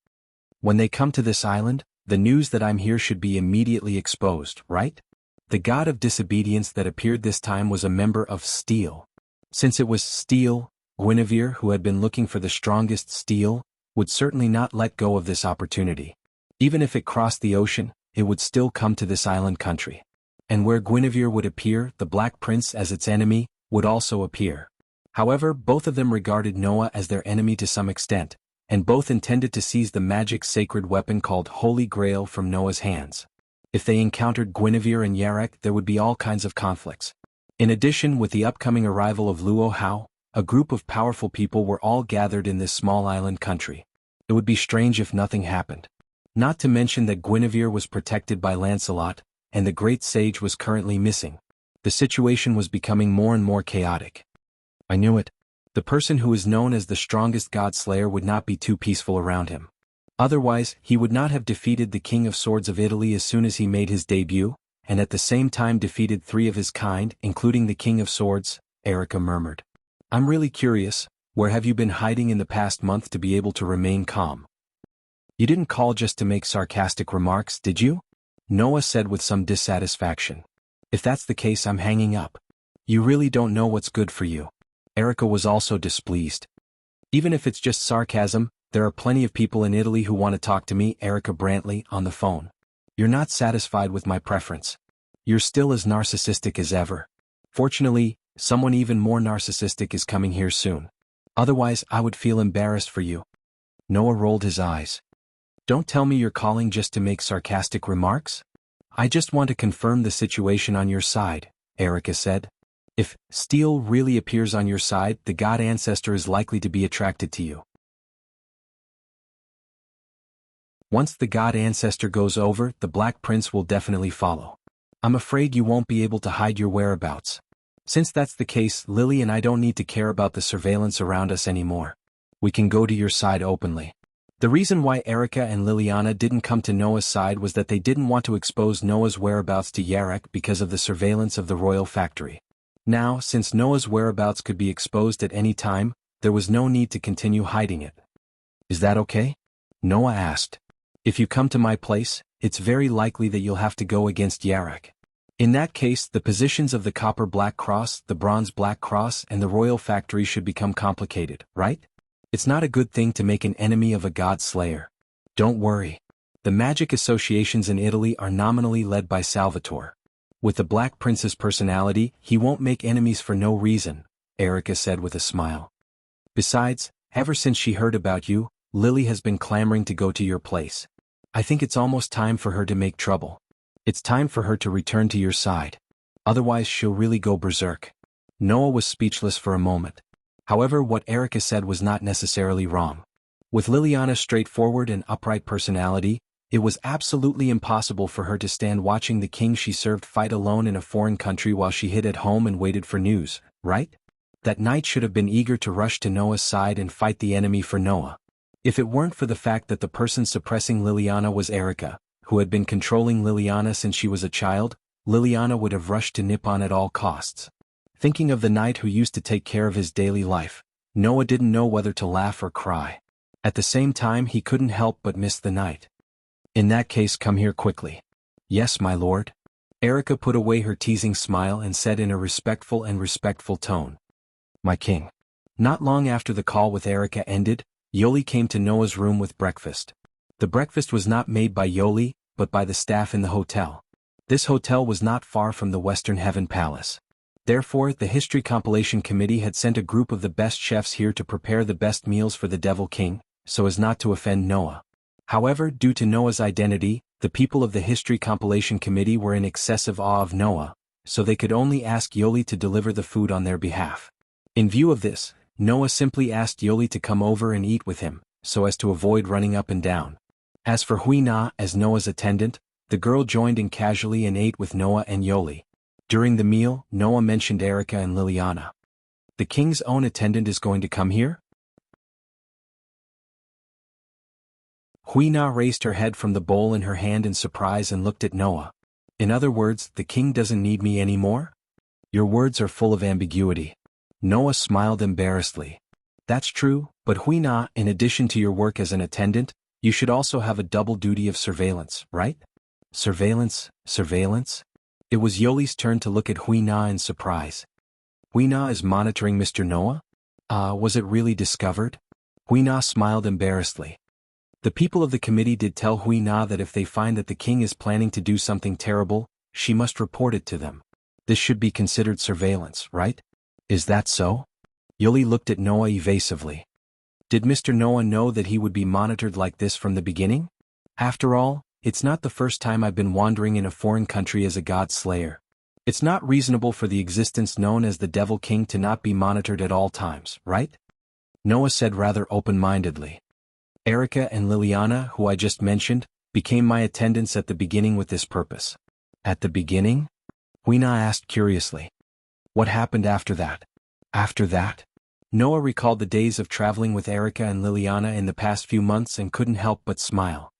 When they come to this island, the news that I'm here should be immediately exposed, right? The god of disobedience that appeared this time was a member of Steel. Since it was Steel, Guinevere, who had been looking for the strongest Steel, would certainly not let go of this opportunity. Even if it crossed the ocean, it would still come to this island country. And where Guinevere would appear, the Black Prince as its enemy, would also appear. However, both of them regarded Noah as their enemy to some extent, and both intended to seize the magic sacred weapon called Holy Grail from Noah's hands. If they encountered Guinevere and Yarek, there would be all kinds of conflicts. In addition, with the upcoming arrival of Luo Hao, a group of powerful people were all gathered in this small island country. It would be strange if nothing happened. Not to mention that Guinevere was protected by Lancelot, and the great sage was currently missing. The situation was becoming more and more chaotic. I knew it. The person who is known as the strongest god slayer would not be too peaceful around him. Otherwise, he would not have defeated the King of Swords of Italy as soon as he made his debut, and at the same time defeated 3 of his kind, including the King of Swords, Erica murmured. I'm really curious, where have you been hiding in the past month to be able to remain calm? You didn't call just to make sarcastic remarks, did you? Noah said with some dissatisfaction. If that's the case, I'm hanging up. You really don't know what's good for you. Erica was also displeased. Even if it's just sarcasm, there are plenty of people in Italy who want to talk to me, Erica Brantley, on the phone. You're not satisfied with my preference. You're still as narcissistic as ever. Fortunately, someone even more narcissistic is coming here soon. Otherwise, I would feel embarrassed for you. Noah rolled his eyes. Don't tell me you're calling just to make sarcastic remarks? I just want to confirm the situation on your side, Erica said. If Steel really appears on your side, the god ancestor is likely to be attracted to you. Once the god ancestor goes over, the Black Prince will definitely follow. I'm afraid you won't be able to hide your whereabouts. Since that's the case, Lily and I don't need to care about the surveillance around us anymore. We can go to your side openly. The reason why Erica and Liliana didn't come to Noah's side was that they didn't want to expose Noah's whereabouts to Yarek because of the surveillance of the royal factory. Now, since Noah's whereabouts could be exposed at any time, there was no need to continue hiding it. Is that okay? Noah asked. If you come to my place, it's very likely that you'll have to go against Yarek. In that case, the positions of the Copper Black Cross, the Bronze Black Cross, and the Royal Factory should become complicated, right? It's not a good thing to make an enemy of a god slayer. Don't worry. The magic associations in Italy are nominally led by Salvatore. With the Black Prince's personality, he won't make enemies for no reason, Erica said with a smile. Besides, ever since she heard about you, Lily has been clamoring to go to your place. I think it's almost time for her to make trouble. It's time for her to return to your side. Otherwise she'll really go berserk." Noah was speechless for a moment. However, what Erica said was not necessarily wrong. With Liliana's straightforward and upright personality, it was absolutely impossible for her to stand watching the king she served fight alone in a foreign country while she hid at home and waited for news, right? That knight should have been eager to rush to Noah's side and fight the enemy for Noah. If it weren't for the fact that the person suppressing Liliana was Erica, who had been controlling Liliana since she was a child, Liliana would have rushed to Nippon at all costs. Thinking of the knight who used to take care of his daily life, Noah didn't know whether to laugh or cry. At the same time he couldn't help but miss the knight. "In that case, come here quickly." "Yes, my lord." Erica put away her teasing smile and said in a respectful tone, "My king." Not long after the call with Erica ended, Yoli came to Noah's room with breakfast. The breakfast was not made by Yoli, but by the staff in the hotel. This hotel was not far from the Western Heaven Palace. Therefore, the History Compilation Committee had sent a group of the best chefs here to prepare the best meals for the Devil King, so as not to offend Noah. However, due to Noah's identity, the people of the History Compilation Committee were in excessive awe of Noah, so they could only ask Yoli to deliver the food on their behalf. In view of this, Noah simply asked Yoli to come over and eat with him, so as to avoid running up and down. As for Huina, as Noah's attendant, the girl joined in casually and ate with Noah and Yoli. During the meal, Noah mentioned Erica and Liliana. "The king's own attendant is going to come here?" Huina raised her head from the bowl in her hand in surprise and looked at Noah. "In other words, the king doesn't need me anymore?" "Your words are full of ambiguity." Noah smiled embarrassedly. "That's true, but Huina, in addition to your work as an attendant, you should also have a double duty of surveillance, right?" "Surveillance? Surveillance?" It was Yoli's turn to look at Huina in surprise. "Huina is monitoring Mr. Noah? Was it really discovered?" Huina smiled embarrassedly. "The people of the committee did tell Huina that if they find that the king is planning to do something terrible, she must report it to them. This should be considered surveillance, right? Is that so?" Yoli looked at Noah evasively. "Did Mr. Noah know that he would be monitored like this from the beginning? After all, it's not the first time I've been wandering in a foreign country as a god slayer. It's not reasonable for the existence known as the Devil King to not be monitored at all times, right?" Noah said rather open-mindedly. "Erica and Liliana, who I just mentioned, became my attendants at the beginning with this purpose." "At the beginning?" Huina asked curiously. "What happened after that?" "After that?" Noah recalled the days of traveling with Erica and Liliana in the past few months and couldn't help but smile.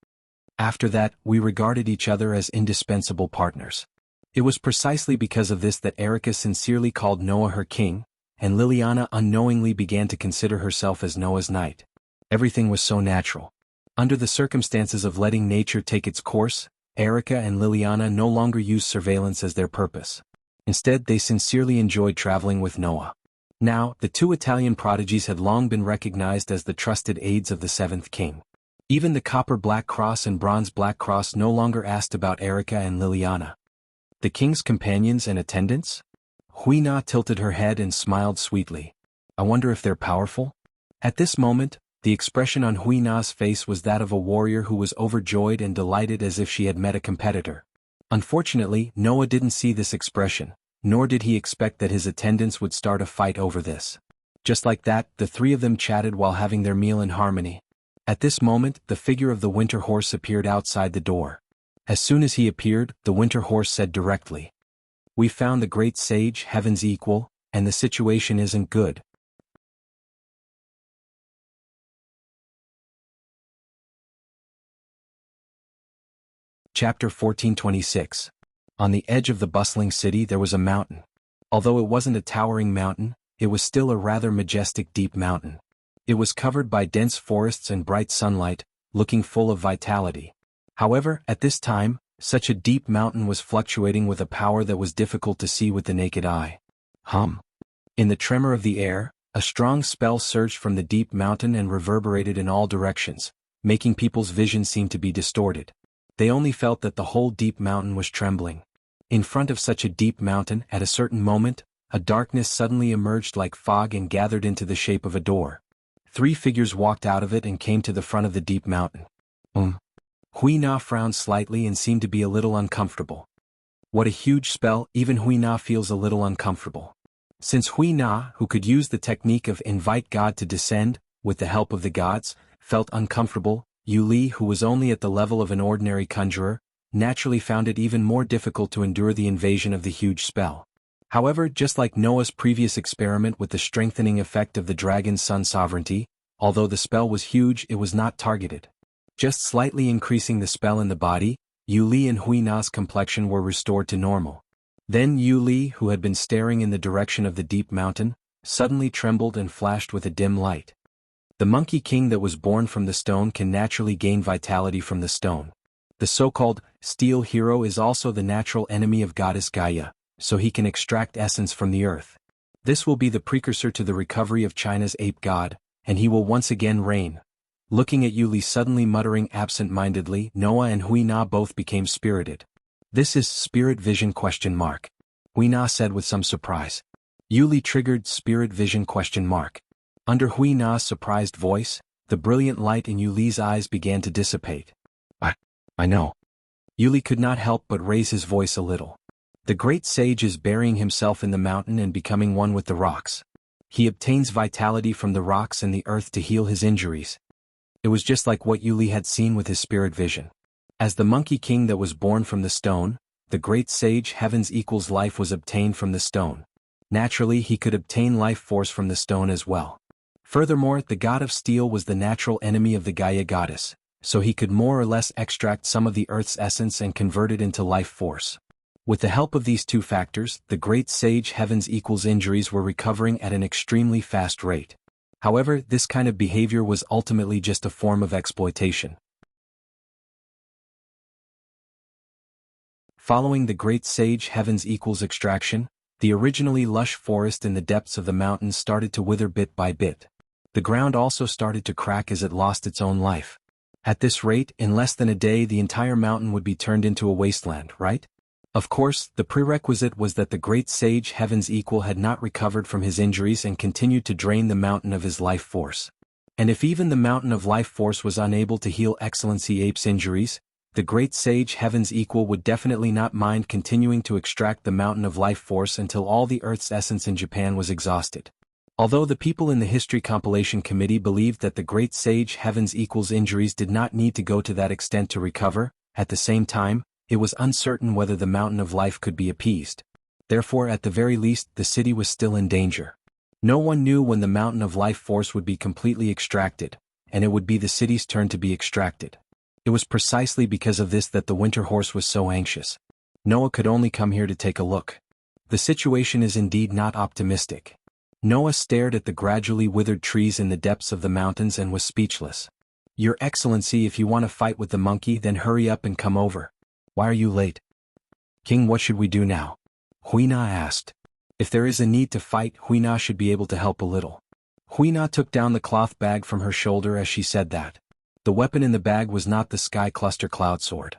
"After that, we regarded each other as indispensable partners. It was precisely because of this that Erica sincerely called Noah her king, and Liliana unknowingly began to consider herself as Noah's knight. Everything was so natural. Under the circumstances of letting nature take its course, Erica and Liliana no longer used surveillance as their purpose. Instead, they sincerely enjoyed traveling with Noah. Now, the two Italian prodigies had long been recognized as the trusted aides of the seventh king. Even the copper Black Cross and bronze Black Cross no longer asked about Erica and Liliana. The king's companions and attendants? Huina tilted her head and smiled sweetly. "I wonder if they're powerful?" At this moment, the expression on Huina's face was that of a warrior who was overjoyed and delighted as if she had met a competitor. Unfortunately, Noah didn't see this expression, nor did he expect that his attendants would start a fight over this. Just like that, the three of them chatted while having their meal in harmony. At this moment, the figure of the winter horse appeared outside the door. As soon as he appeared, the winter horse said directly, "We found the great sage, Heaven's equal, and the situation isn't good." Chapter 1426. On the edge of the bustling city there was a mountain. Although it wasn't a towering mountain, it was still a rather majestic deep mountain. It was covered by dense forests and bright sunlight, looking full of vitality. However, at this time, such a deep mountain was fluctuating with a power that was difficult to see with the naked eye. In the tremor of the air, a strong spell surged from the deep mountain and reverberated in all directions, making people's vision seem to be distorted. They only felt that the whole deep mountain was trembling. In front of such a deep mountain, at a certain moment, a darkness suddenly emerged like fog and gathered into the shape of a door. 3 figures walked out of it and came to the front of the deep mountain. Hui Na frowned slightly and seemed to be a little uncomfortable. What a huge spell, even Hui Na feels a little uncomfortable. Since Hui Na, who could use the technique of invite God to descend, with the help of the gods, felt uncomfortable, Yu Li, who was only at the level of an ordinary conjurer, naturally found it even more difficult to endure the invasion of the huge spell. However, just like Noah's previous experiment with the strengthening effect of the dragon's sun sovereignty, although the spell was huge, it was not targeted. Just slightly increasing the spell in the body, Yu Li and Hui Na's complexion were restored to normal. Then Yu Li, who had been staring in the direction of the deep mountain, suddenly trembled and flashed with a dim light. The Monkey King that was born from the stone can naturally gain vitality from the stone. The so-called steel hero is also the natural enemy of goddess Gaia, so he can extract essence from the earth. This will be the precursor to the recovery of China's ape god, and he will once again reign. Looking at Yu Li suddenly muttering absent-mindedly, Noah and Hui Na both became spirited. This is spirit vision ? Hui Na said with some surprise. Yu Li triggered spirit vision ? Under Hui Na's surprised voice, the brilliant light in Yu Li's eyes began to dissipate. I know. Yu Li could not help but raise his voice a little. The great sage is burying himself in the mountain and becoming one with the rocks. He obtains vitality from the rocks and the earth to heal his injuries. It was just like what Yu Li had seen with his spirit vision. As the Monkey King that was born from the stone, the great sage heaven's equals life was obtained from the stone. Naturally, he could obtain life force from the stone as well. Furthermore, the god of steel was the natural enemy of the Gaia goddess, so he could more or less extract some of the earth's essence and convert it into life force. With the help of these two factors, the great sage heaven's equals injuries were recovering at an extremely fast rate. However, this kind of behavior was ultimately just a form of exploitation. Following the great sage heaven's equals extraction, the originally lush forest in the depths of the mountains started to wither bit by bit. The ground also started to crack as it lost its own life. At this rate, in less than a day the entire mountain would be turned into a wasteland, right? Of course, the prerequisite was that the great sage heaven's equal had not recovered from his injuries and continued to drain the mountain of his life force. And if even the mountain of life force was unable to heal Excellency Ape's injuries, the great sage heaven's equal would definitely not mind continuing to extract the mountain of life force until all the earth's essence in Japan was exhausted. Although the people in the History Compilation Committee believed that the great sage heaven's equal's injuries did not need to go to that extent to recover, at the same time, it was uncertain whether the mountain of life could be appeased. Therefore, at the very least, the city was still in danger. No one knew when the mountain of life force would be completely extracted, and it would be the city's turn to be extracted. It was precisely because of this that the winter horse was so anxious. Noah could only come here to take a look. The situation is indeed not optimistic. Noah stared at the gradually withered trees in the depths of the mountains and was speechless. Your Excellency, if you want to fight with the monkey, then hurry up and come over. Why are you late? King, what should we do now? Hui Na asked. If there is a need to fight, Hui Na should be able to help a little. Hui Na took down the cloth bag from her shoulder as she said that. The weapon in the bag was not the Sky Cluster Cloud Sword.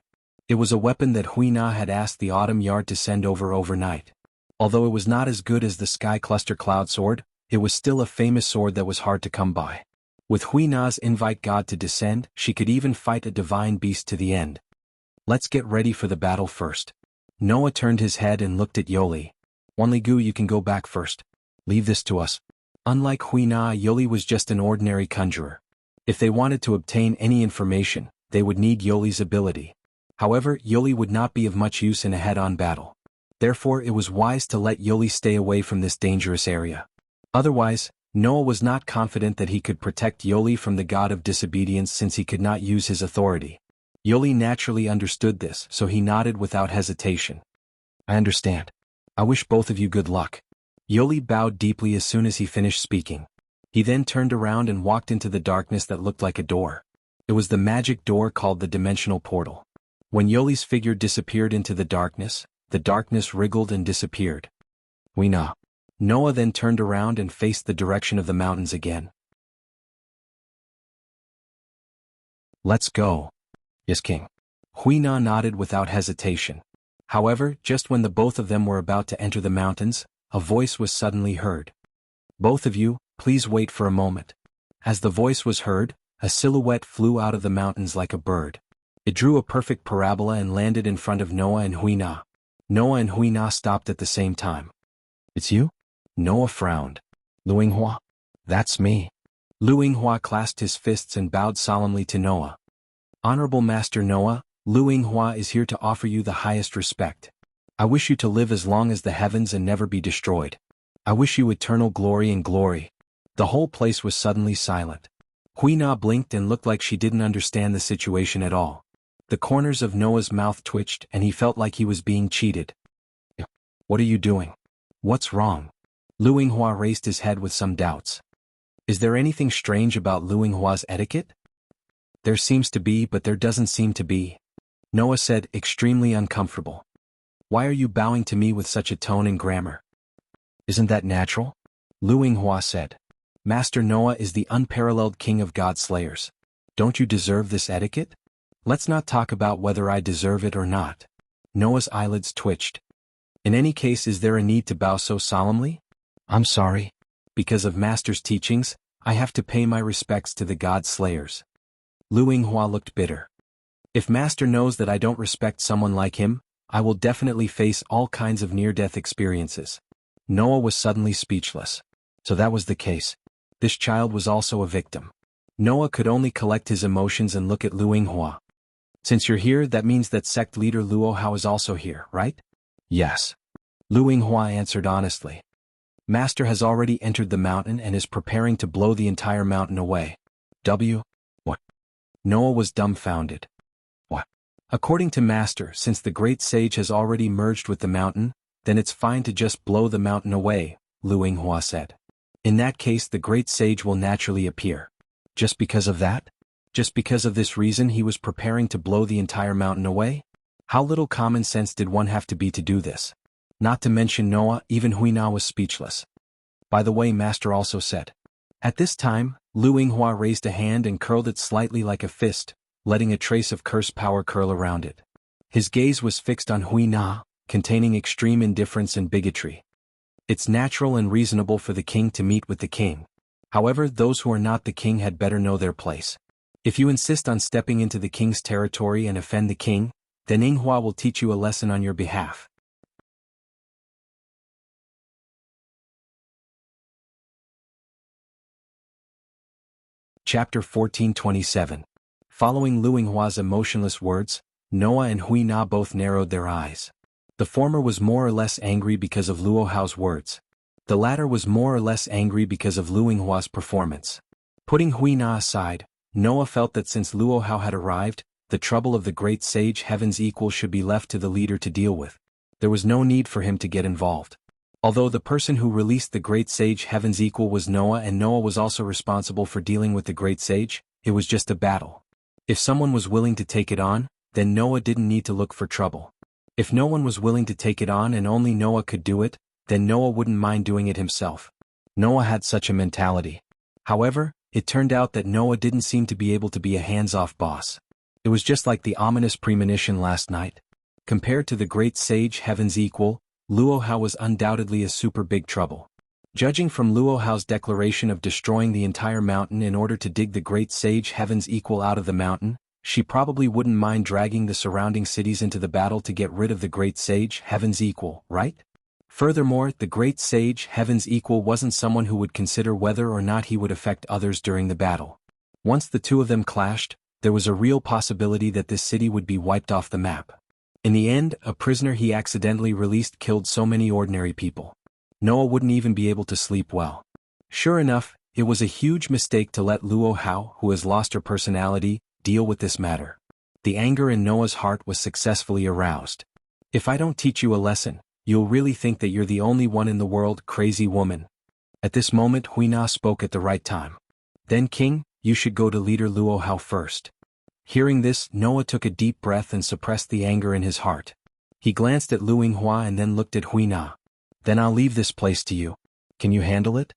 It was a weapon that Hui Na had asked the Autumn Yard to send over overnight. Although it was not as good as the Sky Cluster Cloud Sword, it was still a famous sword that was hard to come by. With Hui Na's invite God to descend, she could even fight a divine beast to the end. Let's get ready for the battle first. Noah turned his head and looked at Yoli. Wanligu, you can go back first. Leave this to us. Unlike Hui Na, Yoli was just an ordinary conjurer. If they wanted to obtain any information, they would need Yoli's ability. However, Yoli would not be of much use in a head-on battle. Therefore, it was wise to let Yoli stay away from this dangerous area. Otherwise, Noah was not confident that he could protect Yoli from the god of disobedience since he could not use his authority. Yoli naturally understood this, so he nodded without hesitation. I understand. I wish both of you good luck. Yoli bowed deeply as soon as he finished speaking. He then turned around and walked into the darkness that looked like a door. It was the magic door called the dimensional portal. When Yoli's figure disappeared into the darkness wriggled and disappeared. We know. Noah then turned around and faced the direction of the mountains again. Let's go. Yes, King. Hui Na nodded without hesitation. However, just when the both of them were about to enter the mountains, a voice was suddenly heard. Both of you, please wait for a moment. As the voice was heard, a silhouette flew out of the mountains like a bird. It drew a perfect parabola and landed in front of Noah and Huina. Noah and Huina stopped at the same time. "It's you?" Noah frowned. "Luinghua?" "That's me." Luinghua clasped his fists and bowed solemnly to Noah. "Honorable Master Noah, Luinghua is here to offer you the highest respect. I wish you to live as long as the heavens and never be destroyed. I wish you eternal glory and glory." The whole place was suddenly silent. Huina blinked and looked like she didn't understand the situation at all. The corners of Noah's mouth twitched and he felt like he was being cheated. "What are you doing? What's wrong?" Luinghua raised his head with some doubts. "Is there anything strange about Luinghua's etiquette?" "There seems to be, but there doesn't seem to be," Noah said, extremely uncomfortable. "Why are you bowing to me with such a tone and grammar?" "Isn't that natural?" Luinghua said. "Master Noah is the unparalleled king of God slayers. Don't you deserve this etiquette?" "Let's not talk about whether I deserve it or not." Noah's eyelids twitched. "In any case, is there a need to bow so solemnly?" "I'm sorry. Because of Master's teachings, I have to pay my respects to the God slayers." Luinghua looked bitter. "If Master knows that I don't respect someone like him, I will definitely face all kinds of near-death experiences." Noah was suddenly speechless. So that was the case. This child was also a victim. Noah could only collect his emotions and look at Luinghua. "Since you're here, that means that sect leader Luohao is also here, right?" "Yes." Luinghua answered honestly. "Master has already entered the mountain and is preparing to blow the entire mountain away." What? Noah was dumbfounded. "What?" "According to Master, since the great sage has already merged with the mountain, then it's fine to just blow the mountain away," Luinghua said. "In that case, the great sage will naturally appear." "Just because of that? Just because of this reason he was preparing to blow the entire mountain away? How little common sense did one have to be to do this?" Not to mention Noah, even Huina was speechless. "By the way," Master also said. At this time, Luinghua raised a hand and curled it slightly like a fist, letting a trace of curse power curl around it. His gaze was fixed on Huina, containing extreme indifference and bigotry. "It's natural and reasonable for the king to meet with the king. However, those who are not the king had better know their place. If you insist on stepping into the king's territory and offend the king, then Inghua will teach you a lesson on your behalf." Chapter 14:27. Following Luinghua's emotionless words, Noah and Huina both narrowed their eyes. The former was more or less angry because of Luohao's words. The latter was more or less angry because of Luinghua's performance. Putting Huina aside, Noah felt that since Luohao had arrived, the trouble of the great sage Heaven's equal should be left to the leader to deal with. There was no need for him to get involved. Although the person who released the great sage Heaven's equal was Noah and Noah was also responsible for dealing with the great sage, it was just a battle. If someone was willing to take it on, then Noah didn't need to look for trouble. If no one was willing to take it on and only Noah could do it, then Noah wouldn't mind doing it himself. Noah had such a mentality. However, it turned out that Noah didn't seem to be able to be a hands-off boss. It was just like the ominous premonition last night. Compared to the great sage Heaven's equal, Luohao was undoubtedly a super big trouble. Judging from Luohao's declaration of destroying the entire mountain in order to dig the great sage Heaven's equal out of the mountain, she probably wouldn't mind dragging the surrounding cities into the battle to get rid of the great sage Heaven's equal, right? Furthermore, the great sage Heaven's equal wasn't someone who would consider whether or not he would affect others during the battle. Once the two of them clashed, there was a real possibility that this city would be wiped off the map. In the end, a prisoner he accidentally released killed so many ordinary people. Noah wouldn't even be able to sleep well. Sure enough, it was a huge mistake to let Luohao, who has lost her personality, deal with this matter. The anger in Noah's heart was successfully aroused. "If I don't teach you a lesson, you'll really think that you're the only one in the world, crazy woman." At this moment Huina spoke at the right time. "Then King, you should go to leader Luohao first." Hearing this, Noah took a deep breath and suppressed the anger in his heart. He glanced at Luinghua and then looked at Huina. "Then I'll leave this place to you. Can you handle it?"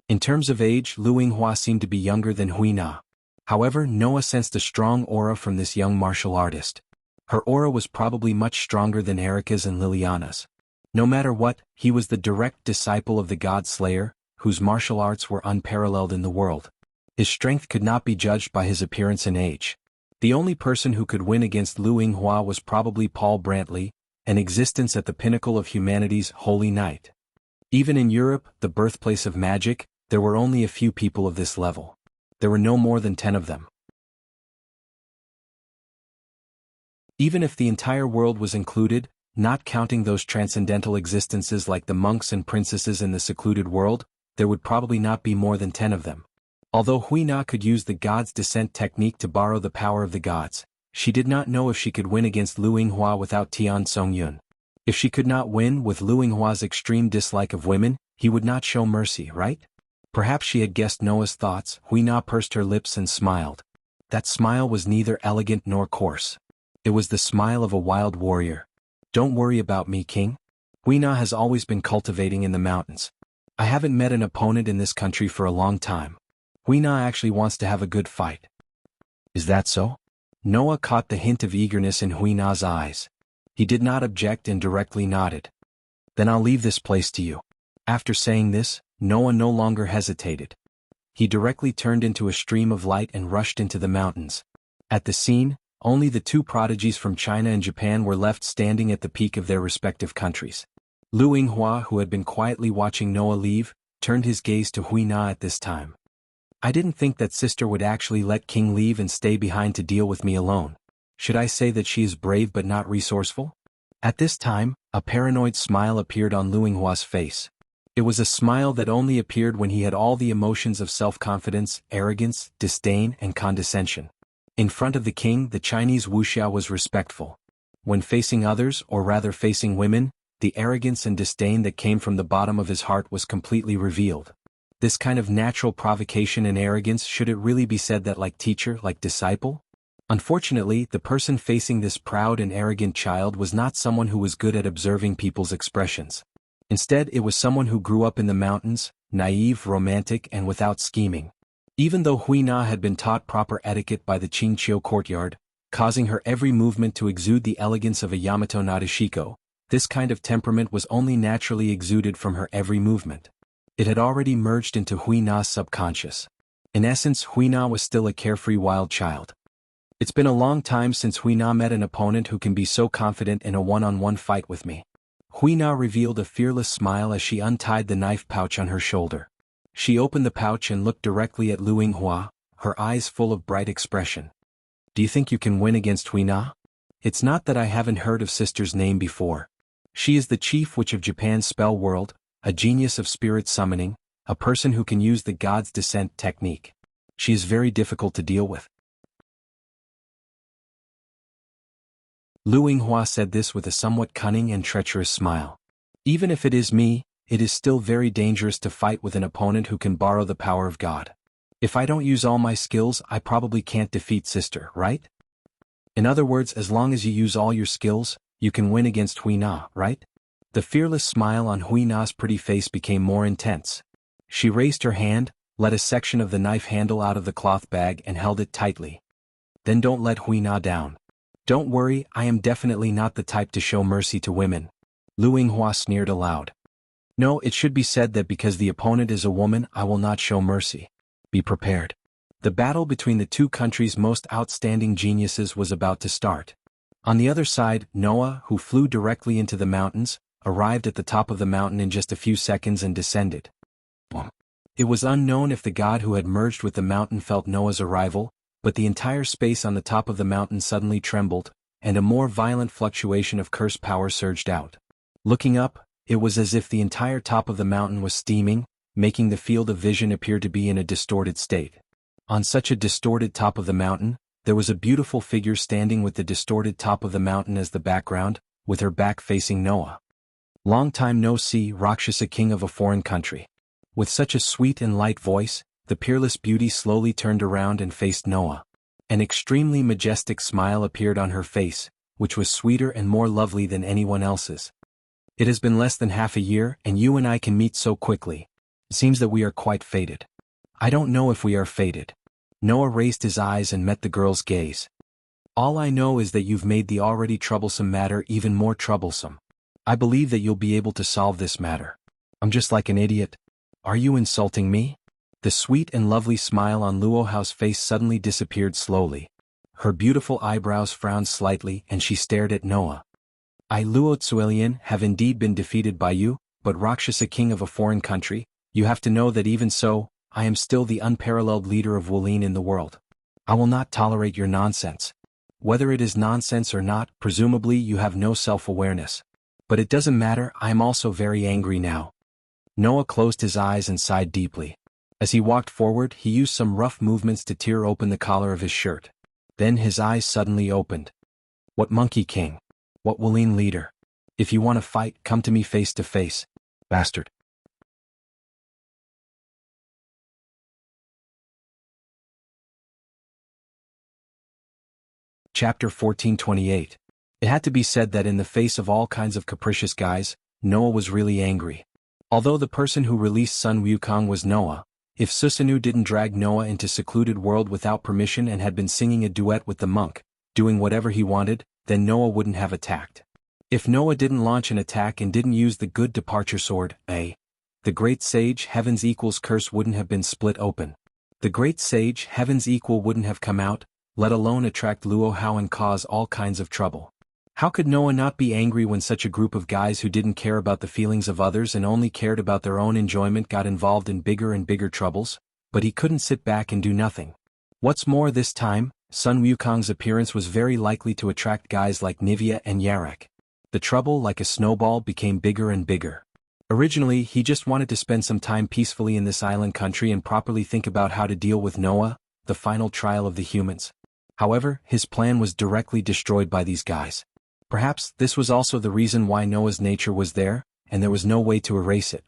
In terms of age, Luinghua seemed to be younger than Huina. However, Noah sensed a strong aura from this young martial artist. Her aura was probably much stronger than Erica's and Liliana's. No matter what, he was the direct disciple of the God Slayer, whose martial arts were unparalleled in the world. His strength could not be judged by his appearance and age. The only person who could win against Lu Yinghua was probably Paul Brantley, an existence at the pinnacle of humanity's holy night. Even in Europe, the birthplace of magic, there were only a few people of this level. There were no more than 10 of them. Even if the entire world was included, not counting those transcendental existences like the monks and princesses in the secluded world, there would probably not be more than 10 of them. Although Huina could use the God's Descent technique to borrow the power of the gods, she did not know if she could win against Lu Yinghua without Tian Songyun. If she could not win with Lu Yinghua's extreme dislike of women, he would not show mercy, right? Perhaps she had guessed Noah's thoughts. Huina pursed her lips and smiled. That smile was neither elegant nor coarse. It was the smile of a wild warrior. Don't worry about me, King. Huina has always been cultivating in the mountains. I haven't met an opponent in this country for a long time. Huina actually wants to have a good fight. Is that so? Noah caught the hint of eagerness in Huina's eyes. He did not object and directly nodded. Then I'll leave this place to you. After saying this, Noah no longer hesitated. He directly turned into a stream of light and rushed into the mountains. At the scene, only the two prodigies from China and Japan were left standing at the peak of their respective countries. Lu Yinghua, who had been quietly watching Noah leave, turned his gaze to Huina at this time. I didn't think that sister would actually let King leave and stay behind to deal with me alone. Should I say that she is brave but not resourceful? At this time, a paranoid smile appeared on Lu Yinghua's face. It was a smile that only appeared when he had all the emotions of self-confidence, arrogance, disdain, and condescension. In front of the king, the Chinese wuxia was respectful. When facing others, or rather facing women, the arrogance and disdain that came from the bottom of his heart was completely revealed. This kind of natural provocation and arrogance, should it really be said that like teacher, like disciple? Unfortunately, the person facing this proud and arrogant child was not someone who was good at observing people's expressions. Instead, it was someone who grew up in the mountains, naive, romantic, and without scheming. Even though Huina had been taught proper etiquette by the Qingqiu courtyard, causing her every movement to exude the elegance of a Yamato Nadeshiko, this kind of temperament was only naturally exuded from her every movement. It had already merged into Huina's subconscious. In essence, Huina was still a carefree wild child. It's been a long time since Huina met an opponent who can be so confident in a one-on-one fight with me. Huina revealed a fearless smile as she untied the knife pouch on her shoulder. She opened the pouch and looked directly at Lu Yinghua, her eyes full of bright expression. Do you think you can win against Huina? It's not that I haven't heard of sister's name before. She is the chief witch of Japan's spell world, a genius of spirit summoning, a person who can use the God's Descent technique. She is very difficult to deal with. Lu Yinghua said this with a somewhat cunning and treacherous smile. Even if it is me, it is still very dangerous to fight with an opponent who can borrow the power of God. If I don't use all my skills, I probably can't defeat sister, right? In other words, as long as you use all your skills, you can win against Huina, right? The fearless smile on Huina's pretty face became more intense. She raised her hand, let a section of the knife handle out of the cloth bag and held it tightly. Then don't let Huina down. Don't worry, I am definitely not the type to show mercy to women. Lu Yinghua sneered aloud. No, it should be said that because the opponent is a woman, I will not show mercy. Be prepared. The battle between the two countries' most outstanding geniuses was about to start. On the other side, Noah, who flew directly into the mountains, arrived at the top of the mountain in just a few seconds and descended. It was unknown if the god who had merged with the mountain felt Noah's arrival, but the entire space on the top of the mountain suddenly trembled, and a more violent fluctuation of curse power surged out. Looking up, it was as if the entire top of the mountain was steaming, making the field of vision appear to be in a distorted state. On such a distorted top of the mountain, there was a beautiful figure standing with the distorted top of the mountain as the background, with her back facing Noah. Long time no see, Rakshasa king of a foreign country. With such a sweet and light voice, the peerless beauty slowly turned around and faced Noah. An extremely majestic smile appeared on her face, which was sweeter and more lovely than anyone else's. It has been less than half a year, and you and I can meet so quickly. It seems that we are quite fated. I don't know if we are fated. Noah raised his eyes and met the girl's gaze. All I know is that you've made the already troublesome matter even more troublesome. I believe that you'll be able to solve this matter. I'm just like an idiot. Are you insulting me? The sweet and lovely smile on Luo Hao's face suddenly disappeared slowly. Her beautiful eyebrows frowned slightly and she stared at Noah. I, Luo Tsuelian, have indeed been defeated by you, but Rakshasa king of a foreign country, you have to know that even so, I am still the unparalleled leader of Wulin in the world. I will not tolerate your nonsense. Whether it is nonsense or not, presumably you have no self-awareness. But it doesn't matter, I am also very angry now. Noah closed his eyes and sighed deeply. As he walked forward, he used some rough movements to tear open the collar of his shirt. Then his eyes suddenly opened. What Monkey King? What Wulin leader? If you want to fight, come to me face to face, bastard. Chapter 1428. It had to be said that in the face of all kinds of capricious guys, Noah was really angry. Although the person who released Sun Wukong was Noah, if Susanoo didn't drag Noah into secluded world without permission and had been singing a duet with the monk, doing whatever he wanted, then Noah wouldn't have attacked. If Noah didn't launch an attack and didn't use the good departure sword, the great sage Heaven's Equal's curse wouldn't have been split open. The great sage Heaven's Equal wouldn't have come out, let alone attract Luo Hao and cause all kinds of trouble. How could Noah not be angry when such a group of guys who didn't care about the feelings of others and only cared about their own enjoyment got involved in bigger and bigger troubles? But he couldn't sit back and do nothing. What's more, this time, Sun Wukong's appearance was very likely to attract guys like Nivea and Yarek. The trouble, like a snowball, became bigger and bigger. Originally, he just wanted to spend some time peacefully in this island country and properly think about how to deal with Noah, the final trial of the humans. However, his plan was directly destroyed by these guys. Perhaps this was also the reason why Noah's nature was there, and there was no way to erase it.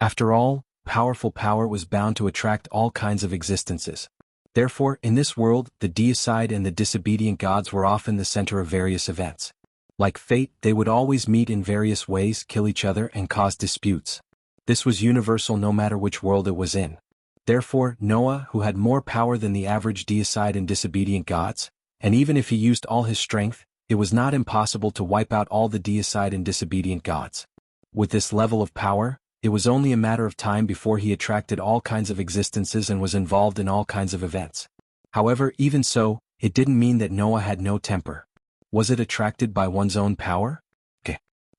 After all, powerful power was bound to attract all kinds of existences. Therefore, in this world, the deicide and the disobedient gods were often the center of various events. Like fate, they would always meet in various ways, kill each other, and cause disputes. This was universal no matter which world it was in. Therefore, Noah, who had more power than the average deicide and disobedient gods, and even if he used all his strength, it was not impossible to wipe out all the deicide and disobedient gods. With this level of power, it was only a matter of time before he attracted all kinds of existences and was involved in all kinds of events. However, even so, it didn't mean that Noah had no temper. Was it attracted by one's own power?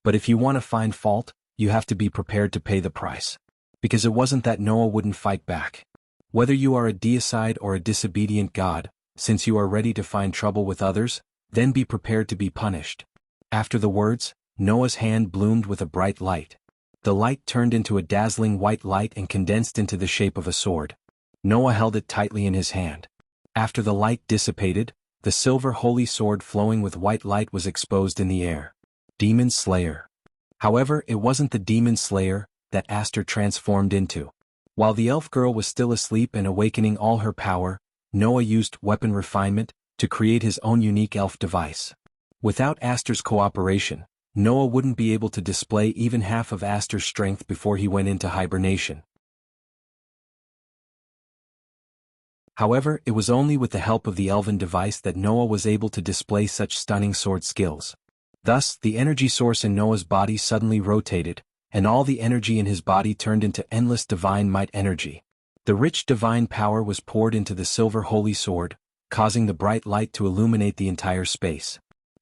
But if you want to find fault, you have to be prepared to pay the price. Because it wasn't that Noah wouldn't fight back. Whether you are a deicide or a disobedient god, since you are ready to find trouble with others, then be prepared to be punished. After the words, Noah's hand bloomed with a bright light. The light turned into a dazzling white light and condensed into the shape of a sword. Noah held it tightly in his hand. After the light dissipated, the silver holy sword flowing with white light was exposed in the air. Demon Slayer. However, it wasn't the Demon Slayer that Aster transformed into. While the elf girl was still asleep and awakening all her power, Noah used weapon refinement to create his own unique elf device. Without Aster's cooperation, Noah wouldn't be able to display even half of Aster's strength before he went into hibernation. However, it was only with the help of the elven device that Noah was able to display such stunning sword skills. Thus, the energy source in Noah's body suddenly rotated, and all the energy in his body turned into endless divine might energy. The rich divine power was poured into the silver holy sword, causing the bright light to illuminate the entire space.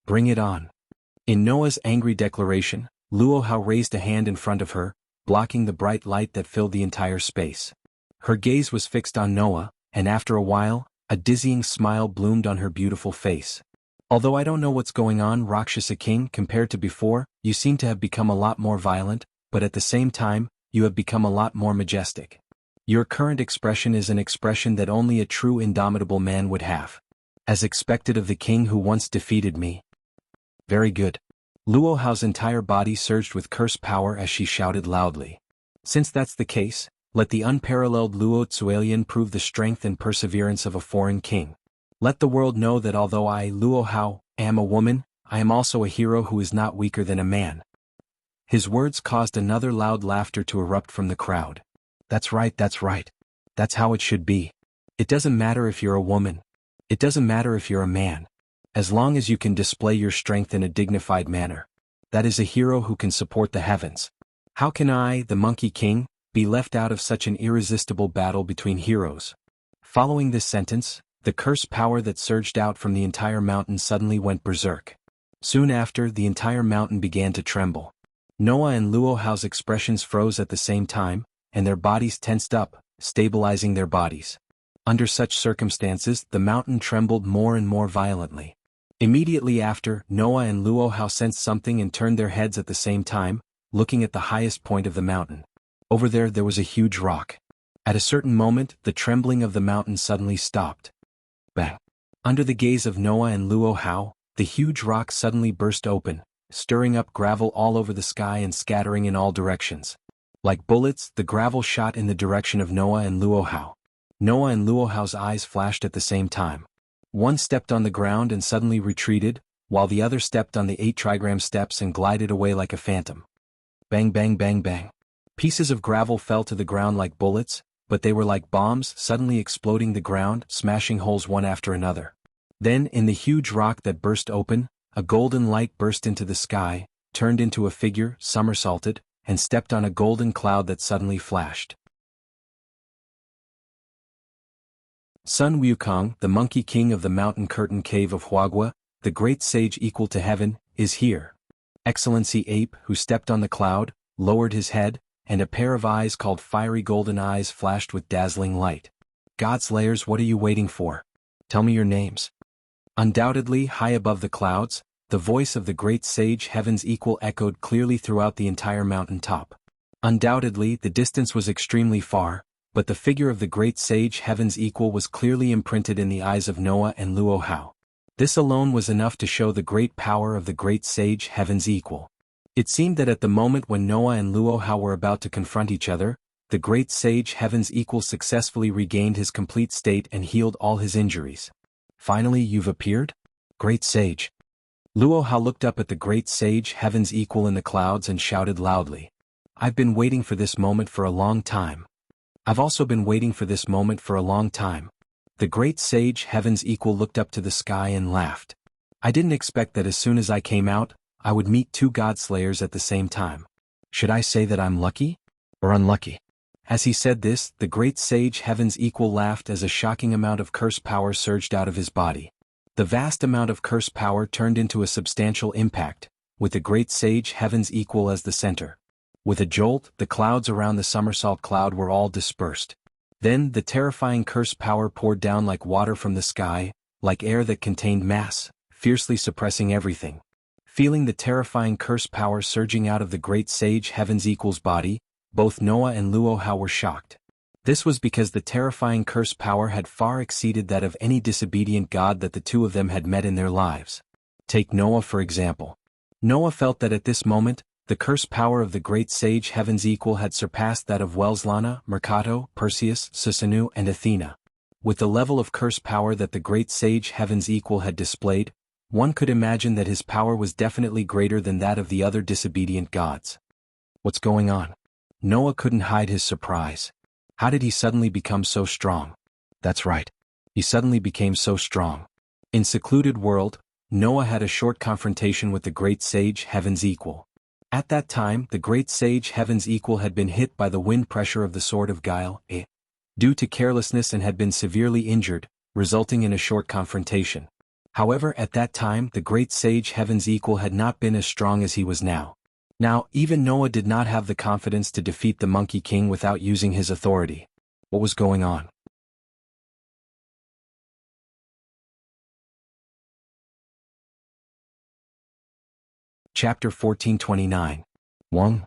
Bring it on. In Noah's angry declaration, Luo Hao raised a hand in front of her, blocking the bright light that filled the entire space. Her gaze was fixed on Noah, and after a while, a dizzying smile bloomed on her beautiful face. Although I don't know what's going on, Rakshasa King, compared to before, you seem to have become a lot more violent, but at the same time, you have become a lot more majestic. Your current expression is an expression that only a true indomitable man would have. As expected of the king who once defeated me. Very good. Luo Hao's entire body surged with curse power as she shouted loudly. Since that's the case, let the unparalleled Luo Tsuelian prove the strength and perseverance of a foreign king. Let the world know that although I, Luo Hao, am a woman, I am also a hero who is not weaker than a man. His words caused another loud laughter to erupt from the crowd. That's right, that's right. That's how it should be. It doesn't matter if you're a woman. It doesn't matter if you're a man. As long as you can display your strength in a dignified manner. That is a hero who can support the heavens. How can I, the Monkey King, be left out of such an irresistible battle between heroes. Following this sentence, the cursed power that surged out from the entire mountain suddenly went berserk. Soon after, the entire mountain began to tremble. Noah and Luohao's expressions froze at the same time, and their bodies tensed up, stabilizing their bodies. Under such circumstances, the mountain trembled more and more violently. Immediately after, Noah and Luohao sensed something and turned their heads at the same time, looking at the highest point of the mountain. Over there was a huge rock. At a certain moment, the trembling of the mountain suddenly stopped. Bang! Under the gaze of Noah and Luohao, the huge rock suddenly burst open, stirring up gravel all over the sky and scattering in all directions. Like bullets, the gravel shot in the direction of Noah and Luohao. Noah and Luohao's eyes flashed at the same time. One stepped on the ground and suddenly retreated, while the other stepped on the 8 trigram steps and glided away like a phantom. Bang bang bang bang. Pieces of gravel fell to the ground like bullets, but they were like bombs suddenly exploding the ground, smashing holes one after another. Then, in the huge rock that burst open, a golden light burst into the sky, turned into a figure, somersaulted, and stepped on a golden cloud that suddenly flashed. Sun Wukong, the Monkey King of the Mountain Curtain Cave of Huagua, the great sage equal to heaven, is here. Excellency Ape, who stepped on the cloud, lowered his head, and a pair of eyes called fiery golden eyes flashed with dazzling light. God Slayers, what are you waiting for? Tell me your names. Undoubtedly, high above the clouds, the voice of the great sage heaven's equal echoed clearly throughout the entire mountain top. Undoubtedly, the distance was extremely far, but the figure of the great sage heaven's equal was clearly imprinted in the eyes of Noah and Luohao. This alone was enough to show the great power of the great sage heaven's equal. It seemed that at the moment when Noah and Luohao were about to confront each other, the great sage heaven's equal successfully regained his complete state and healed all his injuries. Finally, you've appeared? Great sage. Luohao looked up at the great sage heaven's equal in the clouds and shouted loudly. I've been waiting for this moment for a long time. I've also been waiting for this moment for a long time. The great sage heaven's equal looked up to the sky and laughed. I didn't expect that as soon as I came out, I would meet 2 God Slayers at the same time. Should I say that I'm lucky? Or unlucky? As he said this, the great sage heaven's equal laughed as a shocking amount of curse power surged out of his body. The vast amount of curse power turned into a substantial impact, with the great sage heaven's equal as the center. With a jolt, the clouds around the somersault cloud were all dispersed. Then, the terrifying curse power poured down like water from the sky, like air that contained mass, fiercely suppressing everything. Feeling the terrifying curse power surging out of the great sage heaven's equal's body, both Noah and Luohao were shocked. This was because the terrifying curse power had far exceeded that of any disobedient god that the two of them had met in their lives. Take Noah for example. Noah felt that at this moment, the curse power of the great sage heaven's equal had surpassed that of Welslana, Mercato, Perseus, Susanu, and Athena. With the level of curse power that the great sage heaven's equal had displayed, one could imagine that his power was definitely greater than that of the other disobedient gods. What's going on? Noah couldn't hide his surprise. How did he suddenly become so strong? That's right. He suddenly became so strong. In secluded world, Noah had a short confrontation with the great sage heaven's equal. At that time, the great sage heaven's equal had been hit by the wind pressure of the sword of guile, due to carelessness and had been severely injured, resulting in a short confrontation. However, at that time, the great sage heaven's equal had not been as strong as he was now. Now, even Noah did not have the confidence to defeat the Monkey King without using his authority. What was going on? Chapter 1429. 1.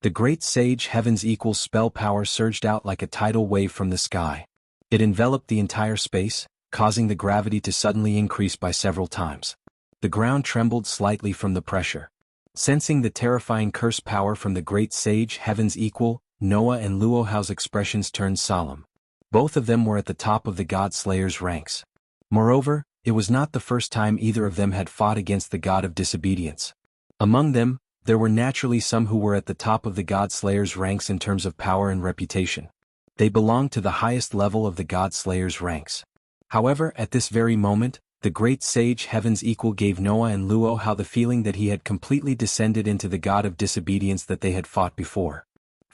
The great sage heaven's equal spell power surged out like a tidal wave from the sky. It enveloped the entire space, causing the gravity to suddenly increase by several times. The ground trembled slightly from the pressure. Sensing the terrifying curse power from the great sage heaven's equal, Noah and Luohao's expressions turned solemn. Both of them were at the top of the God Slayers' ranks. Moreover, it was not the first time either of them had fought against the god of disobedience. Among them, there were naturally some who were at the top of the God Slayers' ranks in terms of power and reputation. They belonged to the highest level of the God Slayers' ranks. However, at this very moment, the great sage heaven's equal gave Noah and Luohao the feeling that he had completely descended into the god of disobedience that they had fought before.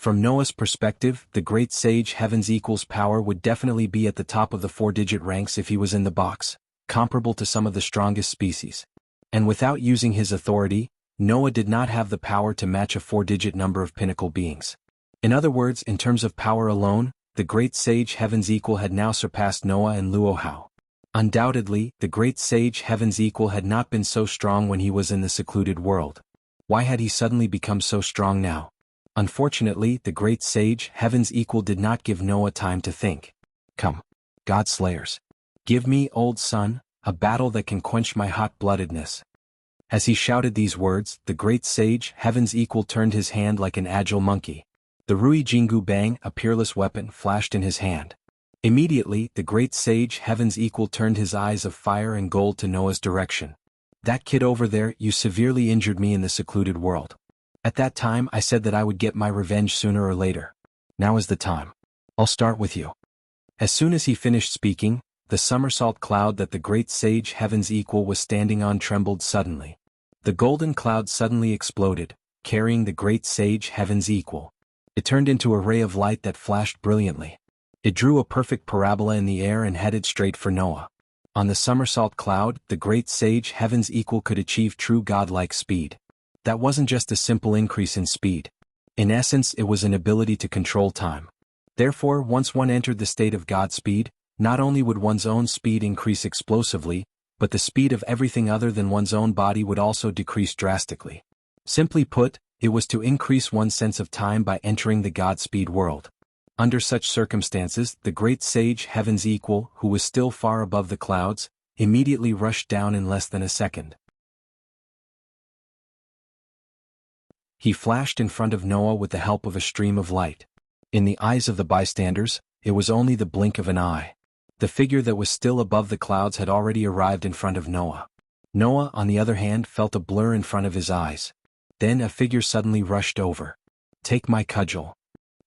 From Noah's perspective, the great sage Heaven's Equal's power would definitely be at the top of the 4-digit ranks if he was in the box, comparable to some of the strongest species. And without using his authority, Noah did not have the power to match a 4-digit number of pinnacle beings. In other words, in terms of power alone, the great sage Heaven's Equal had now surpassed Noah and Luohao. Undoubtedly, the great sage Heaven's Equal had not been so strong when he was in the secluded world. Why had he suddenly become so strong now? Unfortunately, the great sage Heaven's Equal did not give Noah time to think. Come, God Slayers. Give me, old son, a battle that can quench my hot-bloodedness. As he shouted these words, the great sage Heaven's Equal turned his hand like an agile monkey. The Rui Jingu Bang, a peerless weapon, flashed in his hand. Immediately, the great sage Heaven's Equal turned his eyes of fire and gold to Noah's direction. That kid over there, you severely injured me in the secluded world. At that time I said that I would get my revenge sooner or later. Now is the time. I'll start with you. As soon as he finished speaking, the somersault cloud that the great sage Heaven's Equal was standing on trembled suddenly. The golden cloud suddenly exploded, carrying the great sage Heaven's Equal. It turned into a ray of light that flashed brilliantly. It drew a perfect parabola in the air and headed straight for Noah. On the somersault cloud, the great sage Heaven's Equal could achieve true godlike speed. That wasn't just a simple increase in speed. In essence, it was an ability to control time. Therefore, once one entered the state of God speed, not only would one's own speed increase explosively, but the speed of everything other than one's own body would also decrease drastically. Simply put, it was to increase one's sense of time by entering the God speed world. Under such circumstances, the great sage Heaven's Equal, who was still far above the clouds, immediately rushed down in less than a second. He flashed in front of Noah with the help of a stream of light. In the eyes of the bystanders, it was only the blink of an eye. The figure that was still above the clouds had already arrived in front of Noah. Noah, on the other hand, felt a blur in front of his eyes. Then a figure suddenly rushed over. Take my cudgel.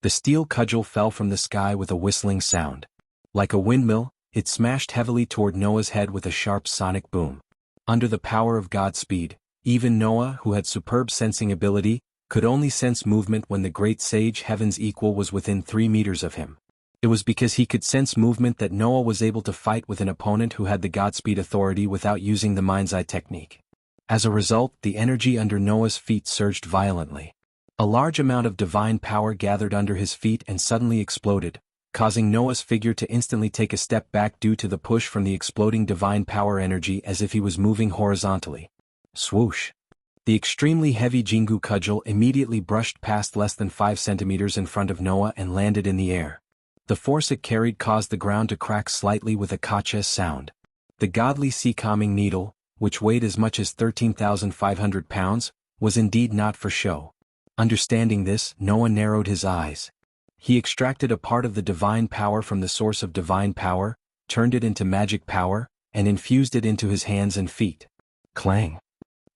The steel cudgel fell from the sky with a whistling sound. Like a windmill, it smashed heavily toward Noah's head with a sharp sonic boom. Under the power of Godspeed, even Noah, who had superb sensing ability, could only sense movement when the great sage Heaven's Equal was within 3 meters of him. It was because he could sense movement that Noah was able to fight with an opponent who had the Godspeed authority without using the mind's eye technique. As a result, the energy under Noah's feet surged violently. A large amount of divine power gathered under his feet and suddenly exploded, causing Noah's figure to instantly take a step back due to the push from the exploding divine power energy as if he was moving horizontally. Swoosh! The extremely heavy Jingu cudgel immediately brushed past less than 5 centimeters in front of Noah and landed in the air. The force it carried caused the ground to crack slightly with a kacha sound. The godly sea-calming needle, which weighed as much as 13,500 pounds, was indeed not for show. Understanding this, Noah narrowed his eyes. He extracted a part of the divine power from the source of divine power, turned it into magic power, and infused it into his hands and feet. Clang!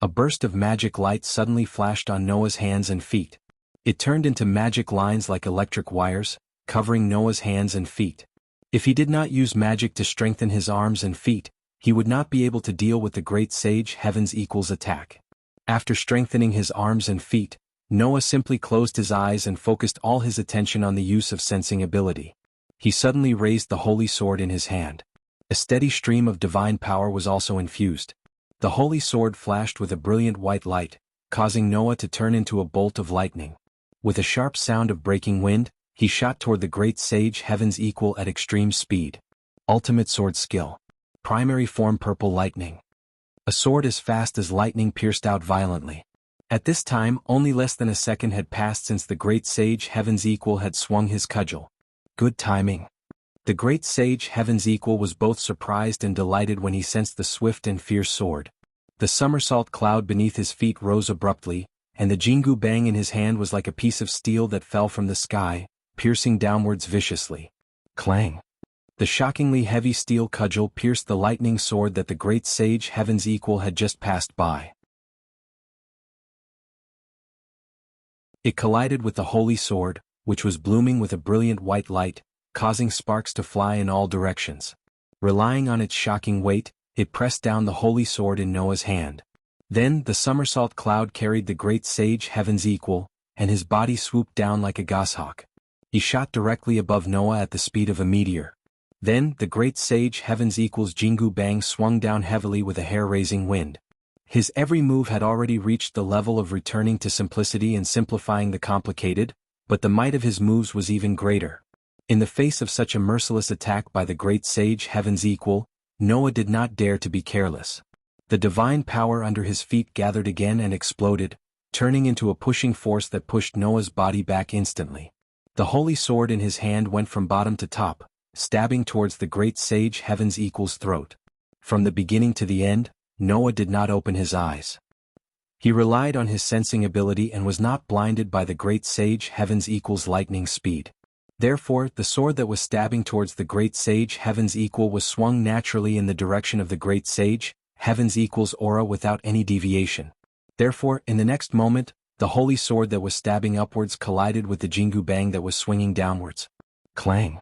A burst of magic light suddenly flashed on Noah's hands and feet. It turned into magic lines like electric wires, covering Noah's hands and feet. If he did not use magic to strengthen his arms and feet, he would not be able to deal with the great sage Heaven's Equal's attack. After strengthening his arms and feet, Noah simply closed his eyes and focused all his attention on the use of sensing ability. He suddenly raised the holy sword in his hand. A steady stream of divine power was also infused. The holy sword flashed with a brilliant white light, causing Noah to turn into a bolt of lightning. With a sharp sound of breaking wind, he shot toward the great sage Heaven's Equal at extreme speed. Ultimate sword skill. Primary form purple lightning. A sword as fast as lightning pierced out violently. At this time, only less than a second had passed since the great sage Heaven's Equal had swung his cudgel. Good timing. The great sage Heaven's Equal was both surprised and delighted when he sensed the swift and fierce sword. The somersault cloud beneath his feet rose abruptly, and the Jingu Bang in his hand was like a piece of steel that fell from the sky, piercing downwards viciously. Clang! The shockingly heavy steel cudgel pierced the lightning sword that the great sage Heaven's Equal had just passed by. It collided with the holy sword, which was blooming with a brilliant white light, causing sparks to fly in all directions. Relying on its shocking weight, it pressed down the holy sword in Noah's hand. Then the somersault cloud carried the great sage Heaven's Equal, and his body swooped down like a goshawk. He shot directly above Noah at the speed of a meteor. Then, the great sage Heaven's equals Jingu Bang swung down heavily with a hair-raising wind. His every move had already reached the level of returning to simplicity and simplifying the complicated, but the might of his moves was even greater. In the face of such a merciless attack by the great sage Heaven's equal, Noah did not dare to be careless. The divine power under his feet gathered again and exploded, turning into a pushing force that pushed Noah's body back instantly. The holy sword in his hand went from bottom to top, stabbing towards the great sage Heaven's equal's throat. From the beginning to the end, Noah did not open his eyes. He relied on his sensing ability and was not blinded by the great sage Heaven's equal's lightning speed. Therefore, the sword that was stabbing towards the great sage Heaven's equal was swung naturally in the direction of the great sage Heaven's equal's aura without any deviation. Therefore, in the next moment, the holy sword that was stabbing upwards collided with the Jingu Bang that was swinging downwards. Clang!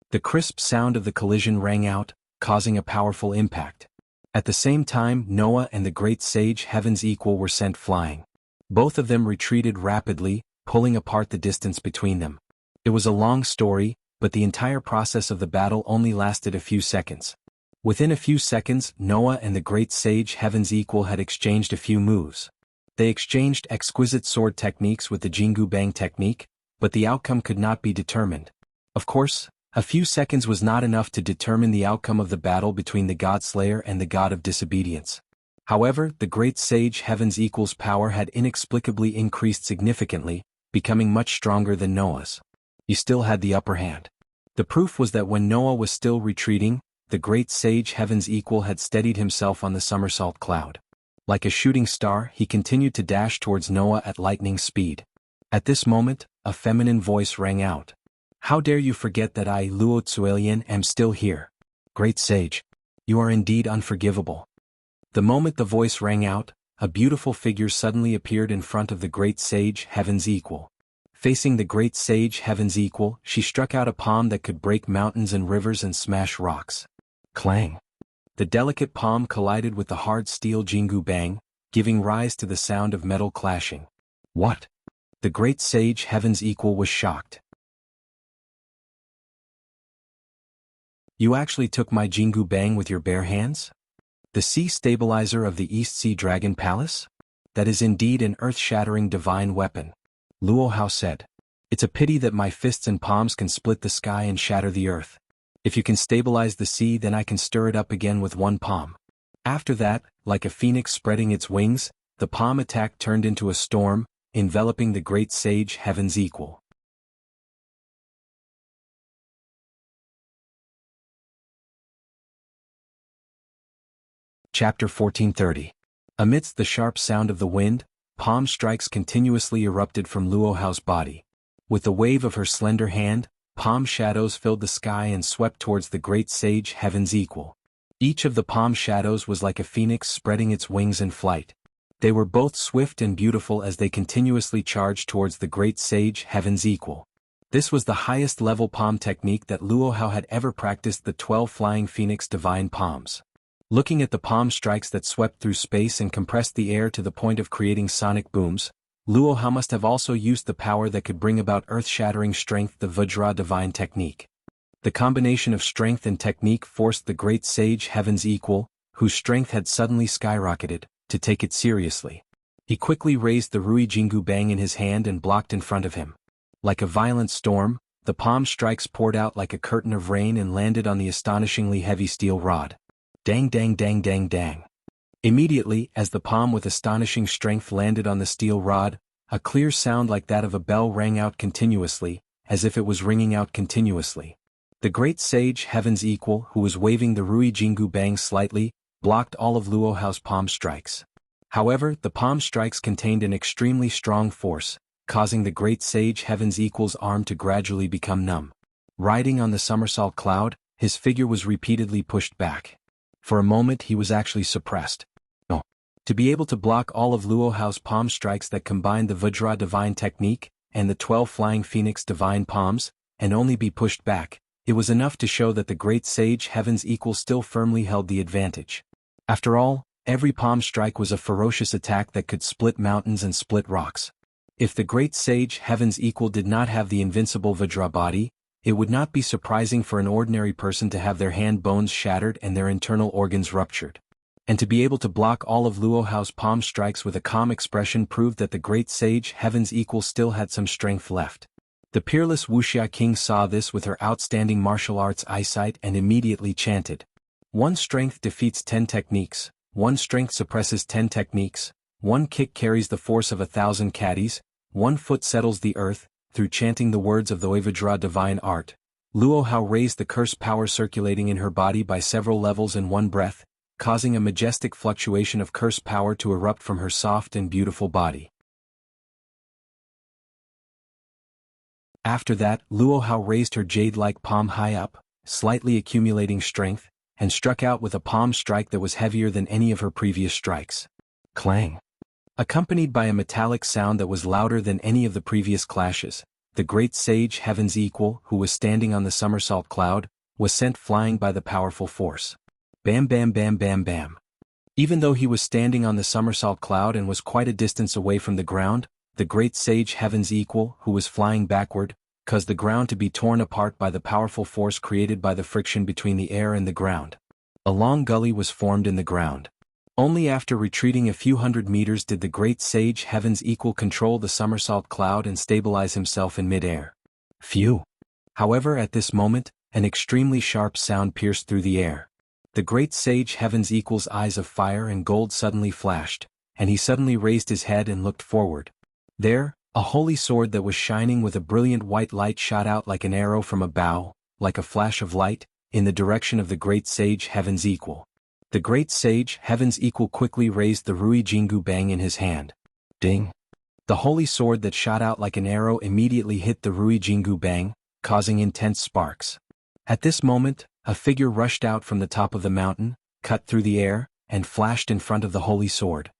The crisp sound of the collision rang out, causing a powerful impact. At the same time, Noah and the great sage Heaven's equal were sent flying. Both of them retreated rapidly, pulling apart the distance between them. It was a long story, but the entire process of the battle only lasted a few seconds. Within a few seconds, Noah and the great sage Heaven's equal had exchanged a few moves. They exchanged exquisite sword techniques with the Jingu Bang technique, but the outcome could not be determined. Of course, a few seconds was not enough to determine the outcome of the battle between the God-slayer and the God of disobedience. However, the great sage Heaven's equal's power had inexplicably increased significantly, becoming much stronger than Noah's. He still had the upper hand. The proof was that when Noah was still retreating, the great sage Heaven's equal had steadied himself on the somersault cloud. Like a shooting star, he continued to dash towards Noah at lightning speed. At this moment, a feminine voice rang out. "How dare you forget that I, Luo Tsuelian, am still here? Great sage, you are indeed unforgivable." The moment the voice rang out, a beautiful figure suddenly appeared in front of the great sage Heaven's equal. Facing the great sage Heaven's equal, she struck out a palm that could break mountains and rivers and smash rocks. Clang! The delicate palm collided with the hard steel Jingu Bang, giving rise to the sound of metal clashing. What? The great sage Heaven's equal was shocked. "You actually took my Jingu Bang with your bare hands? The sea stabilizer of the East Sea Dragon Palace? That is indeed an earth-shattering divine weapon," Luo Hao said. "It's a pity that my fists and palms can split the sky and shatter the earth. If you can stabilize the sea, then I can stir it up again with one palm." After that, like a phoenix spreading its wings, the palm attack turned into a storm, enveloping the great sage Heaven's equal. Chapter 1430. Amidst the sharp sound of the wind, palm strikes continuously erupted from Luo Hao's body. With the wave of her slender hand, palm shadows filled the sky and swept towards the great sage Heaven's equal. Each of the palm shadows was like a phoenix spreading its wings in flight. They were both swift and beautiful as they continuously charged towards the great sage Heaven's equal. This was the highest level palm technique that Luo Hao had ever practiced, the 12 flying phoenix divine palms. Looking at the palm strikes that swept through space and compressed the air to the point of creating sonic booms, Luo Hao must have also used the power that could bring about earth-shattering strength, the Vajra divine technique. The combination of strength and technique forced the great sage Heaven's equal, whose strength had suddenly skyrocketed, to take it seriously. He quickly raised the Rui Jingu Bang in his hand and blocked in front of him. Like a violent storm, the palm strikes poured out like a curtain of rain and landed on the astonishingly heavy steel rod. Dang dang dang dang dang. Immediately, as the palm with astonishing strength landed on the steel rod, a clear sound like that of a bell rang out continuously, as if it was ringing out continuously. The great sage Heaven's equal, who was waving the Rui Jingu Bang slightly, blocked all of Luo Hao's palm strikes. However, the palm strikes contained an extremely strong force, causing the great sage Heaven's equal's arm to gradually become numb. Riding on the somersault cloud, his figure was repeatedly pushed back. For a moment he was actually suppressed. Oh. To be able to block all of Luo Hao's palm strikes that combined the Vajra divine technique and the 12 flying phoenix divine palms, and only be pushed back, it was enough to show that the great sage Heaven's equal still firmly held the advantage. After all, every palm strike was a ferocious attack that could split mountains and split rocks. If the great sage Heaven's Equal did not have the invincible Vajra body, it would not be surprising for an ordinary person to have their hand bones shattered and their internal organs ruptured. And to be able to block all of Luo Hao's palm strikes with a calm expression proved that the great sage Heaven's Equal still had some strength left. The peerless Wuxia King saw this with her outstanding martial arts eyesight and immediately chanted. One strength defeats 10 techniques, one strength suppresses 10 techniques, one kick carries the force of 1,000 caddies, one foot settles the earth. Through chanting the words of the Oivajra divine art, Luo Hao raised the curse power circulating in her body by several levels in one breath, causing a majestic fluctuation of curse power to erupt from her soft and beautiful body. After that, Luo Hao raised her jade-like palm high up, slightly accumulating strength, and struck out with a palm strike that was heavier than any of her previous strikes. Clang! Accompanied by a metallic sound that was louder than any of the previous clashes, the great sage Heaven's Equal, who was standing on the somersault cloud, was sent flying by the powerful force. Bam bam bam bam bam. Even though he was standing on the somersault cloud and was quite a distance away from the ground, the great sage Heaven's Equal, who was flying backward, caused the ground to be torn apart by the powerful force created by the friction between the air and the ground. A long gully was formed in the ground. Only after retreating a few hundred meters did the great sage Heaven's Equal control the somersault cloud and stabilize himself in mid-air. Phew! However, at this moment, an extremely sharp sound pierced through the air. The great sage Heaven's Equal's eyes of fire and gold suddenly flashed, and he suddenly raised his head and looked forward. There, a holy sword that was shining with a brilliant white light shot out like an arrow from a bow, like a flash of light, in the direction of the great sage Heaven's Equal. The great sage Heaven's Equal quickly raised the Rui Jingu Bang in his hand. Ding! The holy sword that shot out like an arrow immediately hit the Rui Jingu Bang, causing intense sparks. At this moment, a figure rushed out from the top of the mountain, cut through the air, and flashed in front of the holy sword.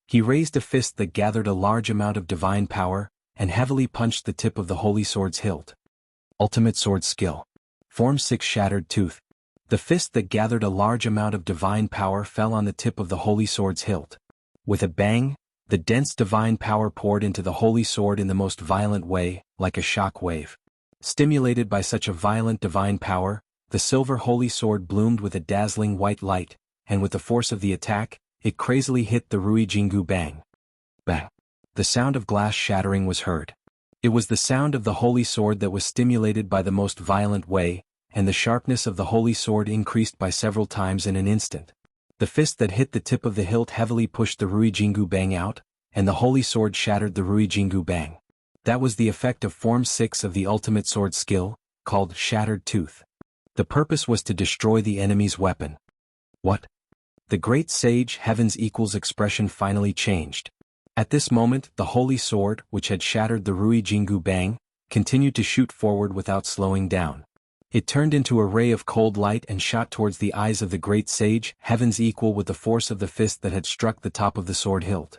He raised a fist that gathered a large amount of divine power, and heavily punched the tip of the holy sword's hilt. Ultimate sword skill. Form 6 Shattered Tooth. The fist that gathered a large amount of divine power fell on the tip of the holy sword's hilt. With a bang, the dense divine power poured into the holy sword in the most violent way, like a shock wave. Stimulated by such a violent divine power, the silver holy sword bloomed with a dazzling white light, and with the force of the attack, it crazily hit the Rui Jingu Bang. Bang! The sound of glass shattering was heard. It was the sound of the holy sword that was stimulated by the most violent way, and the sharpness of the holy sword increased by several times in an instant. The fist that hit the tip of the hilt heavily pushed the Rui Jingu Bang out, and the holy sword shattered the Rui Jingu Bang. That was the effect of Form 6 of the ultimate sword skill, called Shattered Tooth. The purpose was to destroy the enemy's weapon. What? The great sage Heaven's Equal's expression finally changed. At this moment, the holy sword, which had shattered the Rui Jingu Bang, continued to shoot forward without slowing down. It turned into a ray of cold light and shot towards the eyes of the great sage Heaven's Equal with the force of the fist that had struck the top of the sword hilt.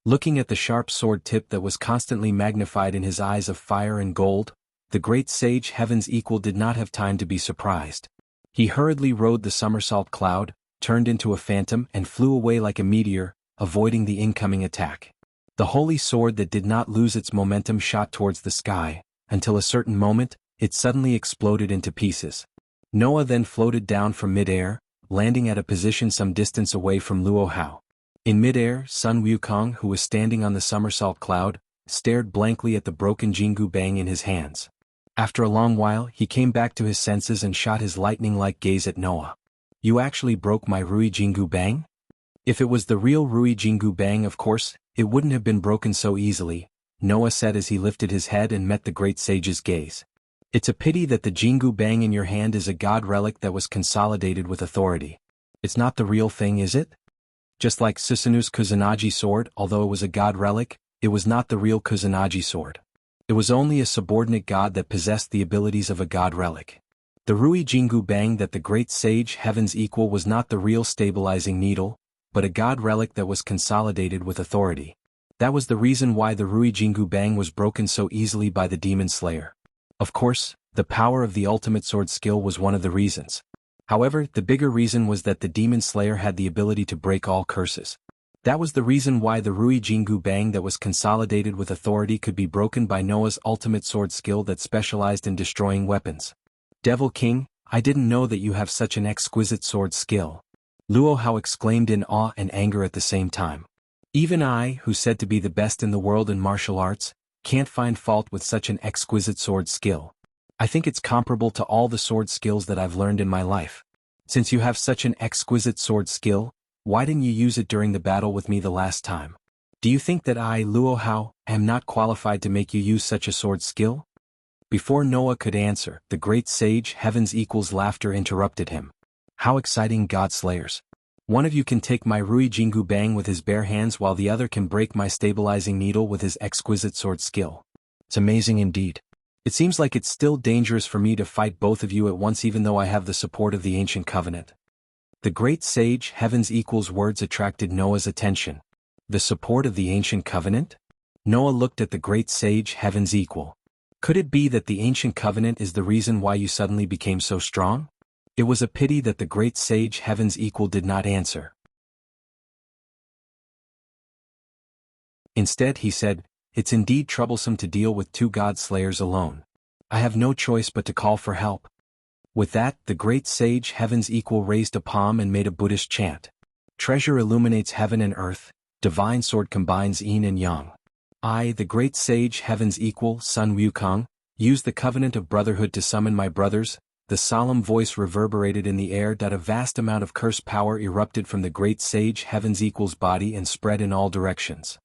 Looking at the sharp sword tip that was constantly magnified in his eyes of fire and gold, the great sage Heaven's Equal did not have time to be surprised. He hurriedly rode the somersault cloud, turned into a phantom and flew away like a meteor, avoiding the incoming attack. The holy sword that did not lose its momentum shot towards the sky, until a certain moment, it suddenly exploded into pieces. Noah then floated down from mid-air, landing at a position some distance away from Luo Hao. In mid-air, Sun Wukong, who was standing on the somersault cloud, stared blankly at the broken Jingu Bang in his hands. After a long while, he came back to his senses and shot his lightning-like gaze at Noah. "You actually broke my Rui Jingu Bang?" If it was the real Rui Jingu Bang, of course, it wouldn't have been broken so easily, Noah said as he lifted his head and met the great sage's gaze. "It's a pity that the Jingu Bang in your hand is a god relic that was consolidated with authority. It's not the real thing, is it? Just like Susanu's Kusanagi sword, although it was a god relic, it was not the real Kusanagi sword. It was only a subordinate god that possessed the abilities of a god relic. The Rui Jingu Bang that the great sage Heaven's Equal was not the real stabilizing needle, but a god relic that was consolidated with authority. That was the reason why the Rui Jingu Bang was broken so easily by the demon slayer. Of course, the power of the ultimate sword skill was one of the reasons. However, the bigger reason was that the demon slayer had the ability to break all curses. That was the reason why the Rui Jingu Bang that was consolidated with authority could be broken by Noah's ultimate sword skill that specialized in destroying weapons. Devil King, I didn't know that you have such an exquisite sword skill. Luo Hao exclaimed in awe and anger at the same time. Even I, who's said to be the best in the world in martial arts, can't find fault with such an exquisite sword skill. I think it's comparable to all the sword skills that I've learned in my life. Since you have such an exquisite sword skill, why didn't you use it during the battle with me the last time? Do you think that I, Luo Hao, am not qualified to make you use such a sword skill? Before Noah could answer, the great sage Heaven's Equal's laughter interrupted him. How exciting, God Slayers! One of you can take my Rui Jingu Bang with his bare hands while the other can break my stabilizing needle with his exquisite sword skill. It's amazing indeed. It seems like it's still dangerous for me to fight both of you at once even though I have the support of the ancient covenant. The great sage Heaven's Equal's words attracted Noah's attention. The support of the ancient covenant? Noah looked at the great sage Heaven's Equal. Could it be that the ancient covenant is the reason why you suddenly became so strong? It was a pity that the great sage Heaven's Equal did not answer. Instead he said, "It's indeed troublesome to deal with two God Slayers alone. I have no choice but to call for help." With that, the great sage Heaven's Equal raised a palm and made a Buddhist chant. Treasure illuminates heaven and earth, divine sword combines yin and yang. I, the great sage Heaven's Equal, Sun Wukong, use the covenant of brotherhood to summon my brothers. The solemn voice reverberated in the air. A vast amount of curse power erupted from the great sage Heaven's Equal's body and spread in all directions.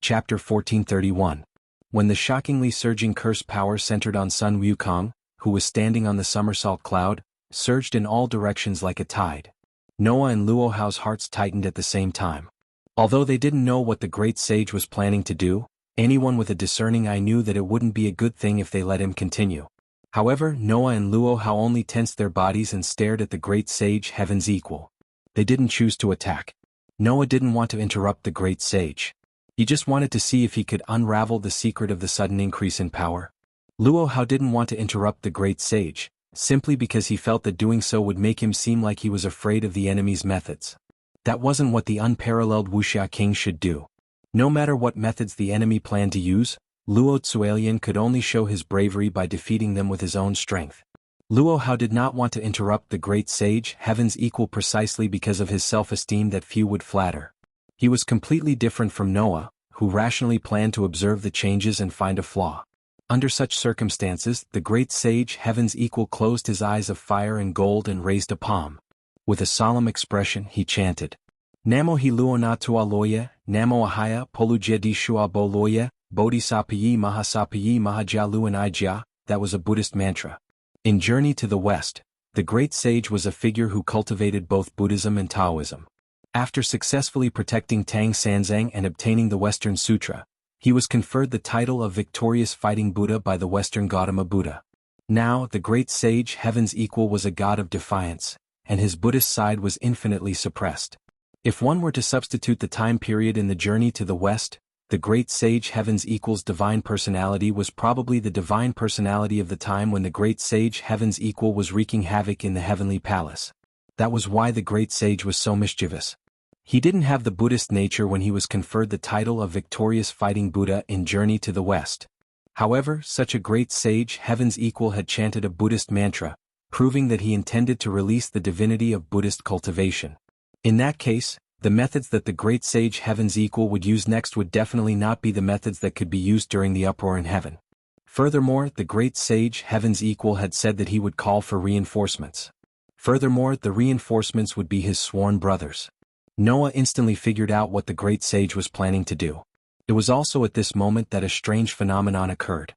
Chapter 1431. When the shockingly surging curse power centered on Sun Wukong, who was standing on the somersault cloud, surged in all directions like a tide. Noah and Luo Hao's hearts tightened at the same time. Although they didn't know what the great sage was planning to do, anyone with a discerning eye knew that it wouldn't be a good thing if they let him continue. However, Noah and Luo Hao only tensed their bodies and stared at the great sage Heaven's Equal. They didn't choose to attack. Noah didn't want to interrupt the great sage. He just wanted to see if he could unravel the secret of the sudden increase in power. Luo Hao didn't want to interrupt the great sage, simply because he felt that doing so would make him seem like he was afraid of the enemy's methods. That wasn't what the unparalleled Wuxia King should do. No matter what methods the enemy planned to use, Luo Zuelian could only show his bravery by defeating them with his own strength. Luo Hao did not want to interrupt the great sage Heaven's Equal precisely because of his self-esteem that few would flatter. He was completely different from Noah, who rationally planned to observe the changes and find a flaw. Under such circumstances, the great sage Heaven's Equal closed his eyes of fire and gold and raised a palm. With a solemn expression, he chanted, "Namo hi luo na tua loya, namo ahaya polujia di shua bo loya, bodhisattvayi mahajia luan ijia." That was a Buddhist mantra. In Journey to the West, the great sage was a figure who cultivated both Buddhism and Taoism. After successfully protecting Tang Sanzang and obtaining the Western Sutra, he was conferred the title of Victorious Fighting Buddha by the Western Gautama Buddha. Now, the great sage Heaven's Equal was a god of defiance, and his Buddhist side was infinitely suppressed. If one were to substitute the time period in the Journey to the West, the great sage Heaven's Equal's divine personality was probably the divine personality of the time when the great sage Heaven's Equal was wreaking havoc in the heavenly palace. That was why the great sage was so mischievous. He didn't have the Buddhist nature when he was conferred the title of Victorious Fighting Buddha in Journey to the West. However, such a great sage Heaven's Equal had chanted a Buddhist mantra, proving that he intended to release the divinity of Buddhist cultivation. In that case, the methods that the great sage Heaven's Equal would use next would definitely not be the methods that could be used during the uproar in heaven. Furthermore, the great sage Heaven's Equal had said that he would call for reinforcements. Furthermore, the reinforcements would be his sworn brothers. Noah instantly figured out what the great sage was planning to do. It was also at this moment that a strange phenomenon occurred.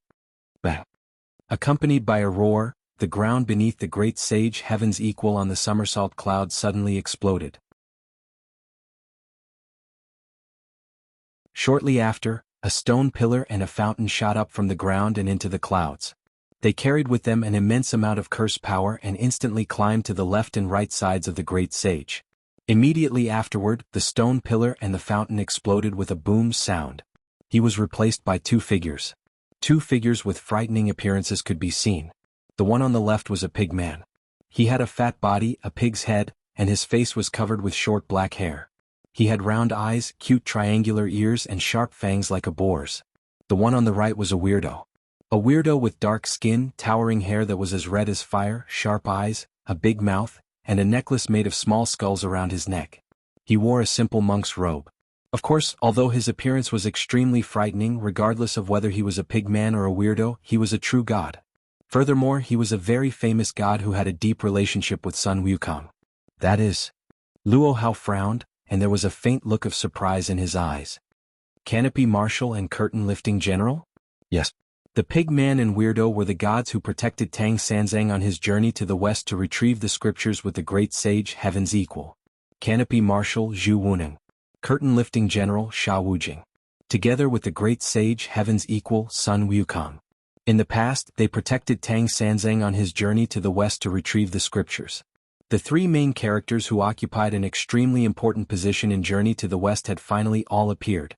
Bang! Accompanied by a roar, the ground beneath the great sage Heaven's Equal on the somersault cloud suddenly exploded. Shortly after, a stone pillar and a fountain shot up from the ground and into the clouds. They carried with them an immense amount of curse power and instantly climbed to the left and right sides of the great sage. Immediately afterward, the stone pillar and the fountain exploded with a boom sound. He was replaced by two figures. Two figures with frightening appearances could be seen. The one on the left was a pig man. He had a fat body, a pig's head, and his face was covered with short black hair. He had round eyes, cute triangular ears and sharp fangs like a boar's. The one on the right was a weirdo. A weirdo with dark skin, towering hair that was as red as fire, sharp eyes, a big mouth, and a necklace made of small skulls around his neck. He wore a simple monk's robe. Of course, although his appearance was extremely frightening regardless of whether he was a pig man or a weirdo, he was a true god. Furthermore, he was a very famous god who had a deep relationship with Sun Wukong. That is. Luo Hao frowned, and there was a faint look of surprise in his eyes. Canopy Marshal and Curtain Lifting General? Yes. The pig man and weirdo were the gods who protected Tang Sanzang on his journey to the west to retrieve the scriptures with the great sage Heaven's Equal. Canopy Marshal Zhu Wuning. Curtain Lifting General Sha Wujing. Together with the great sage Heaven's Equal Sun Wukong. In the past, they protected Tang Sanzang on his journey to the west to retrieve the scriptures. The three main characters who occupied an extremely important position in Journey to the West had finally all appeared.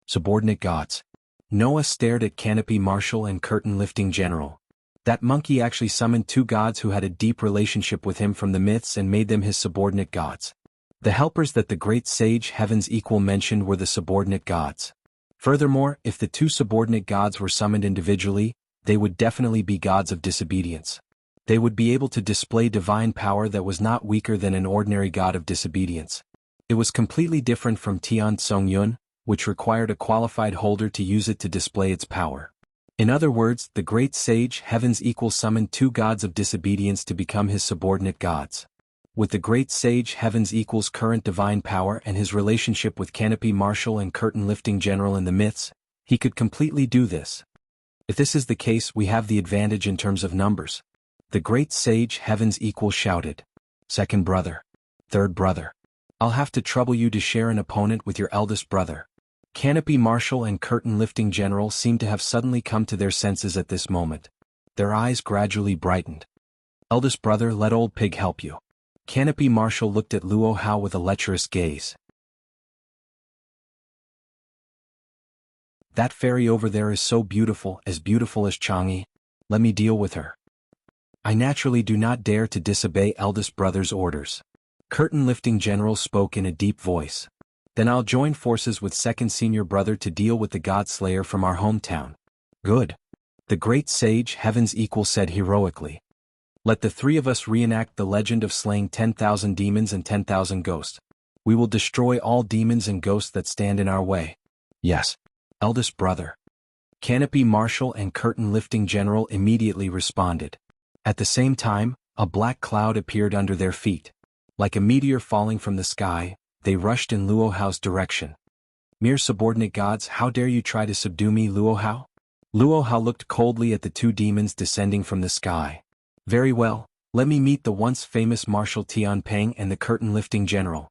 Subordinate gods. Noah stared at Canopy Marshal and Curtain Lifting General. That monkey actually summoned two gods who had a deep relationship with him from the myths and made them his subordinate gods. The helpers that the great sage Heaven's Equal mentioned were the subordinate gods. Furthermore, if the two subordinate gods were summoned individually, they would definitely be gods of disobedience. They would be able to display divine power that was not weaker than an ordinary god of disobedience. It was completely different from Tian Tsong Yun, which required a qualified holder to use it to display its power. In other words, the great sage Heaven's Equal summoned two gods of disobedience to become his subordinate gods. With the great sage Heaven's Equal's current divine power and his relationship with Canopy Marshal and Curtain Lifting General in the myths, he could completely do this. If this is the case, we have the advantage in terms of numbers. The great sage Heaven's Equal shouted. Second brother. Third brother. I'll have to trouble you to share an opponent with your eldest brother. Canopy Marshal and Curtain Lifting General seemed to have suddenly come to their senses at this moment. Their eyes gradually brightened. Eldest brother, let old pig help you. Canopy Marshal looked at Luo Hao with a lecherous gaze. That fairy over there is so beautiful as Chang'e. Let me deal with her. I naturally do not dare to disobey eldest brother's orders. Curtain Lifting General spoke in a deep voice. Then I'll join forces with second senior brother to deal with the God Slayer from our hometown. Good. The great sage Heaven's Equal said heroically. Let the three of us reenact the legend of slaying 10,000 demons and 10,000 ghosts. We will destroy all demons and ghosts that stand in our way. Yes. Eldest brother. Canopy Marshal and Curtain Lifting General immediately responded. At the same time, a black cloud appeared under their feet. Like a meteor falling from the sky, they rushed in Luo Hao's direction. Mere subordinate gods, how dare you try to subdue me, Luo Hao? Luo Hao looked coldly at the two demons descending from the sky. Very well, let me meet the once famous Marshal Tian Peng and the Curtain Lifting General.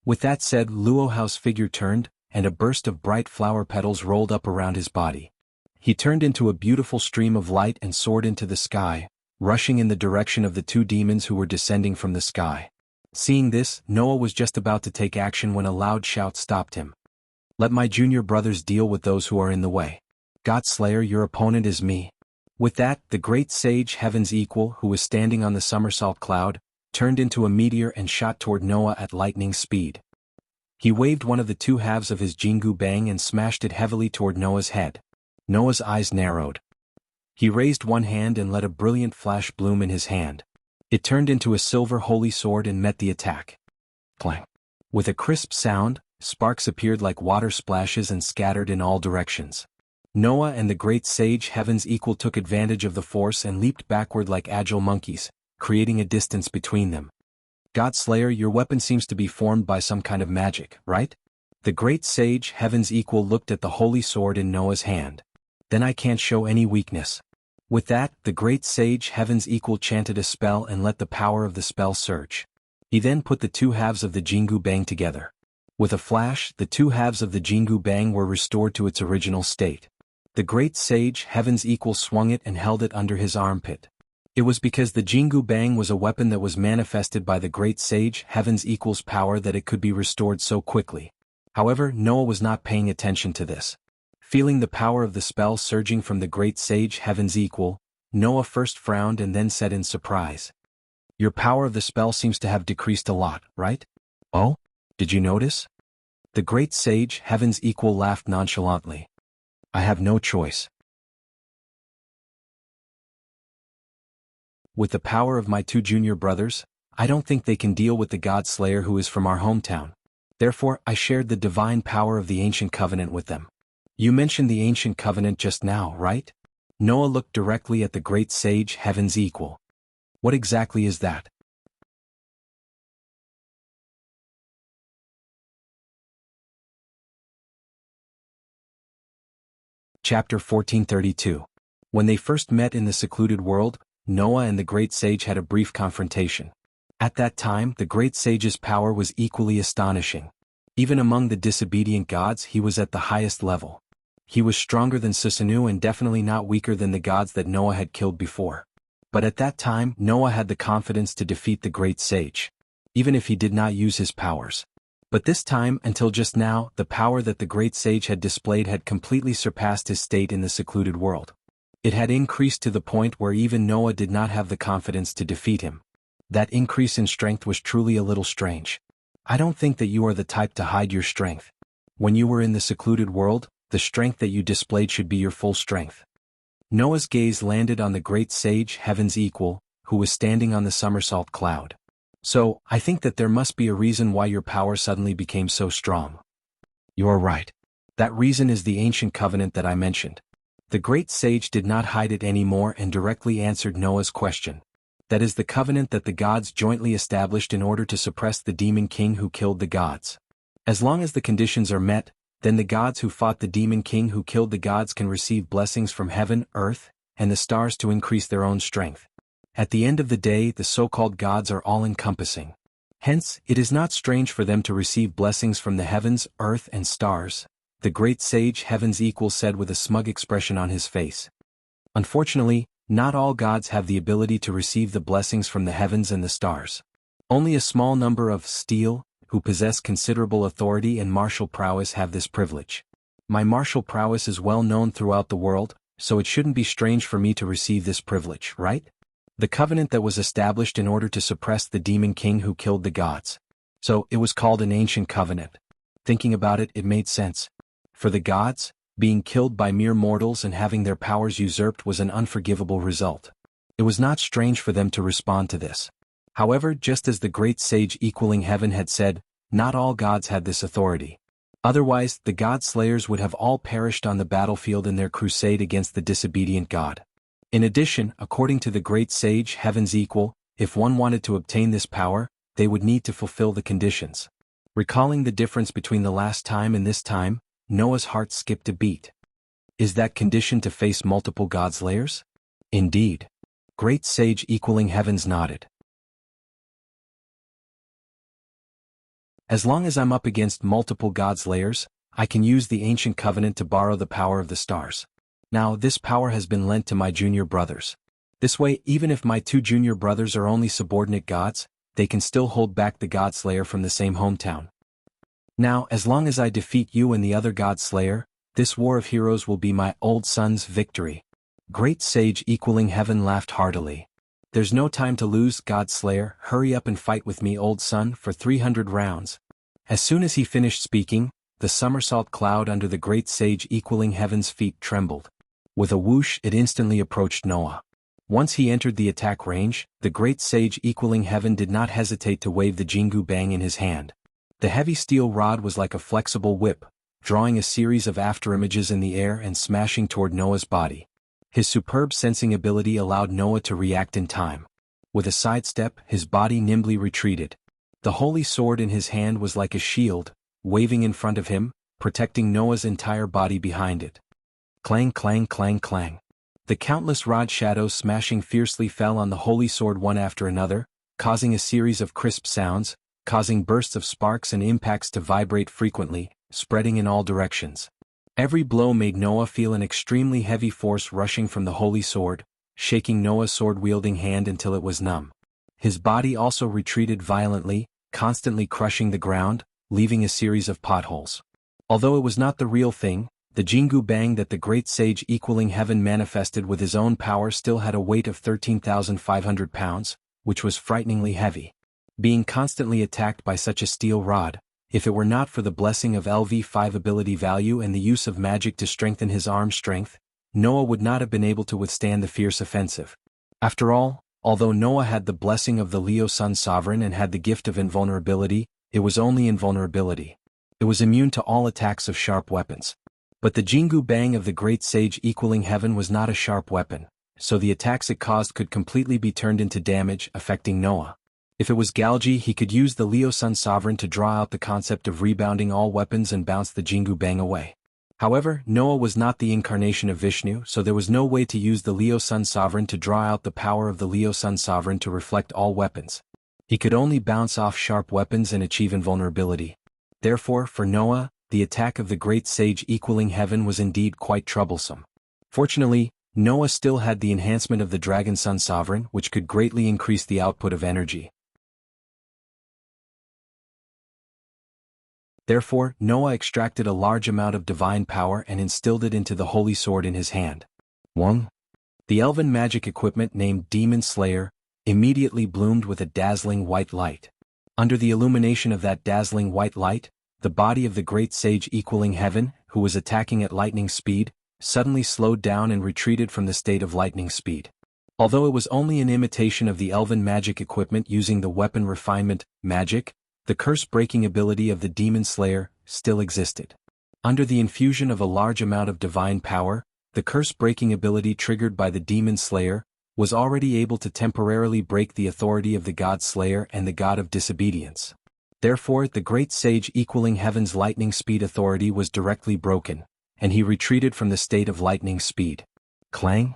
With that said, Luo Hao's figure turned, and a burst of bright flower petals rolled up around his body. He turned into a beautiful stream of light and soared into the sky, rushing in the direction of the two demons who were descending from the sky. Seeing this, Noah was just about to take action when a loud shout stopped him. Let my junior brothers deal with those who are in the way. God Slayer, your opponent is me. With that, the great sage Heaven's Equal, who was standing on the somersault cloud, turned into a meteor and shot toward Noah at lightning speed. He waved one of the two halves of his Jingu Bang and smashed it heavily toward Noah's head. Noah's eyes narrowed. He raised one hand and let a brilliant flash bloom in his hand. It turned into a silver holy sword and met the attack. Clang. With a crisp sound, sparks appeared like water splashes and scattered in all directions. Noah and the great sage Heaven's Equal took advantage of the force and leaped backward like agile monkeys, creating a distance between them. God Slayer, your weapon seems to be formed by some kind of magic, right? The great sage Heaven's Equal looked at the holy sword in Noah's hand. Then I can't show any weakness. With that, the great sage Heaven's Equal chanted a spell and let the power of the spell surge. He then put the two halves of the Jingu Bang together. With a flash, the two halves of the Jingu Bang were restored to its original state. The great sage Heaven's Equal swung it and held it under his armpit. It was because the Jingu Bang was a weapon that was manifested by the great sage Heaven's Equal's power that it could be restored so quickly. However, Noah was not paying attention to this. Feeling the power of the spell surging from the great sage Heaven's Equal, Noah first frowned and then said in surprise. Your power of the spell seems to have decreased a lot, right? Oh? Did you notice? The great sage, heaven's equal, laughed nonchalantly. I have no choice. With the power of my 2 junior brothers, I don't think they can deal with the God Slayer who is from our hometown. Therefore, I shared the divine power of the ancient covenant with them. You mentioned the ancient covenant just now, right? Noah looked directly at the great sage, heaven's equal. What exactly is that? Chapter 1432. When they first met in the secluded world, Noah and the great sage had a brief confrontation. At that time, the great sage's power was equally astonishing. Even among the disobedient gods, he was at the highest level. He was stronger than Susanu and definitely not weaker than the gods that Noah had killed before. But at that time, Noah had the confidence to defeat the great sage, even if he did not use his powers. But this time, until just now, the power that the great sage had displayed had completely surpassed his state in the secluded world. It had increased to the point where even Noah did not have the confidence to defeat him. That increase in strength was truly a little strange. I don't think that you are the type to hide your strength. When you were in the secluded world, the strength that you displayed should be your full strength. Noah's gaze landed on the great sage, heaven's equal, who was standing on the somersault cloud. So, I think that there must be a reason why your power suddenly became so strong. You are right. That reason is the ancient covenant that I mentioned. The great sage did not hide it anymore and directly answered Noah's question. That is the covenant that the gods jointly established in order to suppress the demon king who killed the gods. As long as the conditions are met, then the gods who fought the demon king who killed the gods can receive blessings from heaven, earth, and the stars to increase their own strength. At the end of the day, the so-called gods are all-encompassing. Hence, it is not strange for them to receive blessings from the heavens, earth, and stars, the great sage, heaven's equal, said with a smug expression on his face. Unfortunately, not all gods have the ability to receive the blessings from the heavens and the stars. Only a small number of steel, who possess considerable authority and martial prowess, have this privilege. My martial prowess is well known throughout the world, so it shouldn't be strange for me to receive this privilege, right? The covenant that was established in order to suppress the demon king who killed the gods. So, it was called an ancient covenant. Thinking about it, it made sense. For the gods, being killed by mere mortals and having their powers usurped was an unforgivable result. It was not strange for them to respond to this. However, just as the great sage equaling heaven had said, not all gods had this authority. Otherwise, the god slayers would have all perished on the battlefield in their crusade against the disobedient god. In addition, according to the great sage, heaven's equal, if one wanted to obtain this power, they would need to fulfill the conditions. Recalling the difference between the last time and this time, Noah's heart skipped a beat. Is that condition to face multiple god slayers? Indeed. Great sage equaling heavens nodded. As long as I'm up against multiple god slayers, I can use the ancient covenant to borrow the power of the stars. Now, this power has been lent to my junior brothers. This way, even if my 2 junior brothers are only subordinate gods, they can still hold back the god slayer from the same hometown. Now, as long as I defeat you and the other god slayer, this war of heroes will be my old son's victory. Great sage equaling heaven laughed heartily. There's no time to lose, god slayer, hurry up and fight with me, old son, for 300 rounds. As soon as he finished speaking, the somersault cloud under the great sage equaling heaven's feet trembled. With a whoosh, it instantly approached Noah. Once he entered the attack range, the great sage equaling heaven did not hesitate to wave the Jingu Bang in his hand. The heavy steel rod was like a flexible whip, drawing a series of afterimages in the air and smashing toward Noah's body. His superb sensing ability allowed Noah to react in time. With a sidestep, his body nimbly retreated. The holy sword in his hand was like a shield, waving in front of him, protecting Noah's entire body behind it. Clang, clang, clang, clang. The countless rod shadows smashing fiercely fell on the holy sword one after another, causing a series of crisp sounds, causing bursts of sparks and impacts to vibrate frequently, spreading in all directions. Every blow made Noah feel an extremely heavy force rushing from the holy sword, shaking Noah's sword-wielding hand until it was numb. His body also retreated violently, constantly crushing the ground, leaving a series of potholes. Although it was not the real thing, The Jingu Bang that the great sage equaling heaven manifested with his own power still had a weight of 13,500 pounds, which was frighteningly heavy. Being constantly attacked by such a steel rod, if it were not for the blessing of LV5 ability value and the use of magic to strengthen his arm strength, Noah would not have been able to withstand the fierce offensive. After all, although Noah had the blessing of the Leo Sun Sovereign and had the gift of invulnerability, it was only invulnerability. It was immune to all attacks of sharp weapons. But the Jingu Bang of the great sage equaling heaven was not a sharp weapon, so the attacks it caused could completely be turned into damage, affecting Noah. If it was Galgi, he could use the Leo Sun Sovereign to draw out the concept of rebounding all weapons and bounce the Jingu Bang away. However, Noah was not the incarnation of Vishnu, so there was no way to use the Leo Sun Sovereign to draw out the power of the Leo Sun Sovereign to reflect all weapons. He could only bounce off sharp weapons and achieve invulnerability. Therefore, for Noah, the attack of the great sage equaling heaven was indeed quite troublesome. Fortunately, Noah still had the enhancement of the Dragon Sun Sovereign, which could greatly increase the output of energy. Therefore, Noah extracted a large amount of divine power and instilled it into the holy sword in his hand. 1. The elven magic equipment named Demon Slayer immediately bloomed with a dazzling white light. Under the illumination of that dazzling white light, the body of the great sage equaling heaven, who was attacking at lightning speed, suddenly slowed down and retreated from the state of lightning speed. Although it was only an imitation of the elven magic equipment using the weapon refinement, magic, the curse-breaking ability of the Demon Slayer still existed. Under the infusion of a large amount of divine power, the curse-breaking ability triggered by the Demon Slayer was already able to temporarily break the authority of the God Slayer and the God of Disobedience. Therefore, the great sage equaling heaven's lightning speed authority was directly broken, and he retreated from the state of lightning speed. Clang!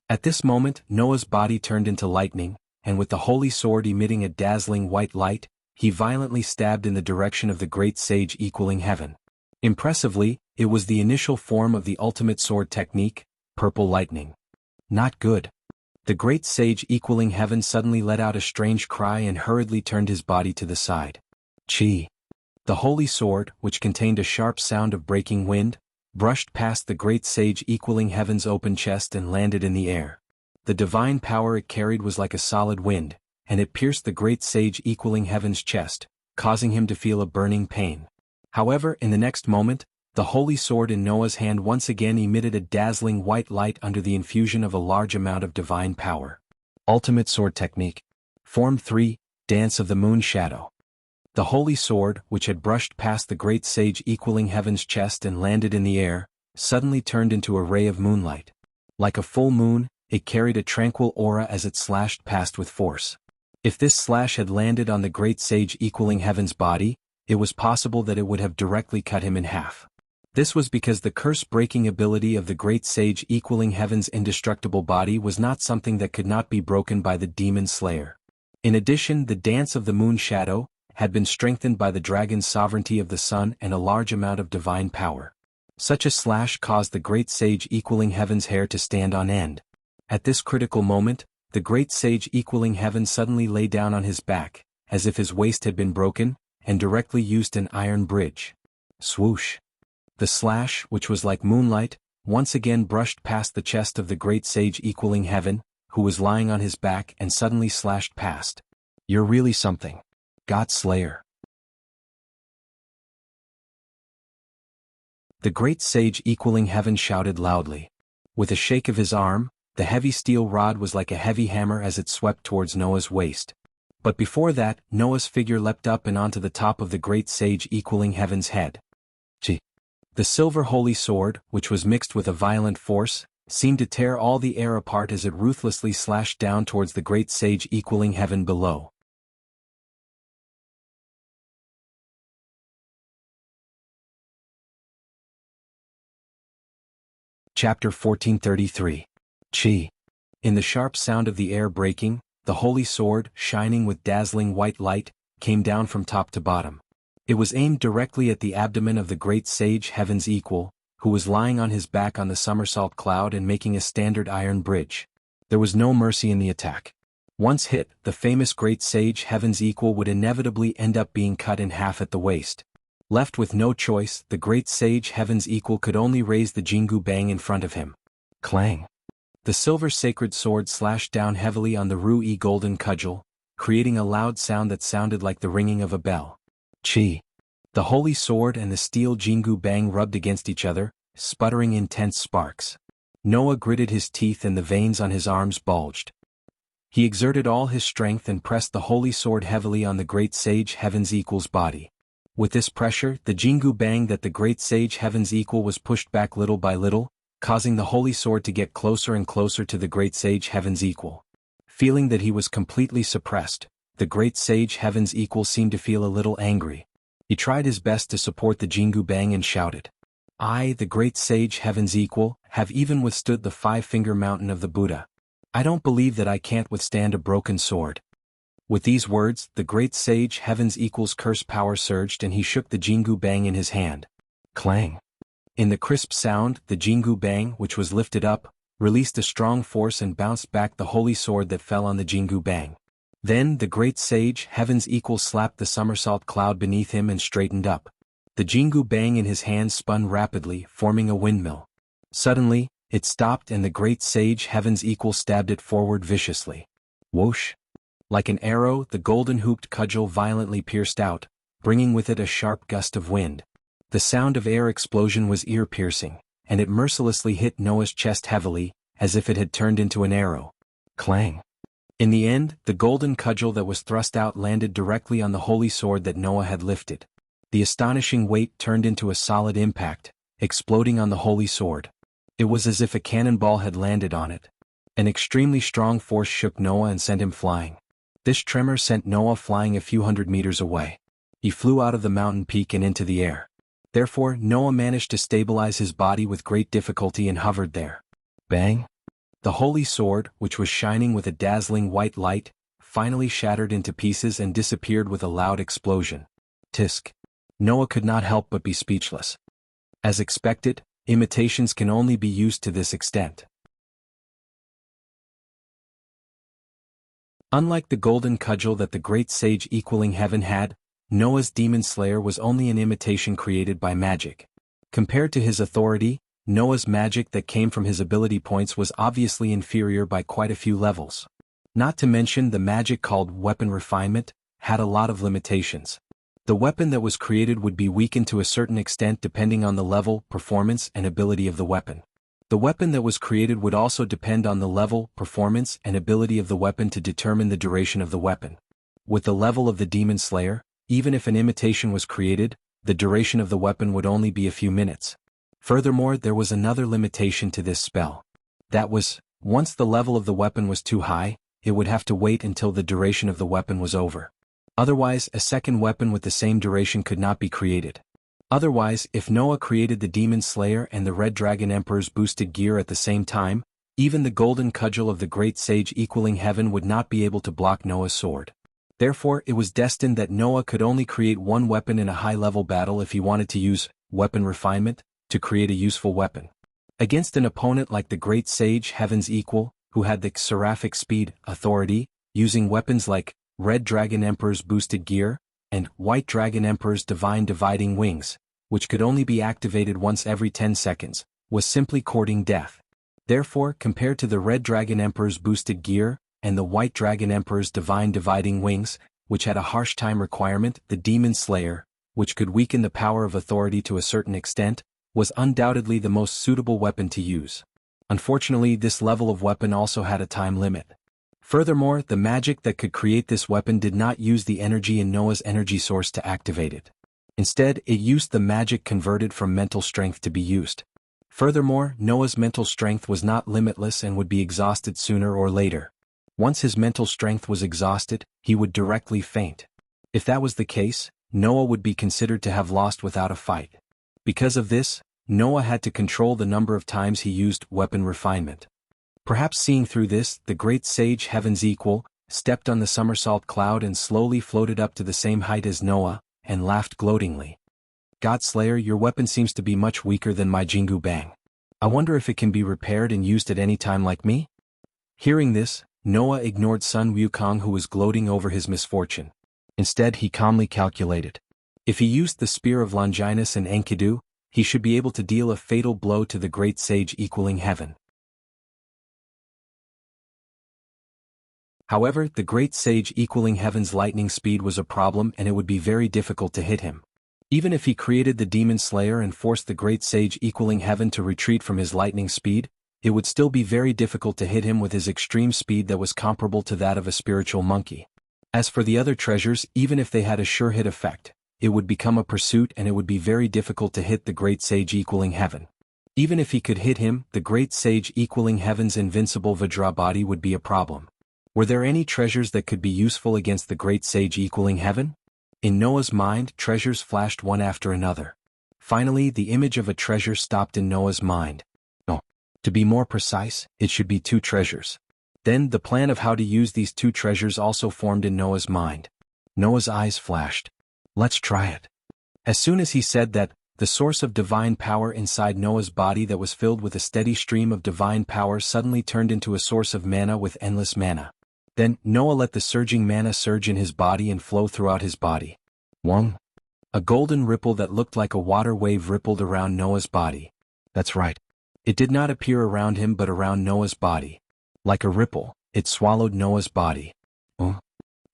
At this moment, Noah's body turned into lightning, and with the holy sword emitting a dazzling white light, he violently stabbed in the direction of the great sage equaling heaven. Impressively, it was the initial form of the ultimate sword technique, purple lightning. Not good. The great sage equaling heaven suddenly let out a strange cry and hurriedly turned his body to the side. Chi. The holy sword, which contained a sharp sound of breaking wind, brushed past the great sage equaling heaven's open chest and landed in the air. The divine power it carried was like a solid wind, and it pierced the great sage equaling heaven's chest, causing him to feel a burning pain. However, in the next moment, the holy sword in Noah's hand once again emitted a dazzling white light under the infusion of a large amount of divine power. Ultimate Sword Technique. Form 3, Dance of the Moon Shadow. The holy sword, which had brushed past the great sage equaling heaven's chest and landed in the air, suddenly turned into a ray of moonlight. Like a full moon, it carried a tranquil aura as it slashed past with force. If this slash had landed on the great sage equaling heaven's body, it was possible that it would have directly cut him in half. This was because the curse-breaking ability of the great sage equaling heaven's indestructible body was not something that could not be broken by the Demon Slayer. In addition, the Dance of the Moon Shadow had been strengthened by the dragon's sovereignty of the sun and a large amount of divine power. Such a slash caused the great sage equaling heaven's hair to stand on end. At this critical moment, the great sage equaling heaven suddenly lay down on his back, as if his waist had been broken, and directly used an iron bridge. Swoosh! The slash, which was like moonlight, once again brushed past the chest of the great sage equaling heaven, who was lying on his back and suddenly slashed past. You're really something. God Slayer. The great sage equaling heaven shouted loudly. With a shake of his arm, the heavy steel rod was like a heavy hammer as it swept towards Noah's waist. But before that, Noah's figure leapt up and onto the top of the great sage equaling heaven's head. The silver holy sword, which was mixed with a violent force, seemed to tear all the air apart as it ruthlessly slashed down towards the great sage equaling heaven below. Chapter 1433. Chi. In the sharp sound of the air breaking, the holy sword, shining with dazzling white light, came down from top to bottom. It was aimed directly at the abdomen of the great sage heaven's equal, who was lying on his back on the somersault cloud and making a standard iron bridge. There was no mercy in the attack. Once hit, the famous great sage heaven's equal would inevitably end up being cut in half at the waist. Left with no choice, the great sage Heaven's Equal could only raise the Jingu Bang in front of him. Clang! The silver sacred sword slashed down heavily on the Ru-E golden cudgel, creating a loud sound that sounded like the ringing of a bell. Chi! The holy sword and the steel Jingu Bang rubbed against each other, sputtering intense sparks. Noah gritted his teeth and the veins on his arms bulged. He exerted all his strength and pressed the holy sword heavily on the great sage Heaven's Equal's body. With this pressure, the Jingu Bang that the great sage Heaven's Equal was pushed back little by little, causing the holy sword to get closer and closer to the great sage Heaven's Equal. Feeling that he was completely suppressed, the great sage Heaven's Equal seemed to feel a little angry. He tried his best to support the Jingu Bang and shouted, "I, the great sage Heaven's Equal, have even withstood the five-finger mountain of the Buddha. I don't believe that I can't withstand a broken sword." With these words, the great sage Heaven's Equal's curse power surged and he shook the Jingu Bang in his hand. Clang! In the crisp sound, the Jingu Bang, which was lifted up, released a strong force and bounced back the holy sword that fell on the Jingu Bang. Then the great sage Heaven's Equal slapped the somersault cloud beneath him and straightened up. The Jingu Bang in his hand spun rapidly, forming a windmill. Suddenly, it stopped and the great sage Heaven's Equal stabbed it forward viciously. Whoosh! Like an arrow, the golden-hooped cudgel violently pierced out, bringing with it a sharp gust of wind. The sound of air explosion was ear-piercing, and it mercilessly hit Noah's chest heavily, as if it had turned into an arrow. Clang! In the end, the golden cudgel that was thrust out landed directly on the holy sword that Noah had lifted. The astonishing weight turned into a solid impact, exploding on the holy sword. It was as if a cannonball had landed on it. An extremely strong force shook Noah and sent him flying. This tremor sent Noah flying a few hundred meters away. He flew out of the mountain peak and into the air. Therefore, Noah managed to stabilize his body with great difficulty and hovered there. Bang! The holy sword, which was shining with a dazzling white light, finally shattered into pieces and disappeared with a loud explosion. Tisk! Noah could not help but be speechless. As expected, imitations can only be used to this extent. Unlike the golden cudgel that the great sage Equaling Heaven had, Noah's demon slayer was only an imitation created by magic. Compared to his authority, Noah's magic that came from his ability points was obviously inferior by quite a few levels. Not to mention the magic called weapon refinement had a lot of limitations. The weapon that was created would be weakened to a certain extent depending on the level, performance, and ability of the weapon. The weapon that was created would also depend on the level, performance, and ability of the weapon to determine the duration of the weapon. With the level of the Demon Slayer, even if an imitation was created, the duration of the weapon would only be a few minutes. Furthermore, there was another limitation to this spell. That was, once the level of the weapon was too high, it would have to wait until the duration of the weapon was over. Otherwise, a second weapon with the same duration could not be created. Otherwise, if Noah created the Demon Slayer and the Red Dragon Emperor's boosted gear at the same time, even the golden cudgel of the great sage Equaling Heaven would not be able to block Noah's sword. Therefore, it was destined that Noah could only create one weapon in a high-level battle if he wanted to use weapon refinement to create a useful weapon. Against an opponent like the great sage Heaven's Equal, who had the seraphic speed, authority, using weapons like Red Dragon Emperor's boosted gear, and White Dragon Emperor's divine dividing wings, which could only be activated once every 10 seconds, was simply courting death. Therefore, compared to the Red Dragon Emperor's boosted gear, and the White Dragon Emperor's divine dividing wings, which had a harsh time requirement, the Demon Slayer, which could weaken the power of authority to a certain extent, was undoubtedly the most suitable weapon to use. Unfortunately, this level of weapon also had a time limit. Furthermore, the magic that could create this weapon did not use the energy in Noah's energy source to activate it. Instead, it used the magic converted from mental strength to be used. Furthermore, Noah's mental strength was not limitless and would be exhausted sooner or later. Once his mental strength was exhausted, he would directly faint. If that was the case, Noah would be considered to have lost without a fight. Because of this, Noah had to control the number of times he used weapon refinement. Perhaps seeing through this, the great sage Heaven's Equal stepped on the somersault cloud and slowly floated up to the same height as Noah, and laughed gloatingly. "Godslayer, your weapon seems to be much weaker than my Jingu Bang. I wonder if it can be repaired and used at any time like me?" Hearing this, Noah ignored Sun Wukong, who was gloating over his misfortune. Instead, he calmly calculated, If he used the spear of Longinus and Enkidu, he should be able to deal a fatal blow to the great sage equaling heaven. However, the great sage equaling heaven's lightning speed was a problem, and it would be very difficult to hit him. Even if he created the demon slayer and forced the great sage equaling heaven to retreat from his lightning speed, it would still be very difficult to hit him with his extreme speed that was comparable to that of a spiritual monkey. As for the other treasures, even if they had a sure hit effect, it would become a pursuit, and it would be very difficult to hit the great sage equaling heaven. Even if he could hit him, the great sage equaling heaven's invincible Vajra body would be a problem. Were there any treasures that could be useful against the great sage equaling heaven? In Noah's mind, treasures flashed one after another. Finally, the image of a treasure stopped in Noah's mind. No. To be more precise, it should be 2 treasures. Then, the plan of how to use these 2 treasures also formed in Noah's mind. Noah's eyes flashed. Let's try it. As soon as he said that, the source of divine power inside Noah's body that was filled with a steady stream of divine power suddenly turned into a source of manna with endless manna. Then, Noah let the surging manna surge in his body and flow throughout his body. 1. A golden ripple that looked like a water wave rippled around Noah's body. That's right. It did not appear around him but around Noah's body. Like a ripple, it swallowed Noah's body.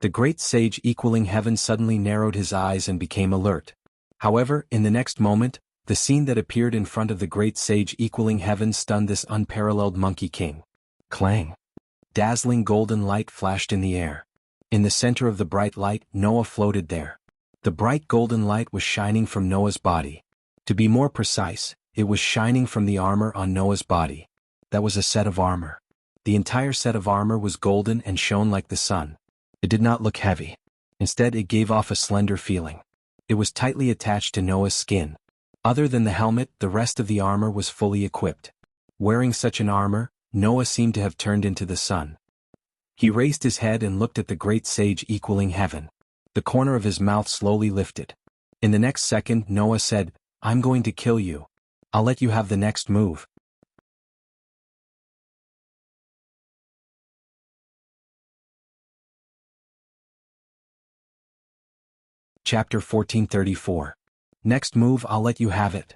The great sage equaling heaven suddenly narrowed his eyes and became alert. However, in the next moment, the scene that appeared in front of the great sage equaling heaven stunned this unparalleled monkey king. Clang! Dazzling golden light flashed in the air. In the center of the bright light, Noah floated there. The bright golden light was shining from Noah's body. To be more precise, it was shining from the armor on Noah's body. That was a set of armor. The entire set of armor was golden and shone like the sun. It did not look heavy. Instead, it gave off a slender feeling. It was tightly attached to Noah's skin. Other than the helmet, the rest of the armor was fully equipped. Wearing such an armor, Noah seemed to have turned into the sun. He raised his head and looked at the great sage equaling heaven. The corner of his mouth slowly lifted. In the next second, Noah said, "I'm going to kill you. I'll let you have the next move." Chapter 1434. Next move, I'll let you have it.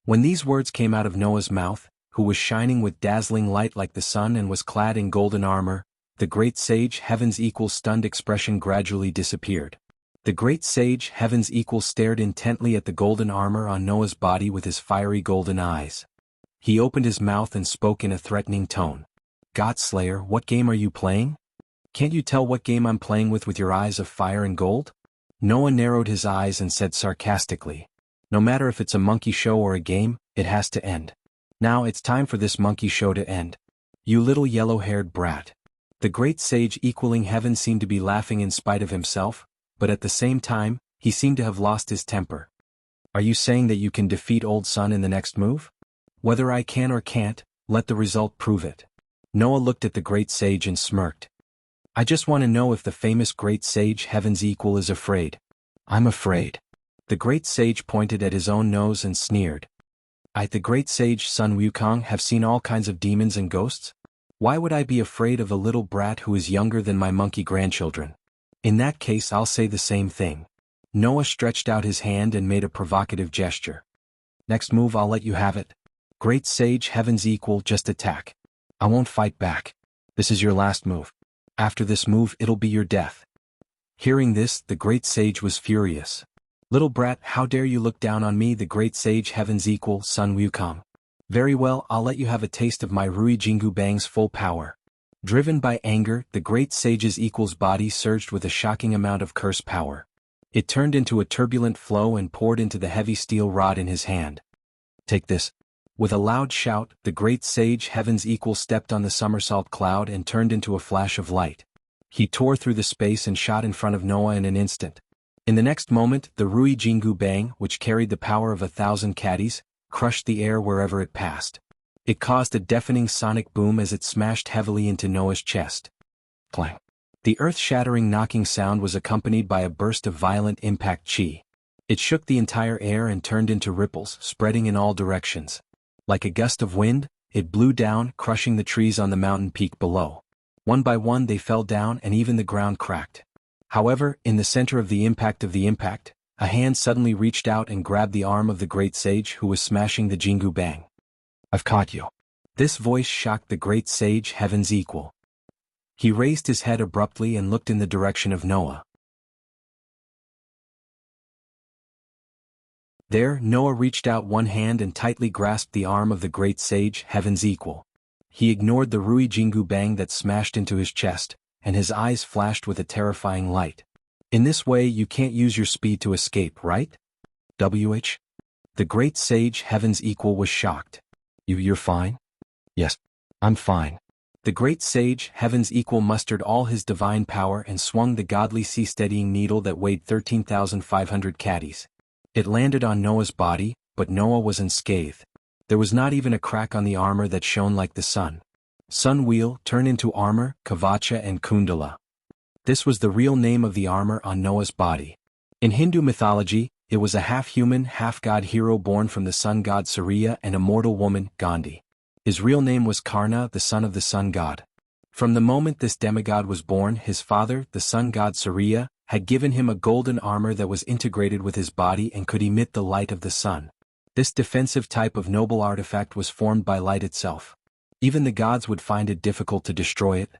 When these words came out of Noah's mouth, who was shining with dazzling light like the sun and was clad in golden armor, the great sage heaven's equal stunned expression gradually disappeared. The great sage heaven's equal stared intently at the golden armor on Noah's body with his fiery golden eyes. He opened his mouth and spoke in a threatening tone. "Godslayer, what game are you playing? Can't you tell what game I'm playing with your eyes of fire and gold?" Noah narrowed his eyes and said sarcastically, "No matter if it's a monkey show or a game, it has to end. Now it's time for this monkey show to end. You little yellow-haired brat." The great sage equaling heaven seemed to be laughing in spite of himself, but at the same time, he seemed to have lost his temper. "Are you saying that you can defeat old sun in the next move? Whether I can or can't, let the result prove it." Noah looked at the great sage and smirked. "I just want to know if the famous great sage heaven's equal is afraid." "I'm afraid." The great sage pointed at his own nose and sneered. The great sage Sun Wukong have seen all kinds of demons and ghosts? Why would I be afraid of a little brat who is younger than my monkey grandchildren? In that case, I'll say the same thing." Noah stretched out his hand and made a provocative gesture. "Next move, I'll let you have it. Great sage heaven's equal, just attack. I won't fight back. This is your last move. After this move, it'll be your death." Hearing this, the great sage was furious. "Little brat, how dare you look down on me, the great sage heaven's equal, Sun Wukong? Very well, I'll let you have a taste of my Rui Jingu Bang's full power." Driven by anger, the great sage's equal's body surged with a shocking amount of curse power. It turned into a turbulent flow and poured into the heavy steel rod in his hand. "Take this." With a loud shout, the great sage heaven's equal stepped on the somersault cloud and turned into a flash of light. He tore through the space and shot in front of Noah in an instant. In the next moment, the Rui Jingu Bang, which carried the power of 1,000 caddies, crushed the air wherever it passed. It caused a deafening sonic boom as it smashed heavily into Noah's chest. Clang! The earth-shattering knocking sound was accompanied by a burst of violent impact chi. It shook the entire air and turned into ripples, spreading in all directions. Like a gust of wind, it blew down, crushing the trees on the mountain peak below. One by one they fell down and even the ground cracked. However, in the center of the impact, A hand suddenly reached out and grabbed the arm of the great sage who was smashing the Jingu Bang. "I've caught you." This voice shocked the great sage, heaven's equal. He raised his head abruptly and looked in the direction of Noah. There, Noah reached out one hand and tightly grasped the arm of the great sage, heaven's equal. He ignored the Rui Jingu Bang that smashed into his chest, and his eyes flashed with a terrifying light. "In this way you can't use your speed to escape, right? WH?" The great sage, heaven's equal, was shocked. You're fine?" "Yes, I'm fine." The great sage, heaven's equal, mustered all his divine power and swung the godly sea-steadying needle that weighed 13,500 caddies. It landed on Noah's body, but Noah was unscathed. There was not even a crack on the armor that shone like the sun. Sun wheel turned into armor, Kavacha and Kundala. This was the real name of the armor on Noah's body. In Hindu mythology, it was a half-human, half-god hero born from the sun god Surya and a mortal woman, Gandhi. His real name was Karna, the son of the sun god. From the moment this demigod was born, his father, the sun god Surya, had given him a golden armor that was integrated with his body and could emit the light of the sun. This defensive type of noble artifact was formed by light itself. Even the gods would find it difficult to destroy it.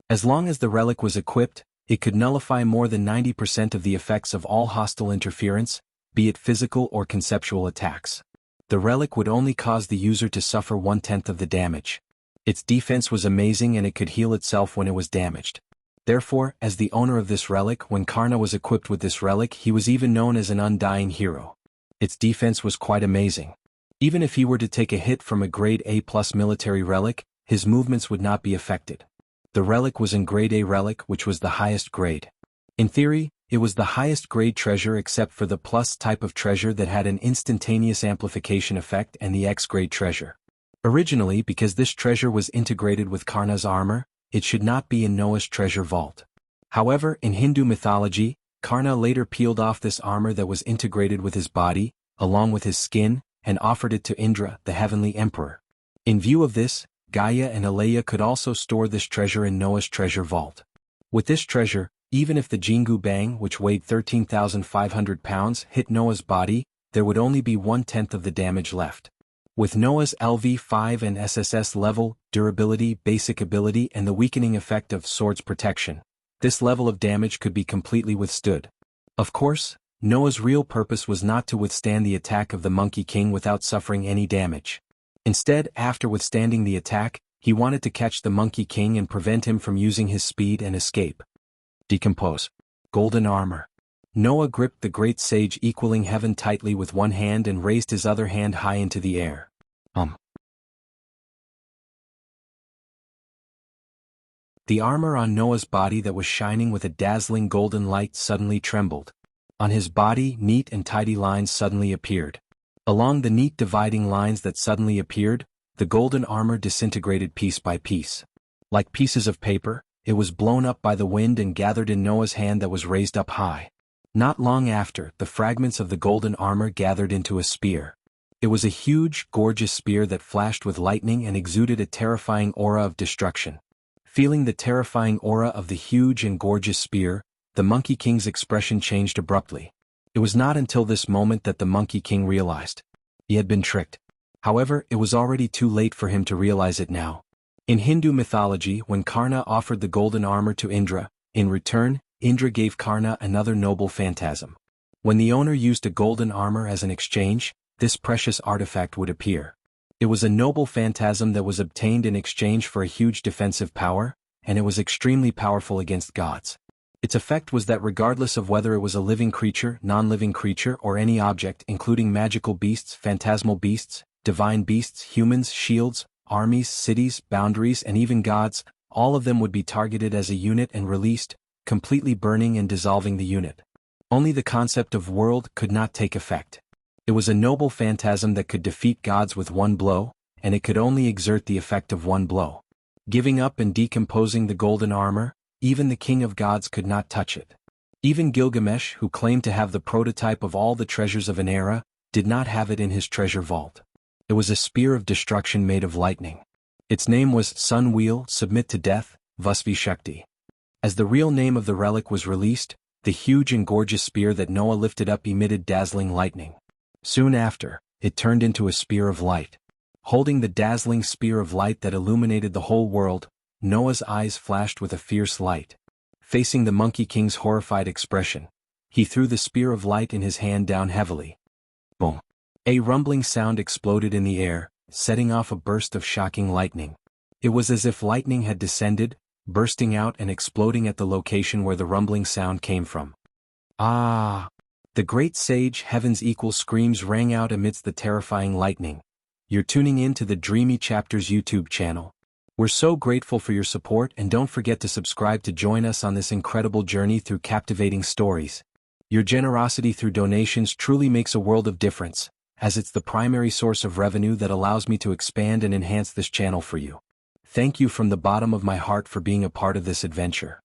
As long as the relic was equipped, it could nullify more than 90% of the effects of all hostile interference, be it physical or conceptual attacks. The relic would only cause the user to suffer 1/10 of the damage. Its defense was amazing and it could heal itself when it was damaged. Therefore, as the owner of this relic, when Karna was equipped with this relic, he was even known as an undying hero. Its defense was quite amazing. Even if he were to take a hit from a grade A+ military relic, his movements would not be affected. The relic was in grade A relic, which was the highest grade. In theory, it was the highest grade treasure except for the plus type of treasure that had an instantaneous amplification effect and the X grade treasure. Originally, because this treasure was integrated with Karna's armor, it should not be in Noah's treasure vault. However, in Hindu mythology, Karna later peeled off this armor that was integrated with his body, along with his skin, and offered it to Indra, the heavenly emperor. In view of this, Gaia and Alaya could also store this treasure in Noah's treasure vault. With this treasure, even if the Jingu Bang, which weighed 13,500 pounds, hit Noah's body, there would only be 1/10 of the damage left. With Noah's LV5 and SSS level, durability, basic ability and the weakening effect of Sword's protection, this level of damage could be completely withstood. Of course, Noah's real purpose was not to withstand the attack of the Monkey King without suffering any damage. Instead, after withstanding the attack, he wanted to catch the Monkey King and prevent him from using his speed and escape. Decompose. Golden armor. Noah gripped the great sage equaling heaven tightly with one hand and raised his other hand high into the air. The armor on Noah's body that was shining with a dazzling golden light suddenly trembled. On his body, neat and tidy lines suddenly appeared. Along the neat dividing lines that suddenly appeared, the golden armor disintegrated piece by piece. Like pieces of paper, it was blown up by the wind and gathered in Noah's hand that was raised up high. Not long after, the fragments of the golden armor gathered into a spear. It was a huge, gorgeous spear that flashed with lightning and exuded a terrifying aura of destruction. Feeling the terrifying aura of the huge and gorgeous spear, the Monkey King's expression changed abruptly. It was not until this moment that the Monkey King realized he had been tricked. However, it was already too late for him to realize it now. In Hindu mythology, when Karna offered the golden armor to Indra, in return, Indra gave Karna another noble phantasm. When the owner used a golden armor as an exchange, this precious artifact would appear. It was a noble phantasm that was obtained in exchange for a huge defensive power, and it was extremely powerful against gods. Its effect was that regardless of whether it was a living creature, non-living creature, or any object including magical beasts, phantasmal beasts, divine beasts, humans, shields, armies, cities, boundaries, and even gods, all of them would be targeted as a unit and released, completely burning and dissolving the unit. Only the concept of world could not take effect. It was a noble phantasm that could defeat gods with one blow, and it could only exert the effect of one blow. Giving up and decomposing the golden armor, even the king of gods could not touch it. Even Gilgamesh, who claimed to have the prototype of all the treasures of an era, did not have it in his treasure vault. It was a spear of destruction made of lightning. Its name was Sun Wheel, Submit to Death, Vasvi Shakti. As the real name of the relic was released, The huge and gorgeous spear that Noah lifted up emitted dazzling lightning. Soon after, it turned into a spear of light. Holding the dazzling spear of light that illuminated the whole world, Noah's eyes flashed with a fierce light. Facing the Monkey King's horrified expression, he threw the spear of light in his hand down heavily. Boom! A rumbling sound exploded in the air, setting off a burst of shocking lightning. It was as if lightning had descended, bursting out and exploding at the location where the rumbling sound came from. Ah! The great sage Heaven's equal screams rang out amidst the terrifying lightning. You're tuning in to the Dreamy Chapters YouTube channel. We're so grateful for your support, and don't forget to subscribe to join us on this incredible journey through captivating stories. Your generosity through donations truly makes a world of difference, as it's the primary source of revenue that allows me to expand and enhance this channel for you. Thank you from the bottom of my heart for being a part of this adventure.